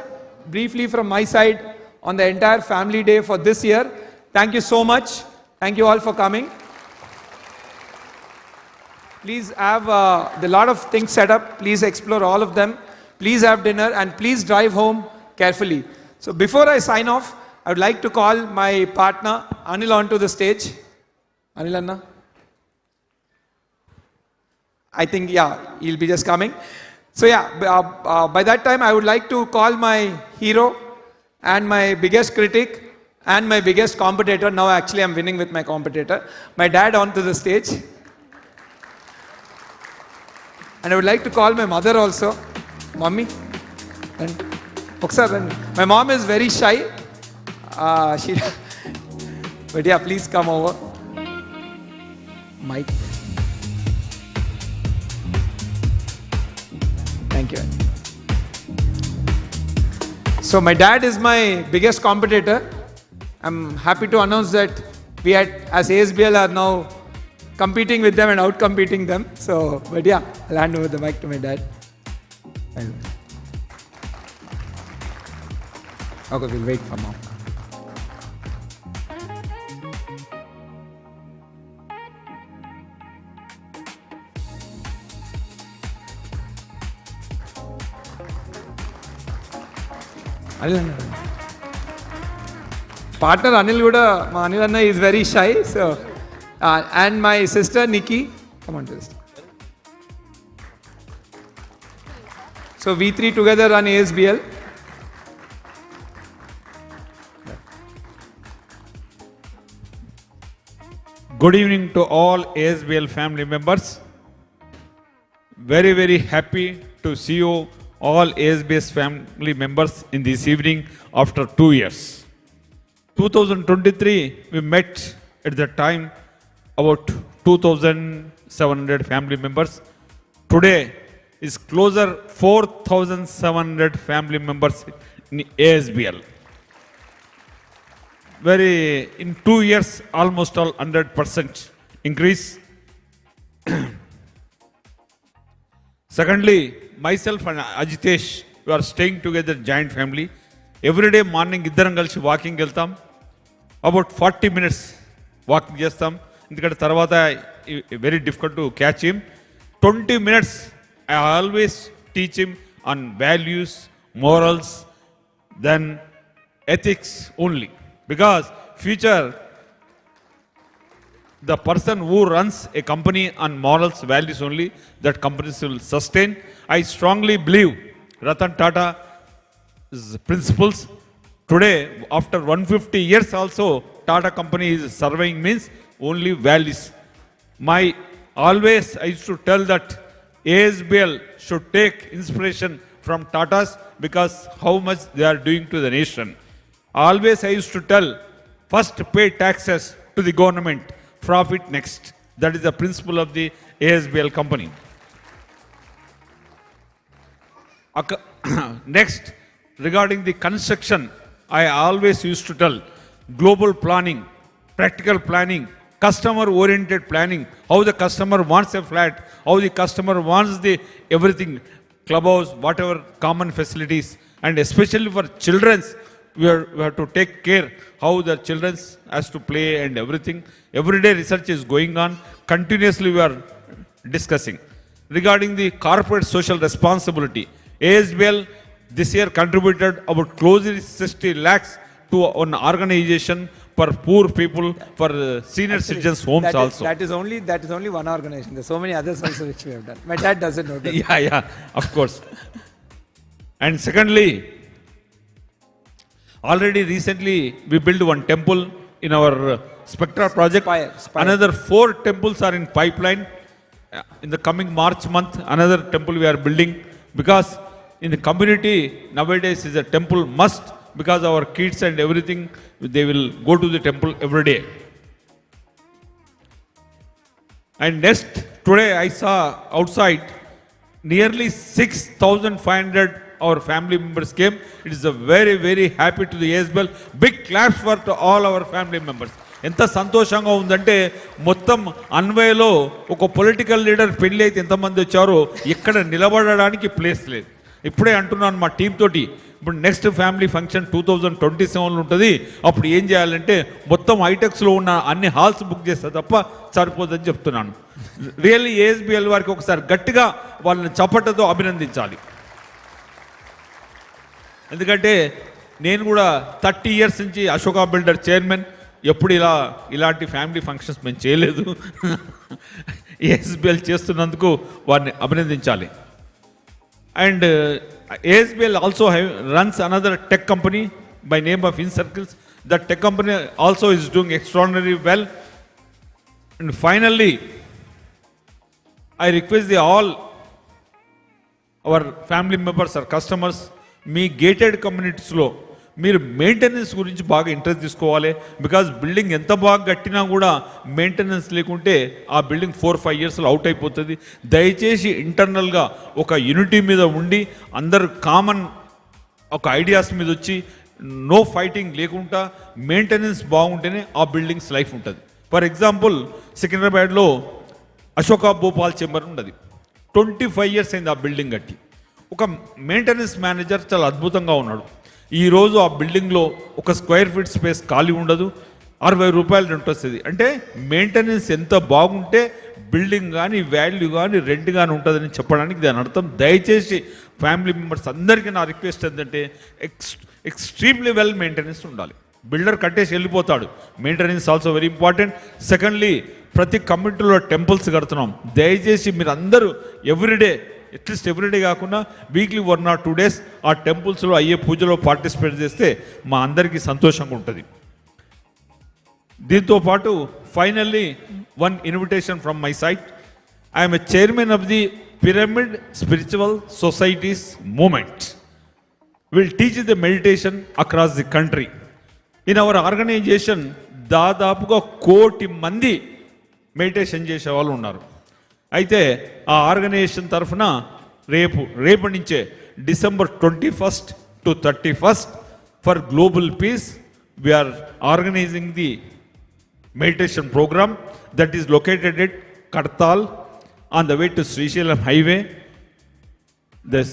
briefly from my side on the entire family day for this year. Thank you so much. Thank you all for coming. Please have a lot of things set up. Please explore all of them. Please have dinner and please drive home carefully. So before I sign off, I would like to call my partner Anil onto the stage. Anil Anna? I think, yeah, he'll be just coming. So yeah, by that time I would like to call my hero and my biggest critic and my biggest competitor. Now actually I'm winning with my competitor, my dad, onto the stage. And I would like to call my mother also. Mommy. And my mom is very shy. But yeah, please come over. Mike. Thank you. So my dad is my biggest competitor. I'm happy to announce that we as ASBL are now competing with them and out-competing them. So, but yeah, I'll hand over the mic to my dad. Okay, we'll wait for mom. Partner Anil Guda, Anil Anna is very shy, so and my sister Nikki, come on to this. So we three together run ASBL. Good evening to all ASBL family members. Very, very happy to see you all ASBS family members in this evening after 2 years. 2023, we met at that time about 2,700 family members. Today is closer 4,700 family members in ASBL. In 2 years, almost all 100% increase. Secondly, myself and Ajitesh, we are staying together, giant family. Every day morning, iddaram kalisi walking veltam. About 40 minutes walking chestam. Indukante tarvata very difficult to catch him. 20 minutes I always teach him on values, morals, then ethics only. Because future, the person who runs a company on morals, values only, that companies will sustain. I strongly believe Ratan Tata's principles. Today, after 150 years also, Tata company is surveying means only values. My always I used to tell that ASBL should take inspiration from Tatas because how much they are doing to the nation. Always I used to tell, first pay taxes to the government, profit next. That is the principle of the ASBL company. Next, regarding the construction, I always used to tell global planning, practical planning, customer oriented planning, how the customer wants a flat, how the customer wants the everything, clubhouse, whatever common facilities, and especially for children's, we have to take care how the children has to play and everything. Everyday research is going on, continuously we are discussing. Regarding the corporate social responsibility, ASBL this year contributed about closely 60 lakhs to an organization for poor people, for senior citizens homes also. That is only one organization. There's so many others also which we have done. My dad doesn't know that. Yeah, of course. And secondly, already recently we built one temple in our Spectra project. Spire. Another 4 temples are in pipeline. In the coming March month, another temple we are building, because in the community nowadays is a temple must, because our kids and everything, they will go to the temple every day. And next, today I saw outside nearly 6,500 our family members came. It is a very, very happy to the ASBL. Big claps for to all our family members. ఎంత సంతోషంగా ఉందంటే మొత్తం అన్వయలో ఒక political leader పెళ్ళి అయితే ఎంతమంది వచ్చారో ఇక్కడ నిలబడడానికి ప్లేస్ లేదు. ఇప్పుడే అంటున్నాను మా టీం తోటి, ఇప్పుడు నెక్స్ట్ ఫ్యామిలీ ఫంక్షన్ 2027లో ఉంటుంది. అప్పుడు ఏం చేయాలంటే మొత్తం హైటెక్స్లో ఉన్న అన్ని హాల్స్ బుక్ చేస్తే తప్ప సరిపోదని చెప్తున్నాను. రియల్లీ ASBL వారికి ఒకసారి గట్టిగా వాళ్ళని చప్పటతో అభినందించాలి. ఎందుకంటే నేను కూడా 30 years నుంచి అశోకా బిల్డర్ చైర్మన్, ఎప్పుడు ఇలాంటి ఫ్యామిలీ ఫంక్షన్స్ మేము చేయలేదు. ASBL చేస్తున్నందుకు వారిని అభినందించాలి. And ASBL also runs another tech company by name of InCircles. That tech company also is doing extraordinarily well. And finally, I request all our family members or customers, మీ gated కమ్యూనిటీస్లో మీరు maintenance గురించి బాగా interest తీసుకోవాలి. Because building ఎంత బాగా కట్టినా కూడా మెయింటెనెన్స్ లేకుంటే ఆ బిల్డింగ్ 4-5 yearsలో అవుట్ అయిపోతుంది. దయచేసి ఇంటర్నల్గా ఒక యూనిటీ మీద ఉండి అందరు కామన్ ఒక ఐడియాస్ మీద వచ్చి నో ఫైటింగ్ లేకుండా మెయింటెనెన్స్ బాగుంటేనే ఆ బిల్డింగ్స్ లైఫ్ ఉంటుంది. ఫర్ ఎగ్జాంపుల్ సికింద్రాబాద్లో అశోకా భోపాల్ చేంబర్ ఉండదు, 25 years అయింది ఆ బిల్డింగ్ కట్టి. ఒక మెయింటెనెన్స్ మేనేజర్ చాలా అద్భుతంగా ఉన్నాడు. ఈరోజు ఆ బిల్డింగ్లో ఒక స్క్వేర్ ఫీట్ స్పేస్ ఖాళీ ఉండదు, 60 రూపాయలు రెంట్ వస్తుంది. అంటే మెయింటెనెన్స్ ఎంత బాగుంటే బిల్డింగ్ కానీ వాల్యూ కానీ రెంట్ కానీ ఉంటుందని చెప్పడానికి దాని అర్థం. దయచేసి ఫ్యామిలీ మెంబర్స్ అందరికీ నా రిక్వెస్ట్ ఏంటంటే ఎక్స్ట్రీమ్లీ వెల్ మెయింటెనెన్స్ ఉండాలి. బిల్డర్ కట్టేసి వెళ్ళిపోతాడు, maintenance also very important. Secondly, ప్రతి కమ్యూనిటీలో టెంపుల్స్ కడుతున్నాం. దయచేసి మీరు అందరూ ఎవ్రీడే, అట్లీస్ట్ ఎవ్రీడే కాకుండా వీక్లీ 1 or 2 days ఆ టెంపుల్స్లో అయ్యే పూజలో పార్టిసిపేట్ చేస్తే మా అందరికీ సంతోషంగా ఉంటుంది. దీంతో పాటు finally one invitation from my side. I'm a chairman of the Pyramid Spiritual Societies Movement. Will teach the meditation across the country. In our organisation దాదాపుగా 1 కోటి మంది మెడిటేషన్ చేసే వాళ్ళు ఉన్నారు. అయితే ఆ ఆర్గనైజేషన్ తరఫున రేపటి నుంచే December 21st to 31st for global peace we're organising the meditation programme that is located at Kadthal on the way to Srisailam highway. The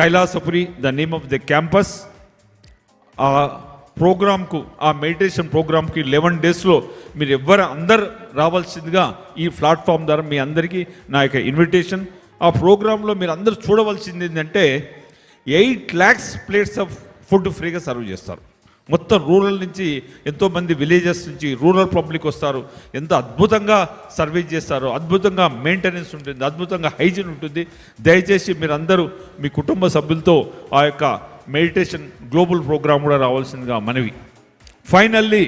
Kailasapuri the name of the campus. ఆ ప్రోగ్రామ్కు, ఆ మెడిటేషన్ ప్రోగ్రామ్కి 11 daysలో మీరు అందరు రావాల్సిందిగా ఈ ప్లాట్ఫామ్ ద్వారా మీ అందరికీ నా యొక్క ఇన్విటేషన్. ఆ ప్రోగ్రాంలో మీరు అందరూ చూడవలసింది ఏంటంటే 8 lakhs plates ఆఫ్ ఫుడ్ ఫ్రీగా సర్వ్ చేస్తారు. మొత్తం రూరల్ నుంచి ఎంతోమంది విలేజెస్ నుంచి రూరల్ పబ్లిక్ వస్తారు. ఎంత అద్భుతంగా సర్వీస్ చేస్తారో, అద్భుతంగా మెయింటెనెన్స్ ఉంటుంది, అద్భుతంగా హైజీన్ ఉంటుంది. దయచేసి మీరు అందరూ మీ కుటుంబ సభ్యులతో ఆ యొక్క మెడిటేషన్ గ్లోబల్ ప్రోగ్రామ్ కూడా రావాల్సిందిగా మనవి. ఫైనల్లీ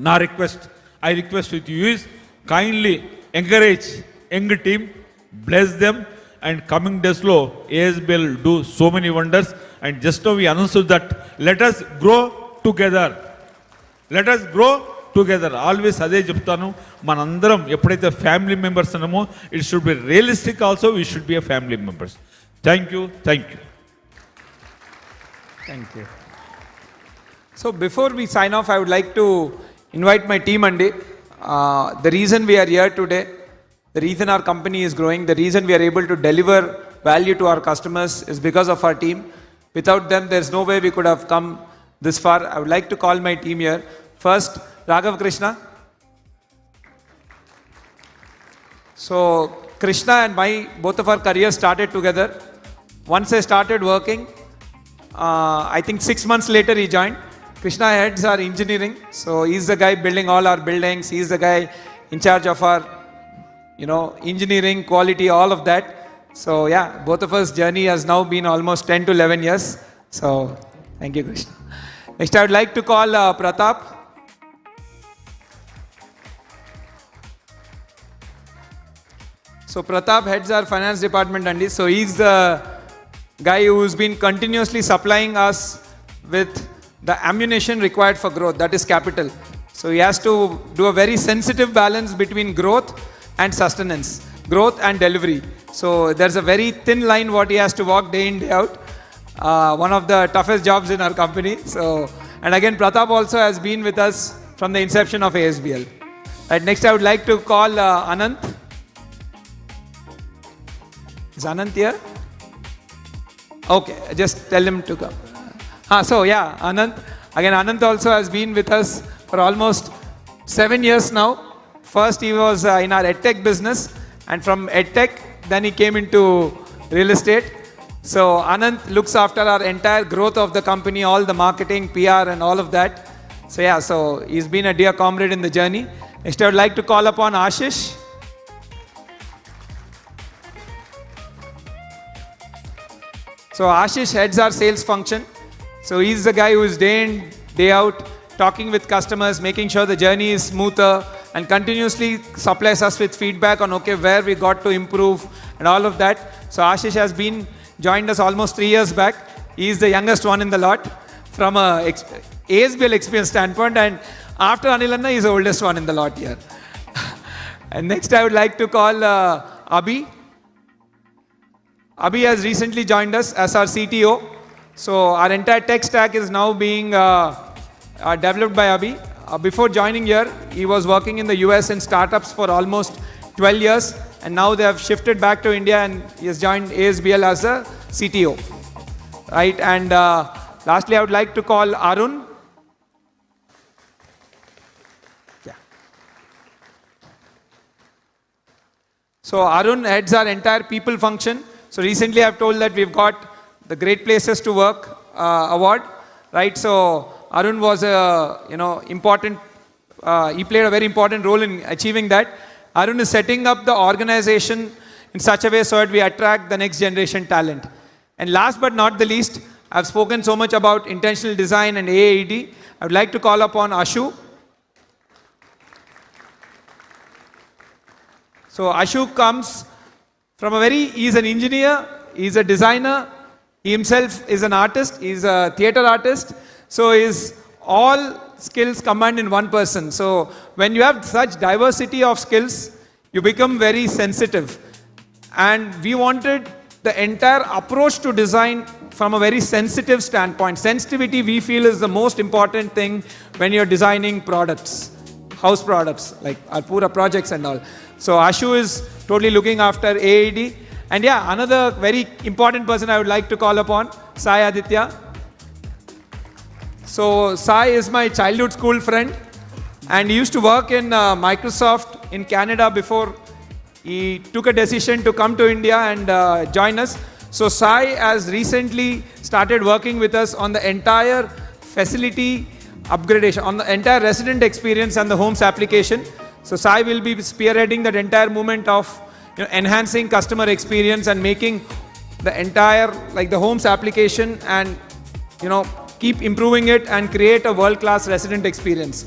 నా request, I request with you is kindly encourage young team, bless them, and coming days lo ASBL do so many wonders. And just now we announced that let us grow together. Let us grow together. Always అదే చెప్తాను, మనందరం ఎప్పుడైతే family members ఉన్నామో it should be realistic also, we should be a family members. Thank you. Thank you. So before we sign off, I would like to invite my team, Andy. The reason we are here today, the reason our company is growing, the reason we are able to deliver value to our customers is because of our team. Without them, there's no way we could have come this far. I would like to call my team here. First, Raghav Krishna. So Krishna and both of our careers started together. Once I started working, I think 6 months later he joined. Krishna heads our engineering. So he's the guy building all our buildings. He's the guy in charge of our, engineering, quality, all of that. So yeah, both of us journey has now been almost 10 to 11 years. So thank you, Krishna. Next, I would like to call Pratap. So Pratap heads our finance department, Andy. So he's the guy who's been continuously supplying us with the ammunition required for growth, that is capital. So he has to do a very sensitive balance between growth and sustenance, growth and delivery. So there's a very thin line what he has to walk day in, day out. One of the toughest jobs in our company. So, and again, Pratap also has been with us from the inception of ASBL. Right, next I would like to call Anant. Is Anant here? Okay, just tell him to come. So yeah, Anant. Again, Anant also has been with us for almost 7 years now. First he was in our EdTech business, and from EdTech then he came into real estate. So Anant looks after our entire growth of the company, all the marketing, PR and all of that. So yeah, so he's been a dear comrade in the journey. Next I would like to call upon Ashish. So Ashish heads our sales function. So he's the guy who is day in, day out, talking with customers, making sure the journey is smoother, and continuously supplies us with feedback on where we got to improve and all of that. So Ashish has joined us almost 3 years back. He is the youngest one in the lot from a ASBL experience standpoint, and after Anilanna, he is the oldest one in the lot here. And next I would like to call Abhi. Abhi has recently joined us as our CTO. So our entire tech stack is now being developed by Abhi. Before joining here, he was working in the US in startups for almost 12 years, and now they have shifted back to India, and he has joined ASBL as a CTO. Right, and lastly, I would like to call Arun. Yeah. So Arun heads our entire people function. So recently I've told that we've got the Great Places to Work award, right? So Arun was important, he played a very important role in achieving that. Arun is setting up the organization in such a way so that we attract the next generation talent. And last but not the least, I've spoken so much about intentional design and AAED. I would like to call upon Ashu. So Ashu comes from he's an engineer, he's a designer, he himself is an artist, he's a theater artist. So his all skills combined in one person. So when you have such diversity of skills, you become very sensitive. And we wanted the entire approach to design from a very sensitive standpoint. Sensitivity we feel is the most important thing when you're designing products, house products, like our Pura projects and all. So Ashu is totally looking after AAD. And yeah, another very important person I would like to call upon, Sai Aditya. So Sai is my childhood school friend, and he used to work in Microsoft in Canada before he took a decision to come to India and join us. So Sai has recently started working with us on the entire facility upgradation, on the entire resident experience and the homes application. So Sai will be spearheading that entire movement of enhancing customer experience and making the entire the homes application and keep improving it and create a world-class resident experience.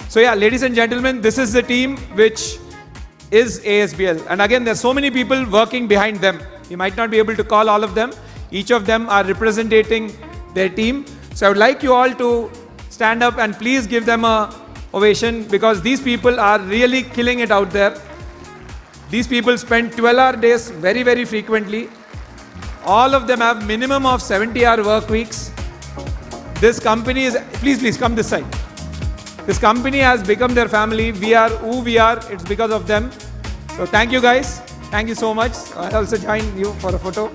So yeah, ladies and gentlemen, this is the team which is ASBL. And again, there's so many people working behind them. You might not be able to call all of them. Each of them are representing their team. So I would like you all to stand up and please give them a ovation, because these people are really killing it out there. These people spend 12-hour days very, very frequently. All of them have minimum of 70-hour work weeks. This company is, please come this side. This company has become their family. We are who we are. It's because of them. So thank you guys. Thank you so much. I'll also join you for a photo.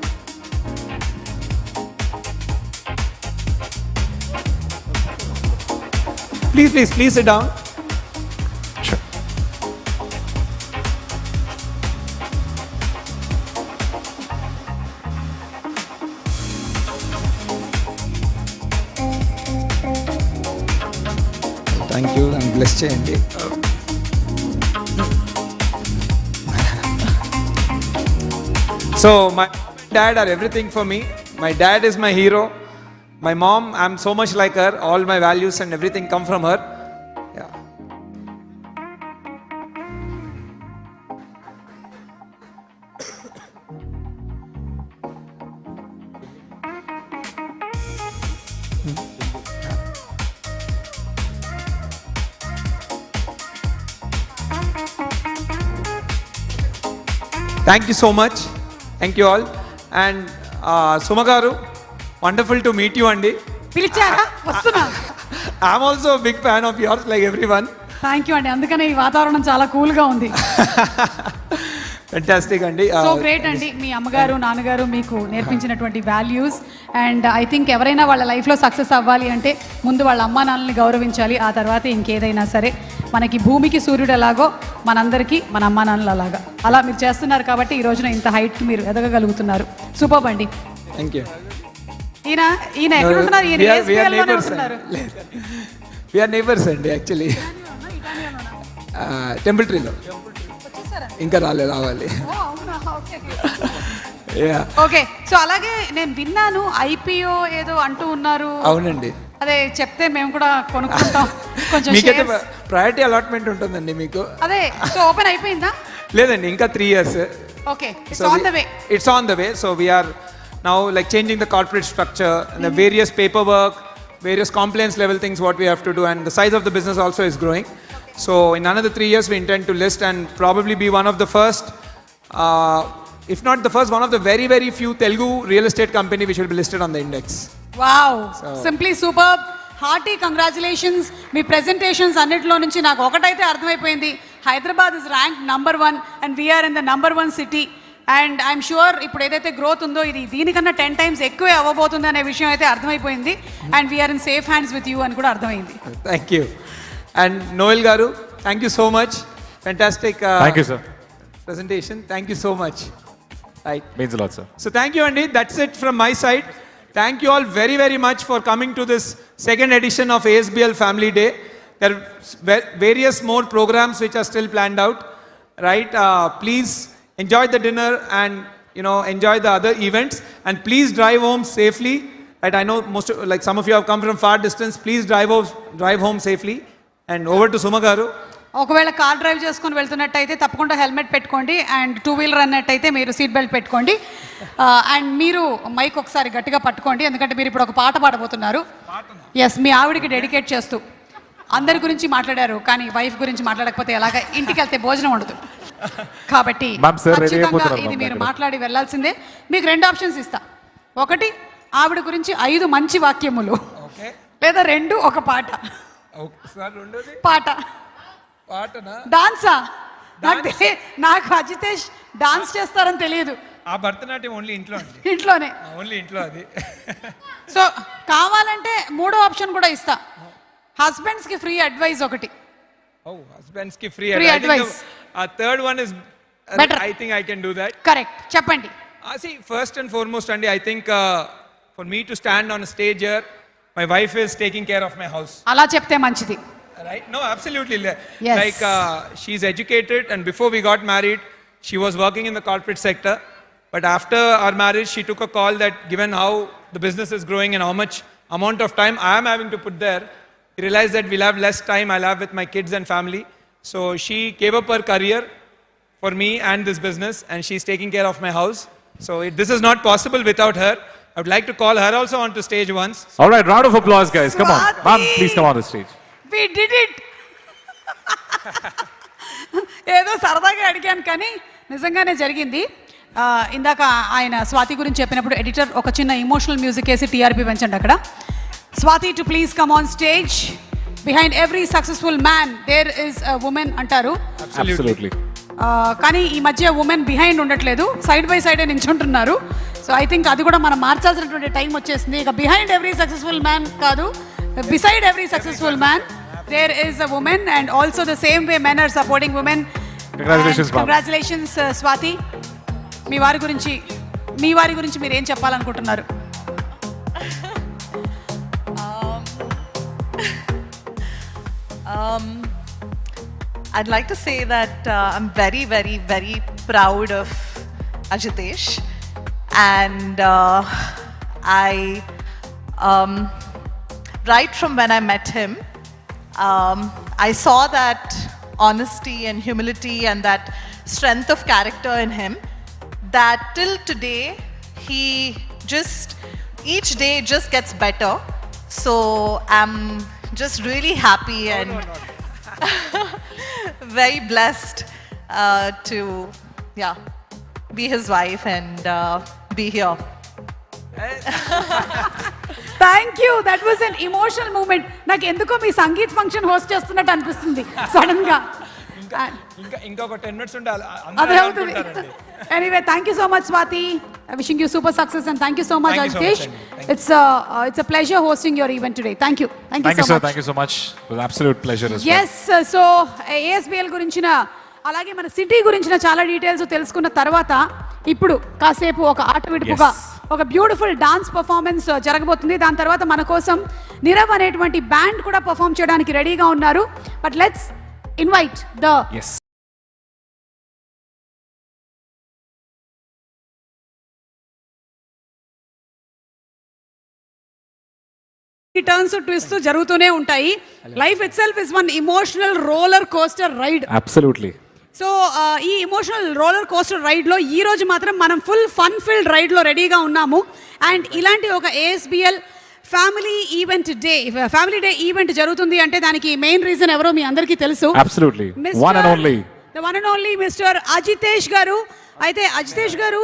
Please sit down. Sure. Thank you. I'm blessed cheyandi. So my mom and dad are everything for me. My dad is my hero. My mom, I'm so much like her. All my values and everything come from her. Yeah. Thank you so much. Thank you all. And Sumagaru, wonderful to meet you, Andy. పిలిచారా వస్తున్నా. I'm also a big fan of yours, like everyone. Thank you అండి, అందుకనే ఈ వాతావరణం చాలా కూల్గా ఉంది. Fantastic, Andy. So great అండి, మీ అమ్మగారు నాన్నగారు మీకు నేర్పించినటువంటి వాల్యూస్. అండ్ ఐ థింక్ ఎవరైనా వాళ్ళ లైఫ్లో సక్సెస్ అవ్వాలి అంటే ముందు వాళ్ళ అమ్మా నాన్నని గౌరవించాలి, ఆ తర్వాత ఇంకేదైనా సరే. మనకి భూమికి సూర్యుడు ఎలాగో మనందరికీ మన అమ్మా నాన్నలు అలాగా, అలా మీరు చేస్తున్నారు కాబట్టి ఈ రోజున ఇంత హైట్కి మీరు ఎదగగలుగుతున్నారు. సూపర్ అండి. Thank you. ఈయన ఎక్కడ ఉంటున్నారు? ఈయన ASBL లోనే ఉంటున్నారు. We are neighbors అండి యాక్చువల్లీ. టెంపుల్ ట్రీలో ఇంకా రావాలి. ఓకే, సో అలాగే నేను విన్నాను IPO ఏదో అంటూ ఉన్నారు. అవునండి, అదే చెప్తే మేము కూడా కొనుక్కుంటాం. కొంచెం మీకైతే ప్రయారిటీ అలాట్మెంట్ ఉంటుందండి మీకు. అదే, సో ఓపెన్ అయిపోయిందా? లేదండి, ఇంకా 3 years. Okay, it's on the way. It's on the way. So we are now like changing the corporate structure and the various paperwork, various compliance level things what we have to do, and the size of the business also is growing. So in another 3 years we intend to list and probably be one of the first, if not the first, one of the very, very few Telugu real estate company which will be listed on the index. Wow, simply super. Hearty congratulations. మీ presentations అన్నిటిలో నుంచి నాకు ఒకటైతే అర్థమైపోయింది, Hyderabad is rank number 1 and we're in the number 1 city. And I'm sure ఇప్పుడు ఏదైతే growth ఉందో ఇది దీనికన్నా 10 times ఎక్కువే అవ్వబోతుంది అనే విషయం అయితే అర్థమైపోయింది. And we're in safe hands with you అని కూడా అర్థమైంది. Thank you. And Noel garu, thank you so much. Fantastic Thank you, sir. Presentation. Thank you so much. Right. Means a lot, sir. So thank you, Andy. That's it from my side. Thank you all very, very much for coming to this second edition of ASBL Family Day. There are various more programs which are still planned out. Right. Please enjoy the dinner and enjoy the other events, and please drive home safely. Right. I know like some of you have come from far distance. Please drive home safely. And over to Sumagaru. ఒకవేళ car drive చేసుకొని వెళ్తున్నట్టయితే తప్పకుండా helmet పెట్టుకోండి. And 2-wheeler అన్నట్టయితే మీరు seat belt పెట్టుకోండి. And మీరు mic ఒకసారి గట్టిగా పట్టుకోండి, ఎందుకంటే మీరు ఇప్పుడు ఒక పాట పాడబోతున్నారు. ఎస్, మీ ఆవిడికి డెడికేట్ చేస్తూ. అందరి గురించి మాట్లాడారు, కానీ వైఫ్ గురించి మాట్లాడకపోతే ఎలాగా? ఇంటికి వెళ్తే భోజనం ఉండదు. కాబట్టి ఖచ్చితంగా ఇది మీరు మాట్లాడి వెళ్ళాల్సిందే. మీకు 2 options ఇస్తా. ఒకటి, ఆవిడ గురించి 5 మంచి వాక్యములు, లేదా 2 ఒక పాట. పాట డాన్సా? నాకు అజితేష్ డాన్స్ చేస్తారని తెలియదు. ఆ భరతనాట్యం ఓన్లీ ఇంట్లోనే. ఓన్లీ ఇంట్లో అది. సో కావాలంటే 3వ ఆప్షన్ కూడా ఇస్తా. హస్బెండ్స్ కి ఫ్రీ అడ్వైస్ ఒకటి. హస్బెండ్స్ కి free advice. Third one is better. I think I can do that. Correct, చెప్పండి. See, first and foremost, Andy, I think for me to stand on a stage here, my wife is taking care of my house. అలా చెప్తే మంచిది. Right? No, absolutely. Yes. Like she's educated, and before we got married, she was working in the corporate sector. But after our marriage, she took a call that given how the business is growing and how much amount of time I am having to put there, we realized that we'll have less time I'll have with my kids and family. So she gave up her career for me and this business, and she's taking care of my house. So this is not possible without her. I would like to call her also onto stage once. All right, round of applause, guys. Come on. Swati! Ma'am, please come on the stage. We did it. ఏదో సరదాగా అడిగాను కానీ నిజంగానే జరిగింది. ఇందాక ఆయన స్వాతి గురించి చెప్పినప్పుడు ఎడిటర్ ఒక చిన్న ఇమోషనల్ మ్యూజిక్ వేసి టీఆర్పీ పెంచండి అక్కడ. Swathi to please come on stage. Behind every successful man there is a women అంటారు. Absolutely. కానీ ఈ మధ్య ఉమెన్ బిహైండ్ ఉండట్లేదు, సైడ్ బై సైడే నించుంటున్నారు. సో ఐ థింక్ అది కూడా మనం మార్చాల్సినటువంటి టైం వచ్చేసింది. ఇక బిహైండ్ ఎవ్రీ సక్సెస్ఫుల్ మ్యాన్ కాదు, beside every successful man there is a women, and also the same way men are supporting women. Congratulations Swathi. మీ వారి గురించి మీరు ఏం చెప్పాలనుకుంటున్నారు? I'd like to say that I'm very, very, very proud of Ajitesh, and right from when I met him, I saw that honesty and humility and that strength of character in him, that till today he just each day just gets better. So I'm just really happy and very blessed to be his wife and be here. Thank you. That was an emotional moment. నాకు ఎందుకో మీ sangeet function host చేస్తున్నట్టు అనిపిస్తుంది sudden గా. ఇంకొక 10 minutes ఉంటే అదే అవుతుంది. Anyway thank you so much Swathi. Wishing you super success and thank you so much Ajitesh. It's a pleasure hosting your event today. Thank you so much. Absolute pleasure. Yes. So ASBL గురించిన అలాగే మన city గురించిన చాలా details తెలుసుకున్న తర్వాత ఇప్పుడు కాసేపు ఒక ఆట విడుపుగా ఒక బ్యూటిఫుల్ డాన్స్ పర్ఫార్మెన్స్ జరగబోతుంది. దాని తర్వాత మన కోసం నిరవ్ అనేటువంటి బ్యాండ్ కూడా పర్ఫార్మ్ చేయడానికి రెడీగా ఉన్నారు. But let's invite the turns twist జరుగుతూనే ఉంటాయి. Life itself is one emotional roller coaster ride. Absolutely. So ఈ ఇమోషనల్ రోలర్ కోస్టర్ రైడ్లో ఈ రోజు మాత్రం మనం ఫుల్ ఫన్ ఫిల్డ్ రైడ్లో రెడీగా ఉన్నాము. అండ్ ఇలాంటి ఒక ASBL ఫ్యామిలీ డే ఈవెంట్ జరుగుతుంది అంటే దానికి మెయిన్ రీజన్ ఎవరో మీ అందరికీ తెలుసు. Absolutely. One and only mister Ajitesh గారు. అయితే అజితేష్ గారు